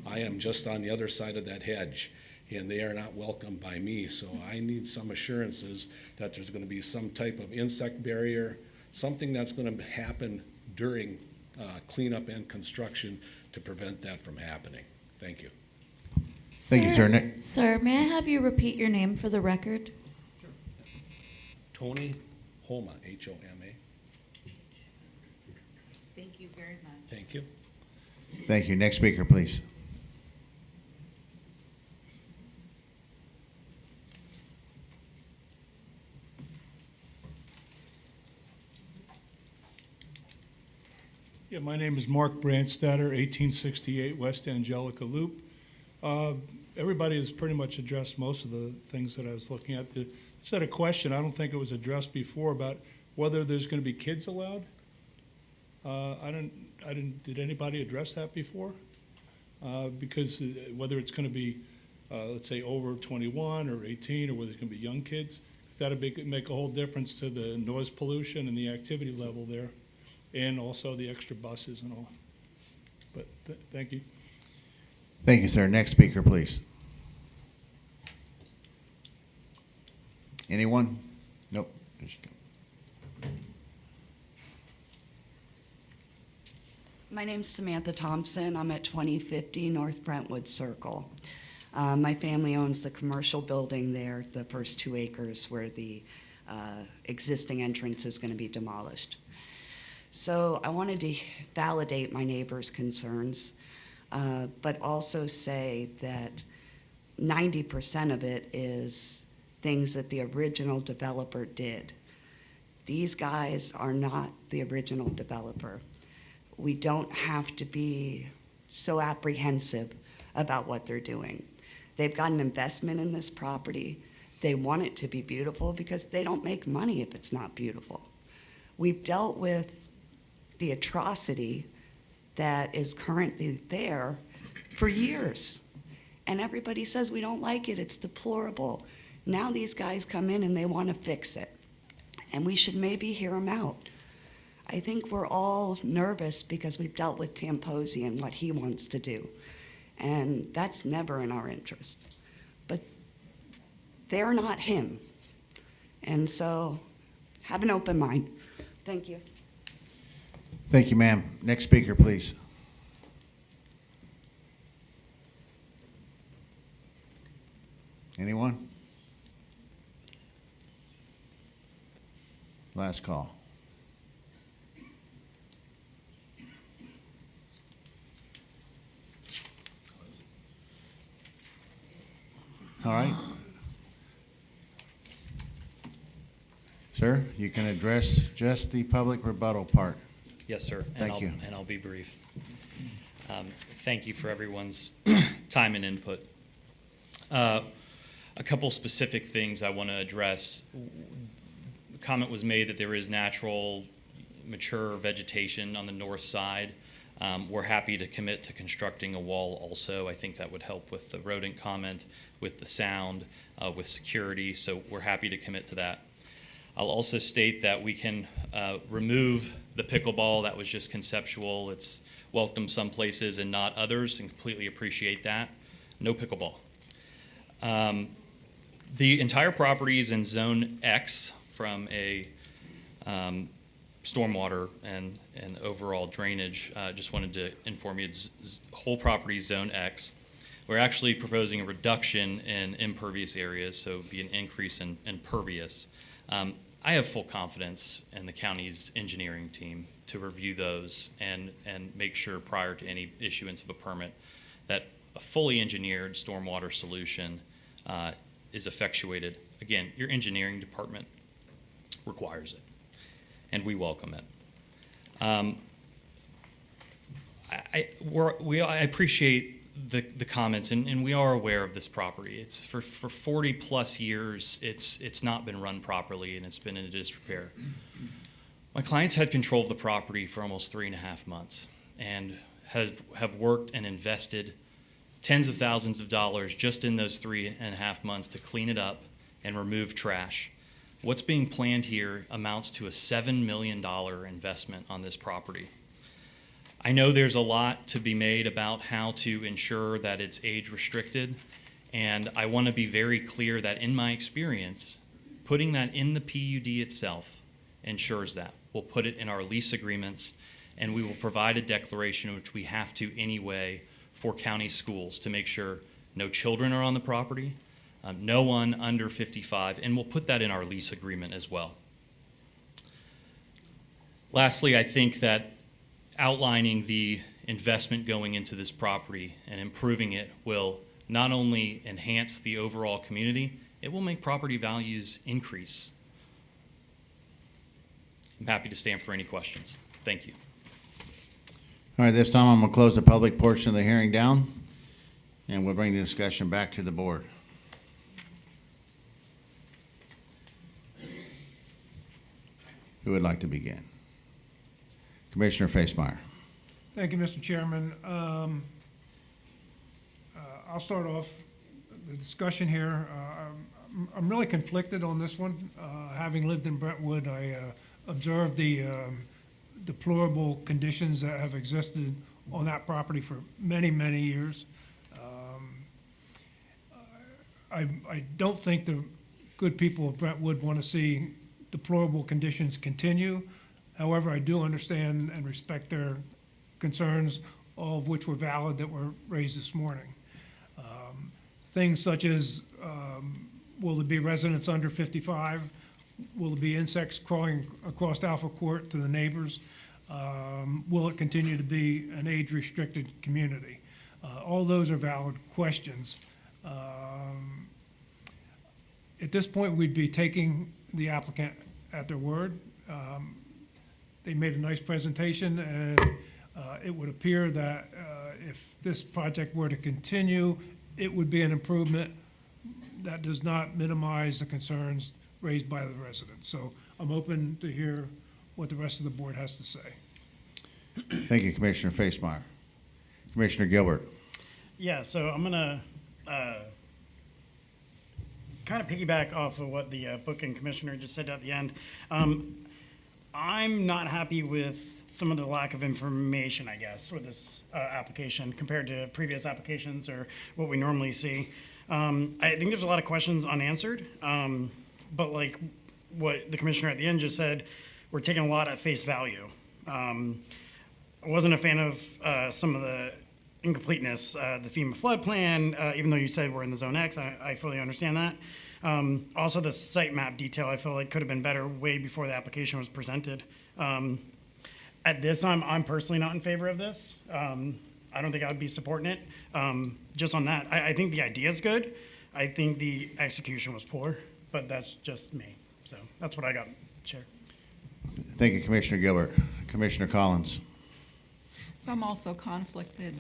I am just on the other side of that hedge, and they are not welcome by me, so I need some assurances that there's going to be some type of insect barrier, something that's going to happen during cleanup and construction to prevent that from happening. Thank you. Thank you, sir. Sir, may I have you repeat your name for the record? Tony Homa, H-O-M-A. Thank you very much. Thank you. Thank you. Next speaker, please. Yeah, my name is Mark Brandstatter, 1868 West Angelica Loop. Everybody has pretty much addressed most of the things that I was looking at. I just had a question, I don't think it was addressed before, about whether there's going to be kids allowed. Did anybody address that before? Because whether it's going to be, let's say, over 21 or 18, or whether it's going to be young kids, that'd make a whole difference to the noise pollution and the activity level there, and also the extra buses and all. But thank you. Thank you, sir. Next speaker, please. Anyone? Nope. There she goes. My name's Samantha Thompson. I'm at 2050 North Brentwood Circle. My family owns the commercial building there, the first 2 acres where the existing entrance is going to be demolished. So I wanted to validate my neighbor's concerns, but also say that 90% of it is things that the original developer did. These guys are not the original developer. We don't have to be so apprehensive about what they're doing. They've got an investment in this property. They want it to be beautiful because they don't make money if it's not beautiful. We've dealt with the atrocity that is currently there for years. And everybody says we don't like it, it's deplorable. Now these guys come in and they want to fix it. And we should maybe hear them out. I think we're all nervous because we've dealt with Tamposi and what he wants to do. And that's never in our interest. But they're not him. And so have an open mind. Thank you. Thank you, ma'am. Next speaker, please. Anyone? Last call. All right. Sir, you can address just the public rebuttal part. Yes, sir. Thank you. And I'll be brief. Thank you for everyone's time and input. A couple specific things I want to address. A comment was made that there is natural, mature vegetation on the north side. We're happy to commit to constructing a wall also. I think that would help with the rodent comment, with the sound, with security, so we're happy to commit to that. I'll also state that we can remove the pickleball. That was just conceptual. It's welcome some places and not others, and completely appreciate that. No pickleball. The entire property is in Zone X from a stormwater and overall drainage. Just wanted to inform you, it's whole property Zone X. We're actually proposing a reduction in impervious areas, so it would be an increase in pervious. I have full confidence in the county's engineering team to review those and make sure prior to any issuance of a permit that a fully engineered stormwater solution is effectuated. Again, your engineering department requires it, and we welcome it. I appreciate the comments, and we are aware of this property. It's for 40 plus years, it's not been run properly, and it's been in disrepair. My clients had control of the property for almost 3.5 months and have worked and invested tens of thousands of dollars just in those 3.5 months to clean it up and remove trash. What's being planned here amounts to a $7 million investment on this property. I know there's a lot to be made about how to ensure that it's age restricted, and I want to be very clear that in my experience, putting that in the PUD itself ensures that. We'll put it in our lease agreements, and we will provide a declaration, which we have to anyway, for county schools to make sure no children are on the property, no one under 55, and we'll put that in our lease agreement as well. Lastly, I think that outlining the investment going into this property and improving it will not only enhance the overall community, it will make property values increase. I'm happy to stand for any questions. Thank you. All right, this time I'm going to close the public portion of the hearing down, and we'll bring the discussion back to the board. Who would like to begin? Commissioner Facemeyer. Thank you, Mr. Chairman. I'll start off the discussion here. I'm really conflicted on this one. Having lived in Brentwood, I observed the deplorable conditions that have existed on that property for many, many years. I don't think the good people of Brentwood want to see deplorable conditions continue. However, I do understand and respect their concerns, all of which were valid, that were raised this morning. Things such as, will there be residents under 55? Will there be insects crawling across Alpha Court to the neighbors? Will it continue to be an age-restricted community? All those are valid questions. At this point, we'd be taking the applicant at their word. They made a nice presentation, and it would appear that if this project were to continue, it would be an improvement that does not minimize the concerns raised by the residents. So I'm open to hear what the rest of the board has to say. Thank you, Commissioner Facemeyer. Commissioner Gilbert. Yeah, so I'm gonna kind of piggyback off of what the booking commissioner just said at the end. I'm not happy with some of the lack of information, I guess, with this application compared to previous applications or what we normally see. I think there's a lot of questions unanswered, but like what the commissioner at the end just said, we're taking a lot at face value. I wasn't a fan of some of the incompleteness, the FEMA flood plan, even though you said we're in the Zone X, I fully understand that. Also, the site map detail, I feel like could have been better way before the application was presented. At this time, I'm personally not in favor of this. I don't think I would be supporting it. Just on that, I think the idea is good. I think the execution was poor, but that's just me. So that's what I got, Chair. Thank you, Commissioner Gilbert. Commissioner Collins. So I'm also conflicted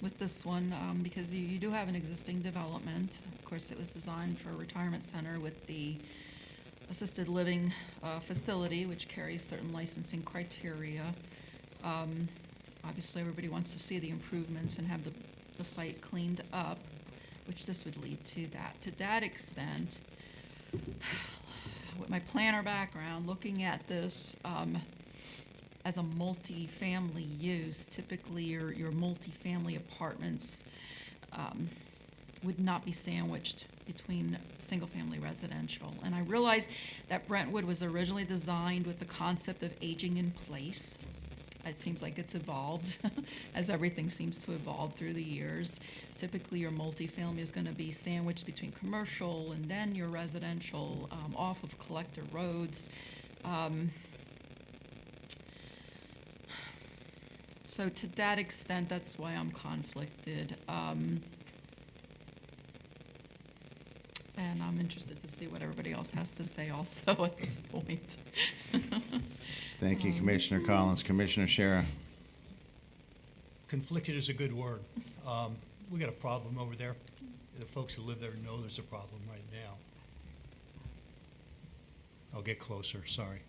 with this one because you do have an existing development. Of course, it was designed for a retirement center with the assisted living facility, which carries certain licensing criteria. Obviously, everybody wants to see the improvements and have the site cleaned up, which this would lead to that. To that extent, with my planner background, looking at this as a multi-family use, typically your multi-family apartments would not be sandwiched between single-family residential. And I realize that Brentwood was originally designed with the concept of aging in place. It seems like it's evolved, as everything seems to evolve through the years. Typically, your multifamily is going to be sandwiched between commercial and then your residential off of collector roads. So to that extent, that's why I'm conflicted. And I'm interested to see what everybody else has to say also at this point. Thank you, Commissioner Collins. Commissioner Shara. Conflicted is a good word. We got a problem over there. The folks who live there know there's a problem right now. I'll get closer, sorry.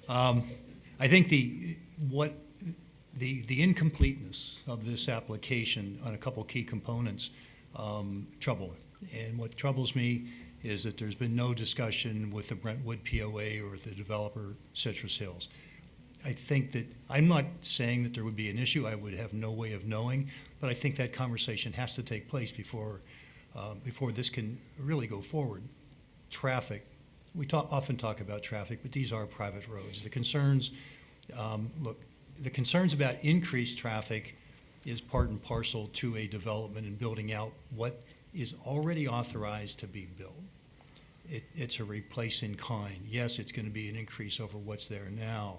I think the incompleteness of this application on a couple key components trouble. And what troubles me is that there's been no discussion with the Brentwood POA or the developer Citrus Hills. I think that, I'm not saying that there would be an issue, I would have no way of knowing, but I think that conversation has to take place before this can really go forward. Traffic, we often talk about traffic, but these are private roads. The concerns, the concerns about increased traffic is part and parcel to a development and building out what is already authorized to be built. It's a replace in kind. Yes, it's going to be an increase over what's there now.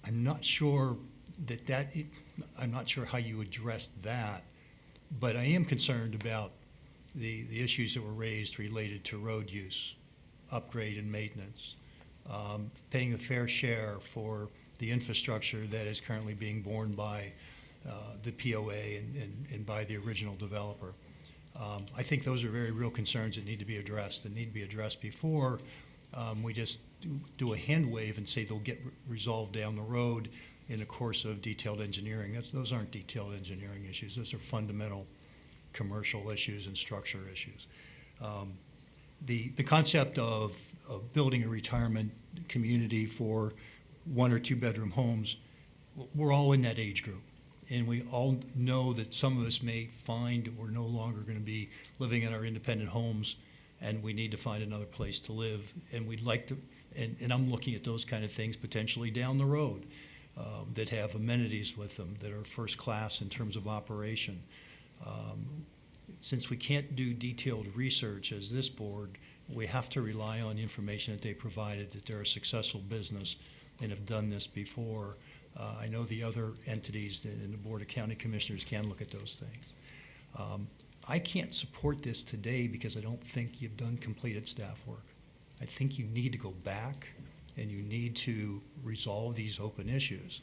I'm not sure I'm not sure how you address that, but I am concerned about the issues that were raised related to road use, upgrade and maintenance, paying a fair share for the infrastructure that is currently being borne by the POA and by the original developer. I think those are very real concerns that need to be addressed, that need to be addressed before we just do a hand wave and say they'll get resolved down the road in the course of detailed engineering. Those aren't detailed engineering issues. Those are fundamental commercial issues and structure issues. The concept of building a retirement community for 1 or 2 bedroom homes, we're all in that age group. And we all know that some of us may find we're no longer going to be living in our independent homes and we need to find another place to live. And we'd like to, and I'm looking at those kind of things potentially down the road that have amenities with them that are first class in terms of operation. Since we can't do detailed research as this board, we have to rely on information that they provided, that they're a successful business and have done this before. I know the other entities in the Board of County Commissioners can look at those things. I can't support this today because I don't think you've done completed staff work. I think you need to go back and you need to resolve these open issues.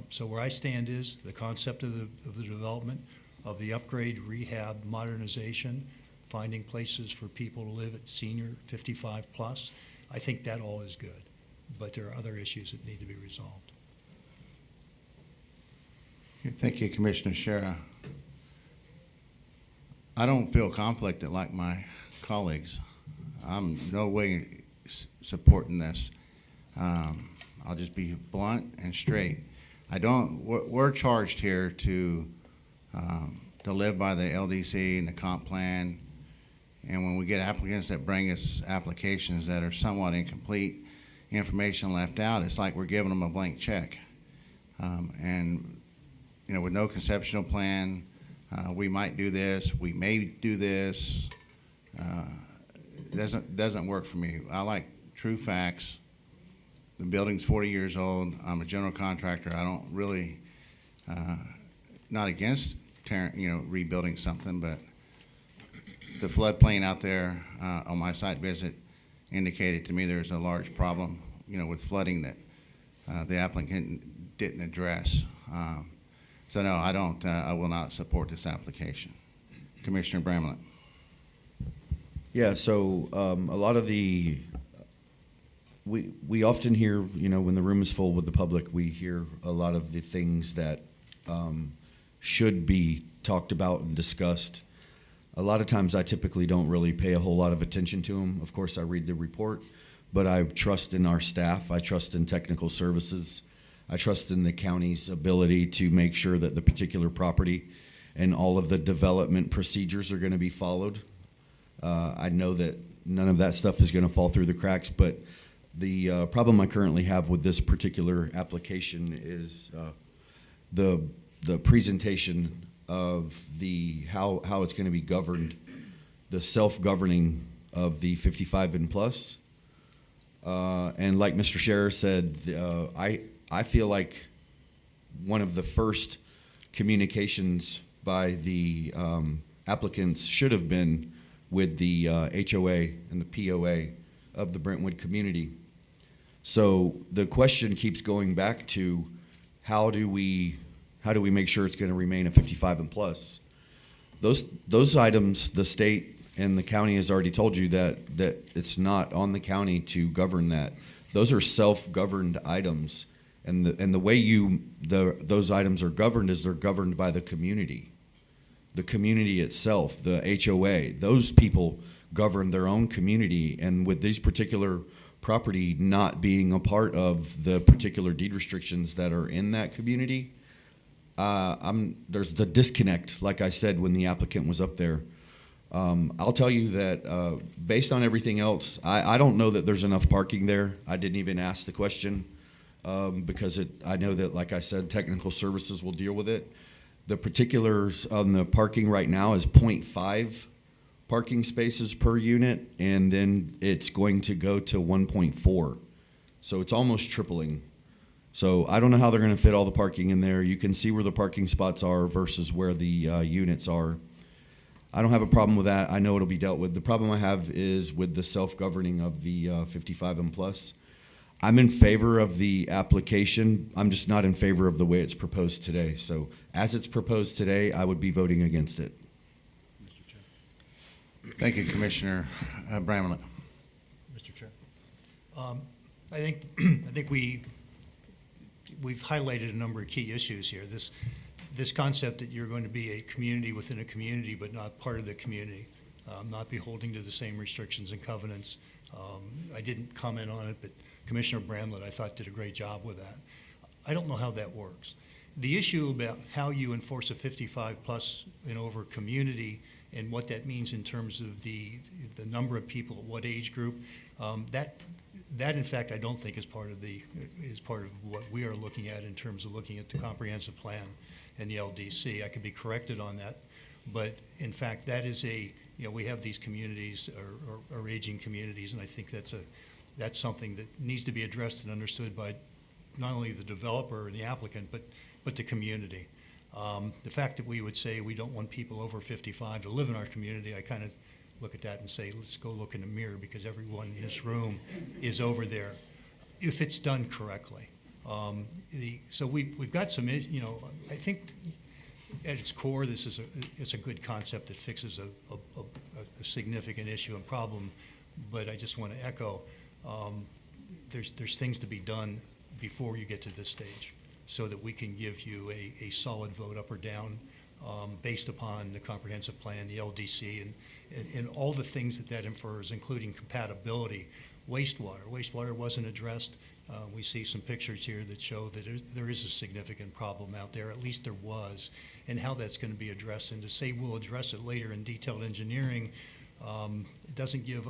So where I stand is the concept of the development of the upgrade, rehab, modernization, finding places for people to live at senior 55 plus. I think that all is good, but there are other issues that need to be resolved. Thank you, Commissioner Shara. I don't feel conflicted like my colleagues. I'm no way supporting this. I'll just be blunt and straight. We're charged here to live by the LDC and the comp plan. And when we get applicants that bring us applications that are somewhat incomplete, information left out, it's like we're giving them a blank check. And with no conceptual plan, we might do this, we may do this, doesn't work for me. I like true facts. The building's 40 years old. I'm a general contractor. I don't really, not against rebuilding something, but the floodplain out there on my site visit indicated to me there's a large problem, with flooding that the applicant didn't address. So no, I will not support this application. Commissioner Bramlett. Yeah, so a lot of we often hear, when the room is full with the public, we hear a lot of the things that should be talked about and discussed. A lot of times I typically don't really pay a whole lot of attention to them. Of course, I read the report, but I trust in our staff. I trust in technical services. I trust in the county's ability to make sure that the particular property and all of the development procedures are going to be followed. I know that none of that stuff is going to fall through the cracks, but the problem I currently have with this particular application is the presentation of how it's going to be governed, the self-governing of the 55 and plus. And like Mr. Scherer said, I feel like one of the first communications by the applicants should have been with the HOA and the POA of the Brentwood community. So the question keeps going back to how do we make sure it's going to remain a 55 and plus? Those items, the state and the county has already told you that it's not on the county to govern that. Those are self-governed items, and the way those items are governed is they're governed by the community itself, the HOA. Those people govern their own community, and with these particular property not being a part of the particular deed restrictions that are in that community, there's the disconnect, like I said when the applicant was up there. I'll tell you that based on everything else, I don't know that there's enough parking there. I didn't even ask the question because I know that, like I said, technical services will deal with it. The particulars on the parking right now is 0.5 parking spaces per unit, and then it's going to go to 1.4. So it's almost tripling. So I don't know how they're going to fit all the parking in there. You can see where the parking spots are versus where the units are. I don't have a problem with that. I know it'll be dealt with. The problem I have is with the self-governing of the 55 and plus. I'm in favor of the application. I'm just not in favor of the way it's proposed today. So as it's proposed today, I would be voting against it. Thank you, Commissioner Bramlett. Mr. Chair. I think we've highlighted a number of key issues here. This concept that you're going to be a community within a community but not part of the community, not beholding to the same restrictions and covenants. I didn't comment on it, but Commissioner Bramlett, I thought, did a great job with that. I don't know how that works. The issue about how you enforce a 55 plus and over community and what that means in terms of the number of people, what age group, that in fact I don't think is part of what we are looking at in terms of looking at the comprehensive plan and the LDC. I could be corrected on that, but in fact that is we have these communities or aging communities, and I think that's something that needs to be addressed and understood by not only the developer and the applicant, but the community. The fact that we would say we don't want people over 55 to live in our community, I kind of look at that and say, let's go look in the mirror, because everyone in this room is over there, if it's done correctly. So we've got some, I think at its core, it's a good concept that fixes a significant issue and problem, but I just want to echo, there's things to be done before you get to this stage, so that we can give you a solid vote up or down based upon the comprehensive plan, the LDC, and all the things that infers, including compatibility. Wastewater wasn't addressed. We see some pictures here that show that there is a significant problem out there, at least there was, and how that's going to be addressed. And to say we'll address it later in detailed engineering, it doesn't give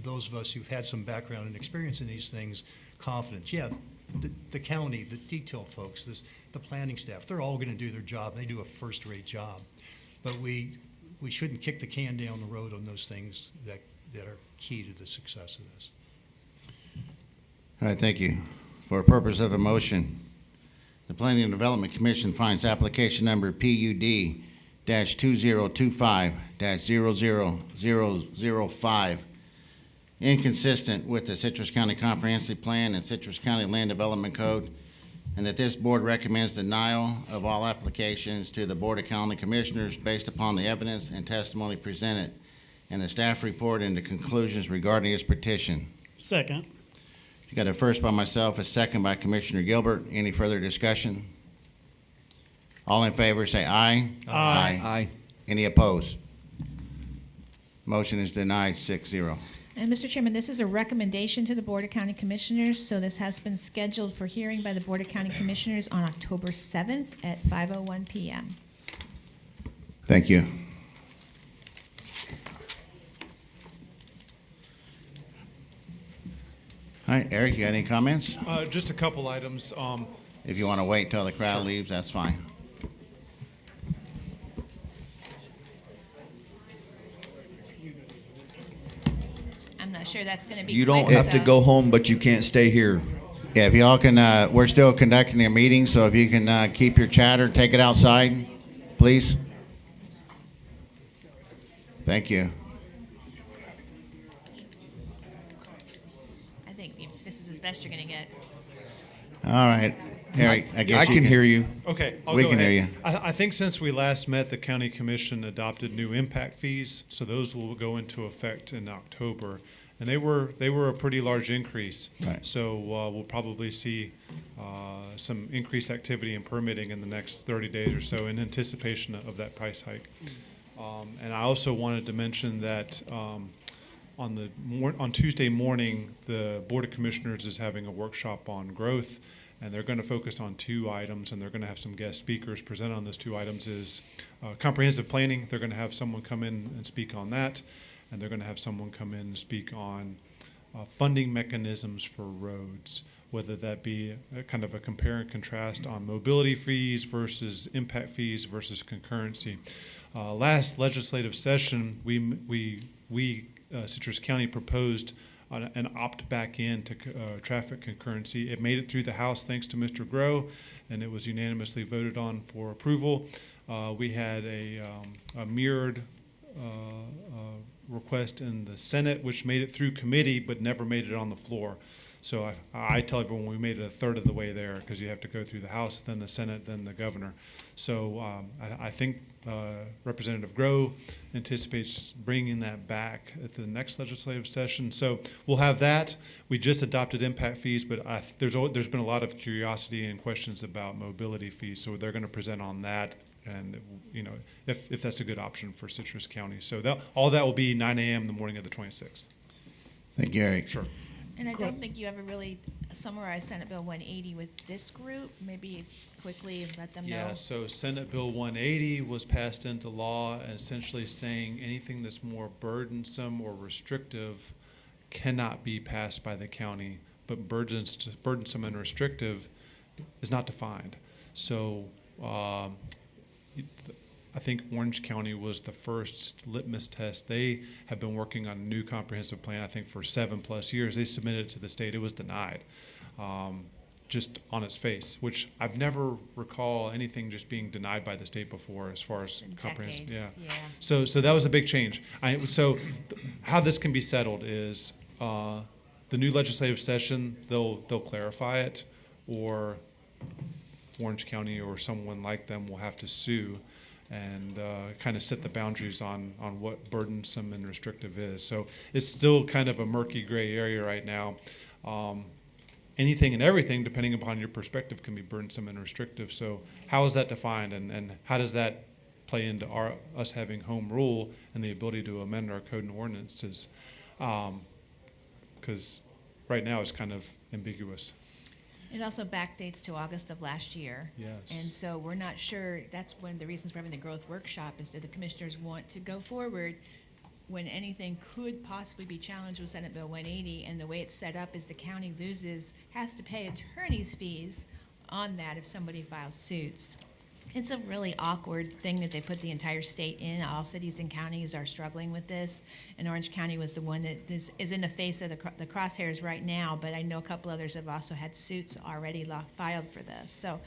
those of us who've had some background and experience in these things confidence. Yeah, the county, the detail folks, the planning staff, they're all gonna do their job. They do a first-rate job. But we shouldn't kick the can down the road on those things that are key to the success of this. All right, thank you. For the purpose of a motion, the Planning and Development Commission finds application number PUD-2025-00005 inconsistent with the Citrus County Comprehensive Plan and Citrus County Land Development Code, and that this board recommends denial of all applications to the Board of County Commissioners based upon the evidence and testimony presented and the staff report and the conclusions regarding this petition. Second. You got a first by myself, a second by Commissioner Gilbert. Any further discussion? All in favor, say aye. Aye. Aye. Any opposed? Motion is denied, 6-0. And Mr. Chairman, this is a recommendation to the Board of County Commissioners, so this has been scheduled for hearing by the Board of County Commissioners on October 7th at 5:01 p.m. Thank you. All right, Eric, you got any comments? Just a couple items. If you want to wait till the crowd leaves, that's fine. I'm not sure that's going to be You don't quick, have to so- go home, but you can't stay here. Yeah, if y'all can, we're still conducting a meeting, so if you can keep your chatter, take it outside, please. Thank you. I think this is as best you're going to get. All right, Eric, I guess I can hear you. Okay, I'll We go can ahead. hear you. I think since we last met, the county commission adopted new impact fees, so those will go into effect in October. And they were a pretty large increase. Right. So we'll probably see some increased activity and permitting in the next 30 days or so in anticipation of that price hike. And I also wanted to mention that on Tuesday morning, the Board of Commissioners is having a workshop on growth, and they're going to focus on two items, and they're going to have some guest speakers present on those two items. Is comprehensive planning. They're going to have someone come in and speak on that, and they're going to have someone come in and speak on funding mechanisms for roads, whether that be a kind of a compare and contrast on mobility fees versus impact fees versus concurrency. Last legislative session, we Citrus County proposed an opt back in to traffic concurrency. It made it through the House thanks to Mr. Grow, and it was unanimously voted on for approval. We had a mirrored request in the Senate, which made it through committee but never made it on the floor. So I tell everyone we made it a third of the way there because you have to go through the House, then the Senate, then the governor. So I think Representative Grow anticipates bringing that back at the next legislative session. So we'll have that. We just adopted impact fees, but there's been a lot of curiosity and questions about mobility fees. So they're going to present on that, and if that's a good option for Citrus County. So all that will be 9 a.m. the morning of the 26th. Thank you, Eric. Sure. And I don't think you ever really summarized Senate Bill 180 with this group. Maybe quickly let them know. Yeah, so Senate Bill 180 was passed into law, and essentially saying anything that's more burdensome or restrictive cannot be passed by the county, but burdensome and restrictive is not defined. So I think Orange County was the first litmus test. They have been working on a new comprehensive plan, I think, for 7+ years. They submitted it to the state. It was denied, just on its face, which I've never recall anything just being denied by the state before as far as comprehensive. Decades, yeah. So that was a big change. How this can be settled is the new legislative session, they'll clarify it, or Orange County or someone like them will have to sue and kind of set the boundaries on what burdensome and restrictive is. So it's still kind of a murky gray area right now. Anything and everything, depending upon your perspective, can be burdensome and restrictive. So how is that defined, and how does that play into us having home rule and the ability to amend our code and ordinances? Because right now it's kind of ambiguous. It also backdates to August of last year. Yes. And so we're not sure, that's one of the reasons we're having the growth workshop, is that the commissioners want to go forward when anything could possibly be challenged with Senate Bill 180, and the way it's set up is the county has to pay attorney's fees on that if somebody files suits. It's a really awkward thing that they put the entire state in. All cities and counties are struggling with this, and Orange County was the one that is in the face of the crosshairs right now, but I know a couple others have also had suits already filed for this. So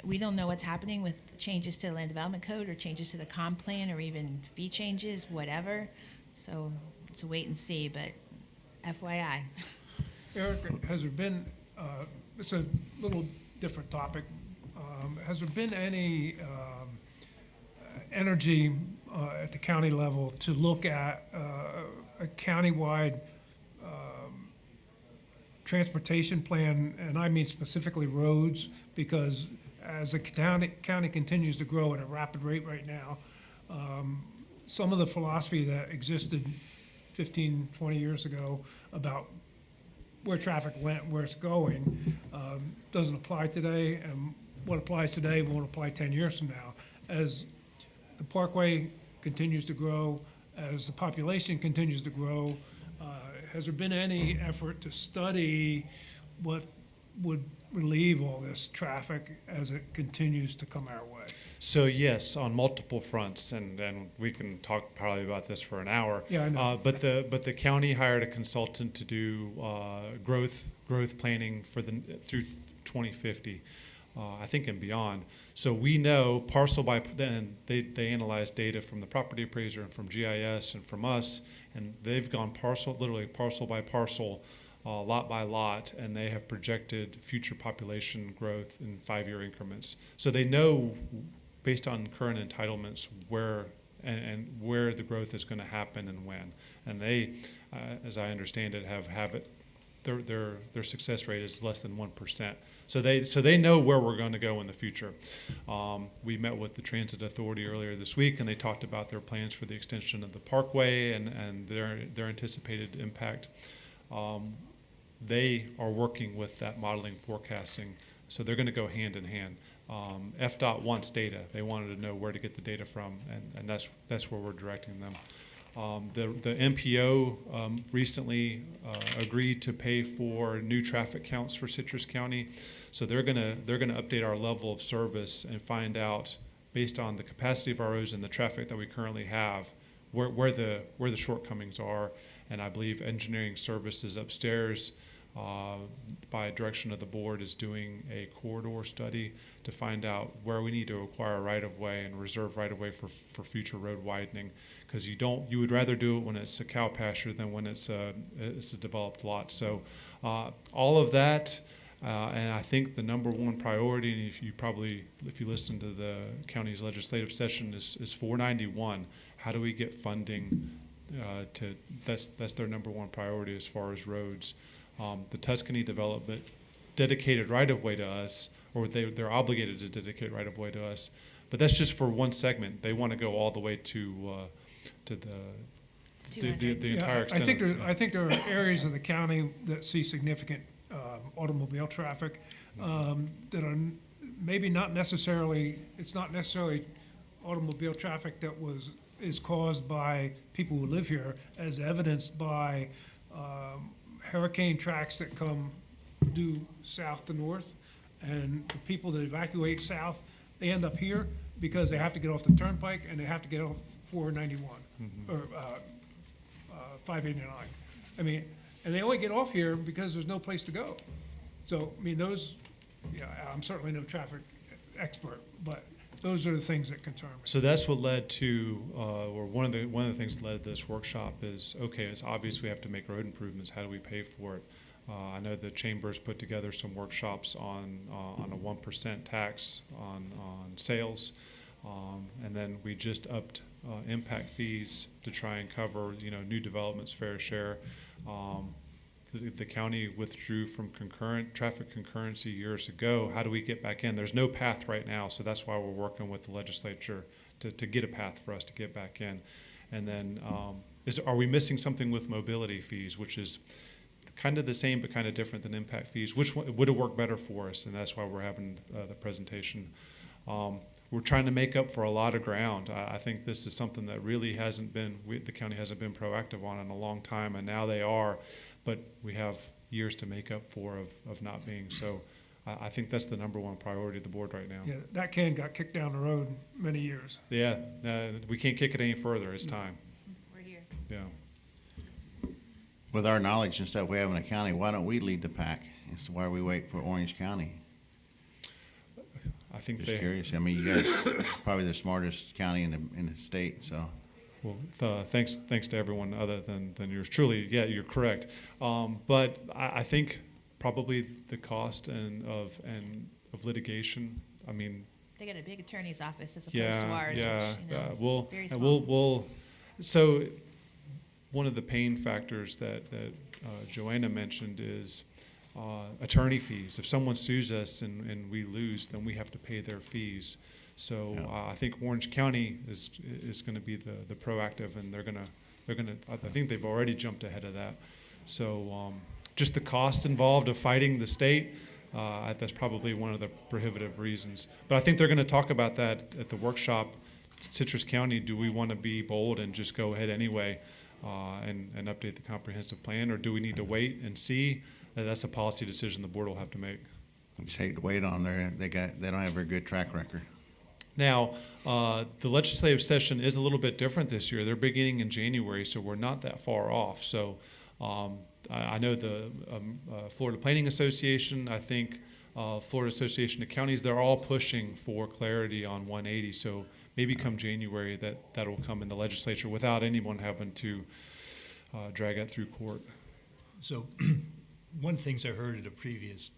we don't know what's happening with changes to the land development code or changes to the comp plan or even fee changes, whatever. So it's a wait and see, but FYI. Eric, has there been, it's a little different topic, has there been any energy at the county level to look at a countywide transportation plan, and I mean specifically roads, because as the county continues to grow at a rapid rate right now, some of the philosophy that existed 15, 20 years ago about where traffic went, where it's going, doesn't apply today, and what applies today won't apply 10 years from now. As the Parkway continues to grow, as the population continues to grow, has there been any effort to study what would relieve all this traffic as it continues to come our way? So yes, on multiple fronts, and we can talk probably about this for an hour. Yeah, I know. But the county hired a consultant to do growth planning through 2050. I think and beyond. So we know parcel by, then they analyze data from the property appraiser and from GIS and from us, and they've gone literally parcel by parcel, lot by lot, and they have projected future population growth in 5-year increments. So they know, based on current entitlements, where and where the growth is going to happen and when. And they, as I understand it, have it. Their success rate is less than 1%. So they know where we're going to go in the future. We met with the Transit Authority earlier this week, and they talked about their plans for the extension of the Parkway and their anticipated impact. They are working with that modeling forecasting, so they're going to go hand in hand. FDOT wants data. They wanted to know where to get the data from, and that's where we're directing them. The MPO recently agreed to pay for new traffic counts for Citrus County, so they're gonna update our level of service and find out, based on the capacity of our roads and the traffic that we currently have, where the shortcomings are. And I believe engineering services upstairs, by direction of the board, is doing a corridor study to find out where we need to acquire right-of-way and reserve right-of-way for future road widening, because you would rather do it when it's a cow pasture than when it's a developed lot. So all of that, and I think the number one priority, and if you listen to the county's legislative session, is 491. How do we get funding that's their number one priority as far as roads. The Tuscany development dedicated right-of-way to us, or they're obligated to dedicate right-of-way to us, but that's just for one segment. They want to go all the way to the entire extent. I think there are areas of the county that see significant automobile traffic that are maybe not necessarily. It's not necessarily automobile traffic that is caused by people who live here, as evidenced by hurricane tracks that come due south to north, and the people that evacuate south, they end up here because they have to get off the turnpike and they have to get off 491 or 589. I mean, and they only get off here because there's no place to go. So, I mean, I'm certainly no traffic expert, but those are the things that concern me. So that's what led to, or one of the things that led to this workshop is, okay, it's obvious we have to make road improvements. How do we pay for it? I know the Chamber's put together some workshops on a 1% tax on sales, and then we just upped impact fees to try and cover new developments fair share. The county withdrew from traffic concurrency years ago. How do we get back in? There's no path right now, so that's why we're working with the legislature to get a path for us to get back in. And then are we missing something with mobility fees, which is kind of the same but kind of different than impact fees? Which one would have worked better for us? And that's why we're having the presentation. we're trying to make up for a lot of ground. I think this is something that really the county hasn't been proactive on in a long time, and now they are, but we have years to make up for of not being. So I think that's the number one priority of the board right now. Yeah, that can got kicked down the road many years. Yeah, we can't kick it any further. It's time. We're here. Yeah. With our knowledge and stuff we have in the county, why don't we lead the pack? It's why we wait for Orange County. I think Just curious. I mean, you guys probably the smartest county in the state, so. Well, thanks to everyone other than yours truly. Yeah, you're correct. But I think probably the cost of litigation. I mean, They got a big attorney's office as opposed yeah, to ours, yeah. which, you know, very and small. we'll. So one of the pain factors that Joanna mentioned is attorney fees. If someone sues us and we lose, then we have to pay their fees. So I think Orange County is going to be the proactive, and they're gonna. I think they've already jumped ahead of that. So just the cost involved of fighting the state, that's probably one of the prohibitive reasons. But I think they're going to talk about that at the workshop. Citrus County, do we want to be bold and just go ahead anyway and update the comprehensive plan, or do we need to wait and see? That's a policy decision the board will have to make. I just hate to wait on there. They don't have a very good track record. Now, the legislative session is a little bit different this year. They're beginning in January, so we're not that far off. So I know the Florida Planning Association, I think Florida Association of Counties, they're all pushing for clarity on 180. So maybe come January that will come in the legislature without anyone having to drag it through court. So one of the things I heard at a previous,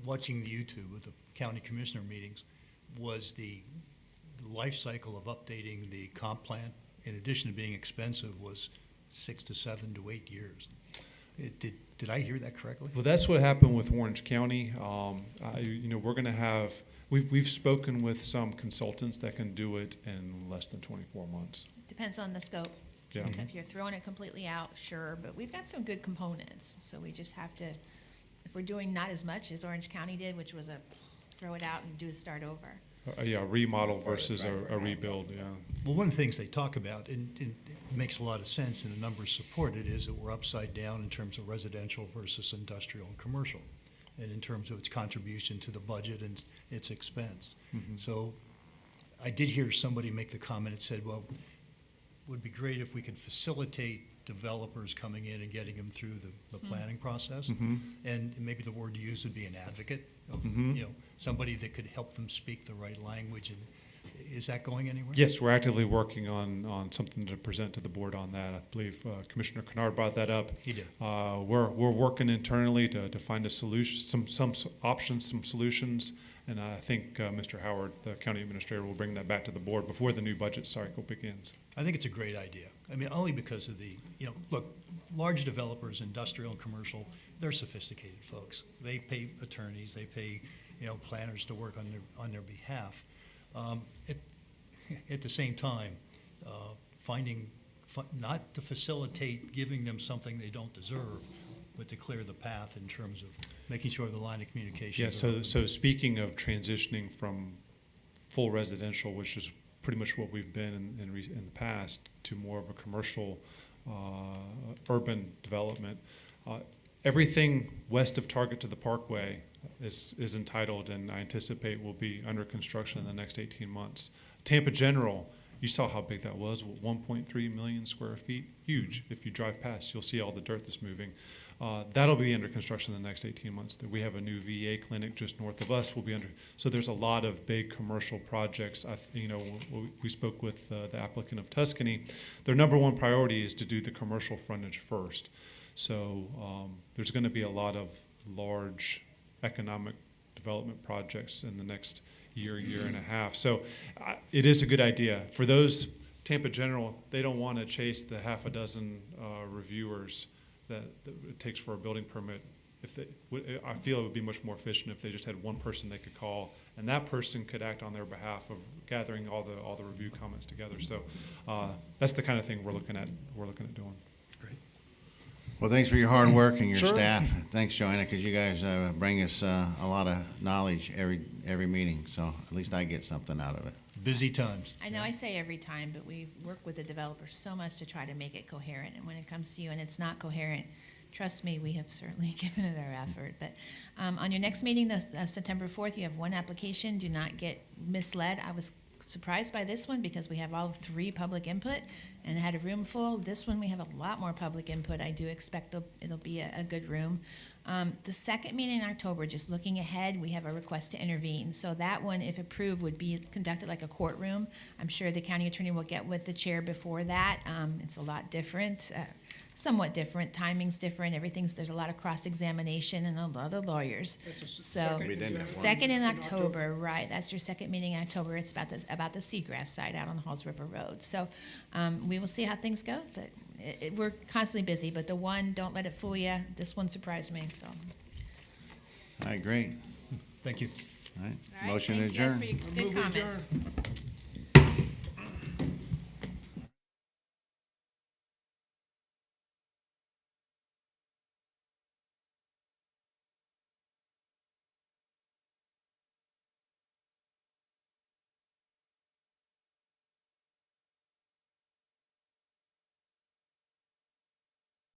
watching the YouTube with the county commissioner meetings, was the life cycle of updating the comp plan, in addition to being expensive, was 6 to 7 to 8 years. Did I hear that correctly? Well, that's what happened with Orange County. We're going to have, we've spoken with some consultants that can do it in less than 24 months. Depends on the scope. Yeah. If you're throwing it completely out, sure, but we've got some good components, so we just have to, if we're doing not as much as Orange County did, which was a throw it out and do a start over. Remodel versus a rebuild, yeah. Well, one of the things they talk about, and it makes a lot of sense, and the numbers support it, is that we're upside down in terms of residential versus industrial and commercial, and in terms of its contribution to the budget and its expense. Mm-hmm. So I did hear somebody make the comment that said, well, it would be great if we could facilitate developers coming in and getting them through the planning process. Mm-hmm. And maybe the word used would be an advocate of, Mm-hmm. somebody that could help them speak the right language. And is that going anywhere? Yes, we're actively working on something to present to the board on that. I believe Commissioner Kennard brought that up. He did. We're working internally to find a solution, some options, some solutions, and I think Mr. Howard, the county administrator, will bring that back to the board before the new budget cycle begins. I think it's a great idea. I mean, only because of look, large developers, industrial and commercial, they're sophisticated folks. They pay attorneys, they pay, planners to work on their behalf. At the same time, not to facilitate giving them something they don't deserve, but to clear the path in terms of making sure the line of communication. Yeah, so speaking of transitioning from full residential, which is pretty much what we've been in the past, to more of a commercial urban development, everything west of Target to the Parkway is entitled, and I anticipate will be under construction in the next 18 months. Tampa General, you saw how big that was, 1.3 million square feet, huge. If you drive past, you'll see all the dirt that's moving. That'll be under construction in the next 18 months. We have a new VA clinic just north of us. Will be under. So there's a lot of big commercial projects. We spoke with the applicant of Tuscany. Their number one priority is to do the commercial frontage first. So there's going to be a lot of large economic development projects in the next year and a half. So it is a good idea. For those, Tampa General, they don't want to chase the half a dozen reviewers that it takes for a building permit. I feel it would be much more efficient if they just had one person they could call, and that person could act on their behalf of gathering all the review comments together. So that's the kind of thing we're looking at doing. Great. Well, thanks for your hard work and your Sure. staff. Thanks, Joanna, because you guys bring us a lot of knowledge every meeting. So at least I get something out of it. busy times. I know I say every time, but we work with the developer so much to try to make it coherent. And when it comes to you and it's not coherent, trust me, we have certainly given it our effort. But on your next meeting, September 4th, you have one application. Do not get misled. I was surprised by this one because we have all 3 public input and had a room full. This one, we have a lot more public input. I do expect it'll be a good room. The second meeting in October, just looking ahead, we have a request to intervene. So that one, if approved, would be conducted like a courtroom. I'm sure the county attorney will get with the chair before that. It's a lot different, somewhat different, timing's different, there's a lot of cross-examination and a lot of lawyers. So, second in October, right, that's your second meeting in October. It's about the seagrass site out on Halls River Road. So, we will see how things go, but we're constantly busy, but the one, don't let it fool you, this one surprised me, so. All right, great. Thank you. All right, All right, motion thank you guys adjourned. for your good Move comments. adjourned.